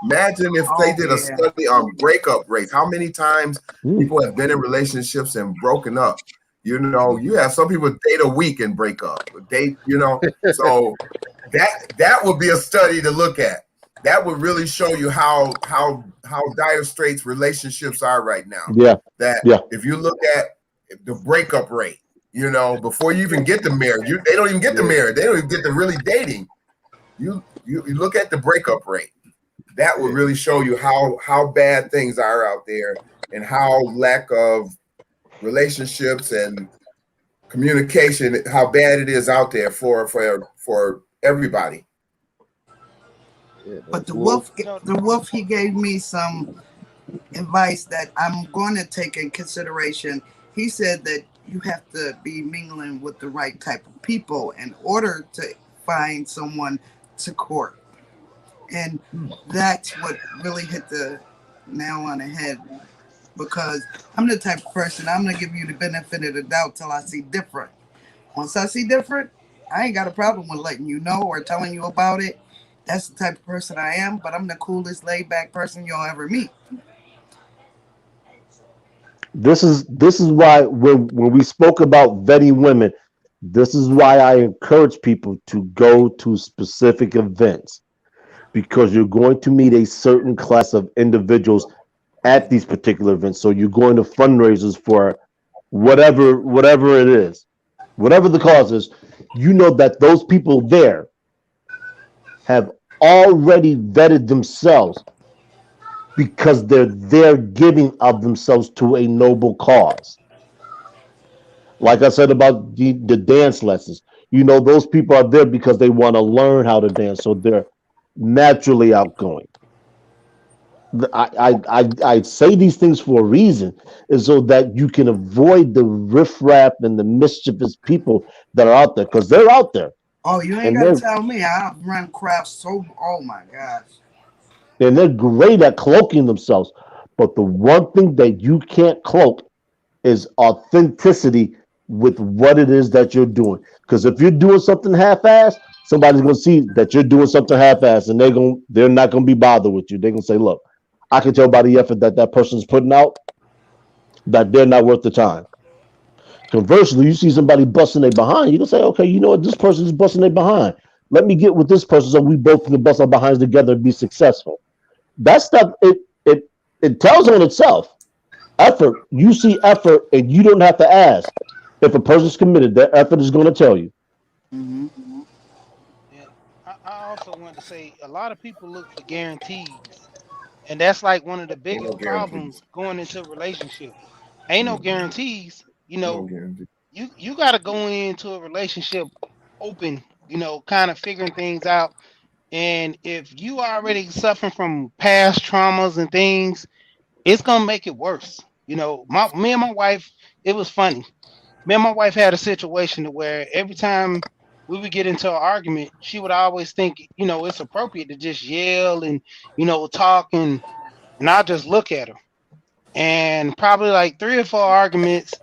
Speaker 3: Imagine if they did a study on breakup rates. How many times people have been in relationships and broken up? You know, you have some people date a week and break up. Date, you know, so that would be a study to look at. That would really show you how dire straits relationships are right now.
Speaker 2: Yeah.
Speaker 3: If you look at the breakup rate, you know, before you even get to marriage, they don't even get to marriage. They don't even get to really dating. You look at the breakup rate. That will really show you how bad things are out there and how lack of relationships and communication, how bad it is out there for everybody.
Speaker 5: But the wolf, he gave me some advice that I'm going to take in consideration. He said that you have to be mingling with the right type of people in order to find someone to court. And that's what really hit the nail on the head, because I'm the type of person, I'm going to give you the benefit of the doubt till I see different. Once I see different, I ain't got a problem with letting you know or telling you about it. That's the type of person I am, but I'm the coolest, laid-back person you'll ever meet.
Speaker 2: This is why when we spoke about vetting women, this is why I encourage people to go to specific events, because you're going to meet a certain class of individuals at these particular events. So you're going to fundraisers for whatever it is, whatever the cause is. You know that those people there have already vetted themselves because they're giving of themselves to a noble cause. Like I said about the dance lessons, you know, those people are there because they want to learn how to dance, so they're naturally outgoing. I say these things for a reason, is so that you can avoid the riffraff and the mischievous people that are out there, because they're out there.
Speaker 5: Oh, you ain't got to tell me. I run crafts so, oh my gosh.
Speaker 2: And they're great at cloaking themselves. But the one thing that you can't cloak is authenticity with what it is that you're doing. Because if you're doing something half-assed, somebody's going to see that you're doing something half-assed, and they're not going to be bothered with you. They're going to say, look, I can tell by the effort that person's putting out that they're not worth the time. Conversely, you see somebody busting their behind, you can say, okay, you know what, this person is busting their behind. Let me get with this person so we both can bust our behinds together and be successful. That stuff, it tells on itself. Effort, you see effort, and you don't have to ask. If a person's committed, that effort is going to tell you.
Speaker 6: Yeah. I also want to say a lot of people look for guarantees, and that's like one of the biggest problems going into a relationship. Ain't no guarantees. You know, you got to go into a relationship open, you know, kind of figuring things out. And if you already suffering from past traumas and things, it's gonna make it worse. You know, me and my wife, it was funny. Me and my wife had a situation where every time we would get into an argument, she would always think, you know, it's appropriate to just yell and, you know, talk, and I just look at her. And probably like 3 or 4 arguments,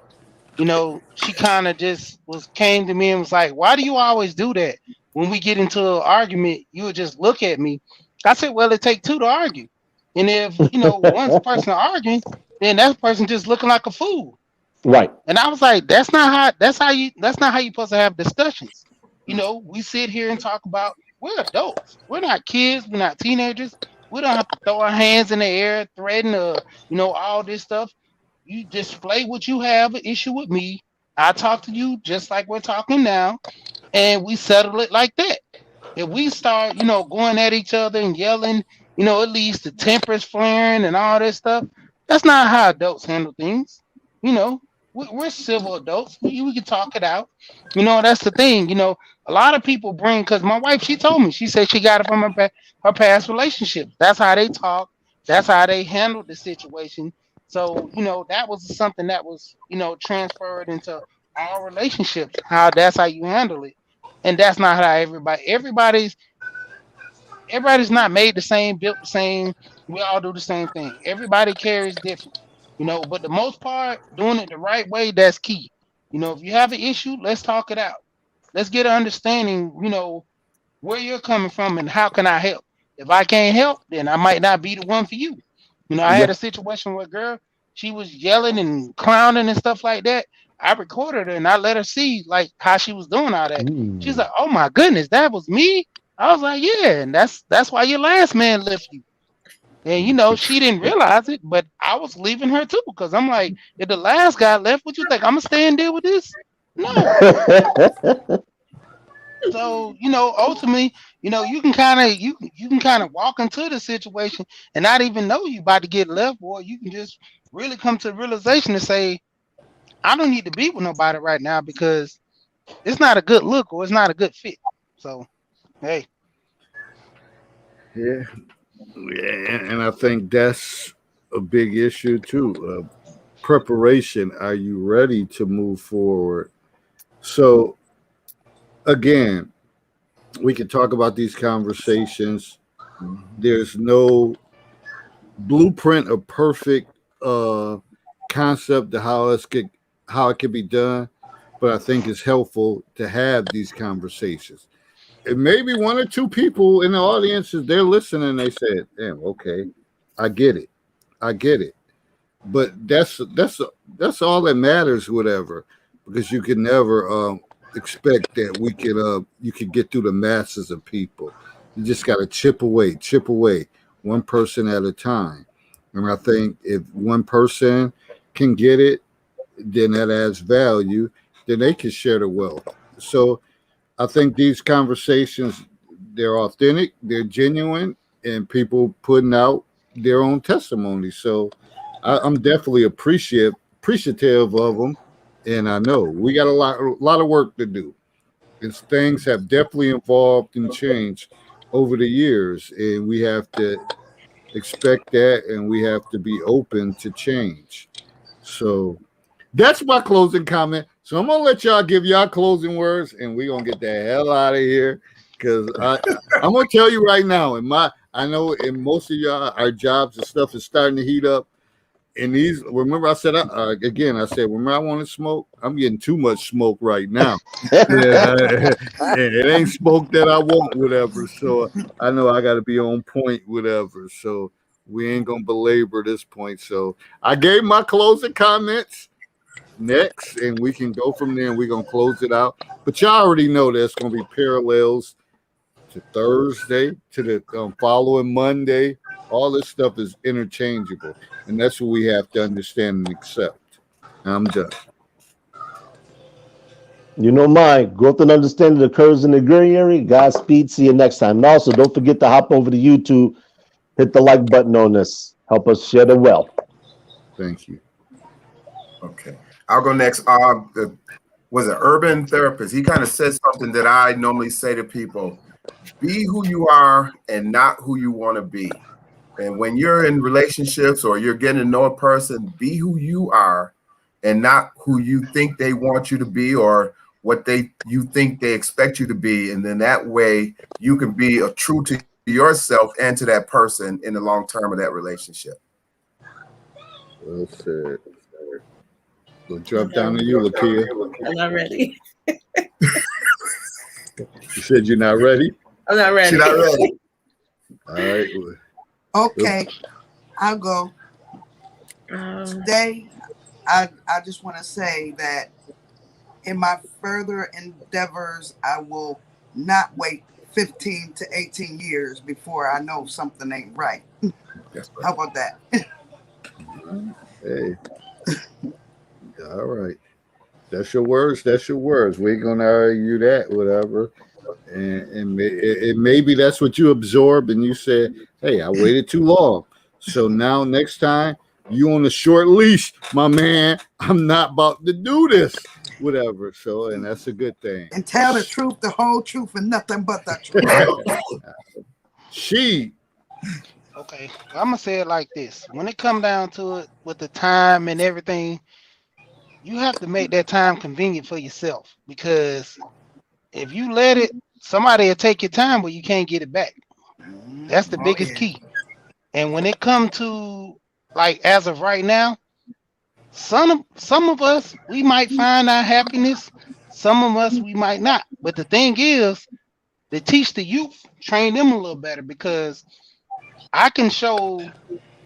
Speaker 6: you know, she kind of just came to me and was like, why do you always do that? When we get into an argument, you would just look at me. I said, well, it takes 2 to argue. And if, you know, one person arguing, then that person just looking like a fool.
Speaker 2: Right.
Speaker 6: And I was like, that's not how you supposed to have discussions. You know, we sit here and talk about, we're adults. We're not kids, we're not teenagers. We don't have to throw our hands in the air, threaten all this stuff. You display what you have an issue with me. I talk to you just like we're talking now, and we settle it like that. If we start, going at each other and yelling, it leads to tempers flaring and all this stuff. That's not how adults handle things. You know, we're civil adults. We can talk it out. That's the thing. A lot of people bring, because my wife, she told me, she said she got it from her past relationships. That's how they talk. That's how they handled the situation. So, that was something that was, transferred into our relationships, that's how you handle it. And that's not how everybody's not made the same, built the same. We all do the same thing. Everybody carries different, but the most part, doing it the right way, that's key. If you have an issue, let's talk it out. Let's get an understanding, where you're coming from and how can I help. If I can't help, then I might not be the one for you. I had a situation where a girl, she was yelling and clowning and stuff like that. I recorded her and I let her see like how she was doing all that. She's like, "Oh my goodness, that was me." I was like, "Yeah, and that's why your last man left you." And she didn't realize it, but I was leaving her too, because I'm like, if the last guy left, what you think? I'm gonna stay and deal with this? No. So ultimately, you can kind of walk into the situation and not even know you about to get left, or you can just really come to the realization and say, I don't need to be with nobody right now because it's not a good look or it's not a good fit. So, hey.
Speaker 1: Yeah. And I think that's a big issue too. Preparation. Are you ready to move forward? So, again, we can talk about these conversations. There's no blueprint or perfect concept to how it can be done, but I think it's helpful to have these conversations. And maybe one or two people in the audience, they're listening, they said, "Damn, okay, I get it, But that's all that matters, whatever, because you can never expect that you could get through the masses of people. You just got to chip away, one person at a time. And I think if one person can get it, then that adds value. Then they can share the wealth. So I think these conversations, they're authentic, they're genuine, and people putting out their own testimony. So I'm definitely appreciative of them. And I know we got a lot of work to do. And things have definitely evolved and changed over the years. And we have to expect that, and we have to be open to change. So that's my closing comment. So I'm gonna let y'all give y'all closing words, and we're gonna get the hell out of here. Because I'm gonna tell you right now, I know in most of y'all, our jobs and stuff is starting to heat up. And remember I said, remember I want to smoke? I'm getting too much smoke right now. It ain't smoke that I want, whatever. So I know I got to be on point, whatever. So we ain't going to belabor this point. So I gave my closing comments next, and we can go from there, and we're going to close it out. But y'all already know there's going to be parallels to Thursday, to the following Monday. All this stuff is interchangeable, and that's what we have to understand and accept. I'm done.
Speaker 2: Growth and understanding occurs in the gray area. Godspeed. See you next time. And also, don't forget to hop over to YouTube, hit the like button on this. Help us share the wealth.
Speaker 1: Thank you.
Speaker 3: Okay, I'll go next. Was an urban therapist. He kind of said something that I normally say to people: be who you are and not who you want to be. And when you're in relationships or you're getting to know a person, be who you are and not who you think they want you to be or what you think they expect you to be. And then that way you can be true to yourself and to that person in the long term of that relationship.
Speaker 1: Well said. We'll drop down to you, Lakia.
Speaker 4: I'm not ready.
Speaker 1: You said you're not ready?
Speaker 4: I'm not ready.
Speaker 3: She's not ready.
Speaker 1: All right.
Speaker 5: Okay, I'll go. Today, I just want to say that in my further endeavors, I will not wait 15 to 18 years before I know something ain't right.
Speaker 3: That's
Speaker 5: How about that?
Speaker 1: Hey, all right. That's your words. That's your words. We ain't gonna argue that, whatever. And maybe that's what you absorb, and you said, "Hey, I waited too long, so now next time you on a short leash, my man. I'm not about to do this, whatever." So, and that's a good thing.
Speaker 5: And tell the truth, the whole truth, and nothing but the truth.
Speaker 1: She,
Speaker 6: Okay, I'm gonna say it like this: when it come down to it, with the time and everything, you have to make that time convenient for yourself. Because if you let it, somebody will take your time, but you can't get it back. That's the biggest key. And when it comes to, like, as of right now, some of us, we might find our happiness. Some of us, we might not. But the thing is, to teach the youth, train them a little better, because I can show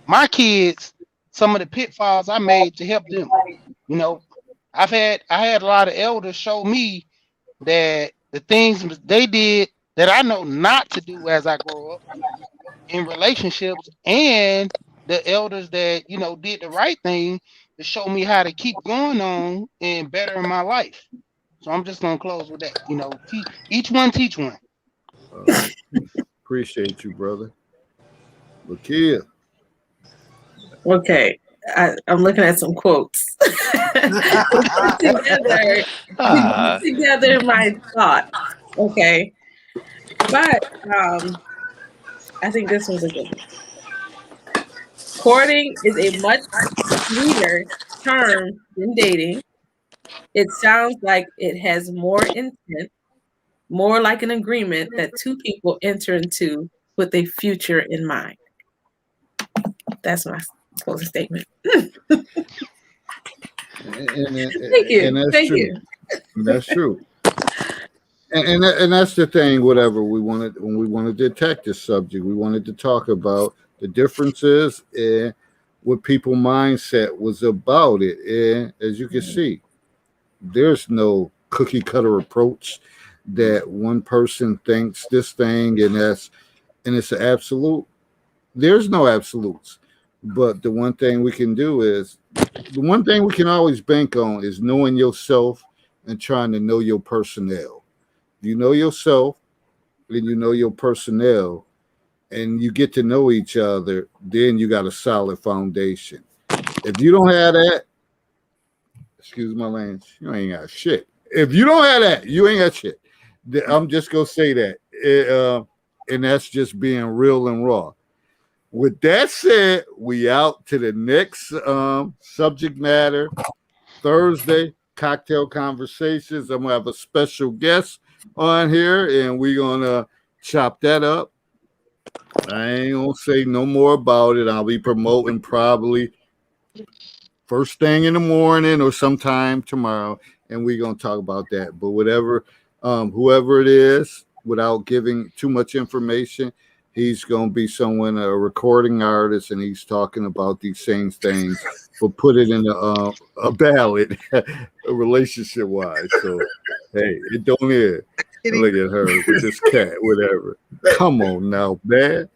Speaker 6: my kids some of the pitfalls I made to help them. You know, I had a lot of elders show me that the things they did that I know not to do as I grow up in relationships, and the elders that, you know, did the right thing to show me how to keep going on and better in my life. So I'm just gonna close with that. You know, each one teach one.
Speaker 1: all right. Appreciate you, brother. Lakia,
Speaker 4: Okay. I'm looking at some quotes. together,
Speaker 6: Ah,
Speaker 4: together my thoughts. Okay. But I think this was a good one. Courting is a much sweeter term than dating. It sounds like it has more intent, more like an agreement that two people enter into with a future in mind. That's my closing statement.
Speaker 1: and
Speaker 4: Thank you.
Speaker 1: that's
Speaker 4: Thank
Speaker 1: true.
Speaker 4: you.
Speaker 1: That's true. And that's the thing. Whatever we wanted when we wanted to attack this subject, we wanted to talk about the differences and what people mindset was about it. And as you can see, there's no cookie cutter approach that one person thinks this thing and it's an absolute. There's no absolutes. But the one thing we can do is the one thing we can always bank on is knowing yourself and trying to know your personnel. You know yourself, and you know your personnel, and you get to know each other, then you got a solid foundation. If you don't have that, excuse my language, you ain't got shit. If you don't have that, you ain't got shit. I'm just gonna say that, and that's just being real and raw. With that said, we out to the next subject matter Thursday. Cocktail Conversations. I'm gonna have a special guest on here, and we're gonna chop that up. I ain't gonna say no more about it. I'll be promoting probably first thing in the morning or sometime tomorrow, and we're gonna talk about that. But whatever, whoever it is, without giving too much information, he's gonna be someone, a recording artist, and he's talking about these same things, but put it in a ballad, relationship wise. So hey, it don't end. Look at her with this cat, whatever. Come on now, man.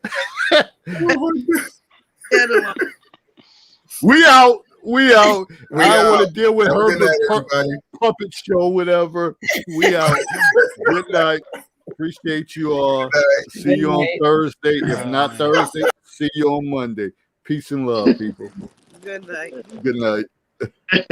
Speaker 1: We out. We out. I don't want to deal with her puppet show, whatever. We out. Good night. Appreciate you all. See you on Thursday. If not Thursday, see you on Monday. Peace and love, people.
Speaker 5: Good night.
Speaker 1: Good night.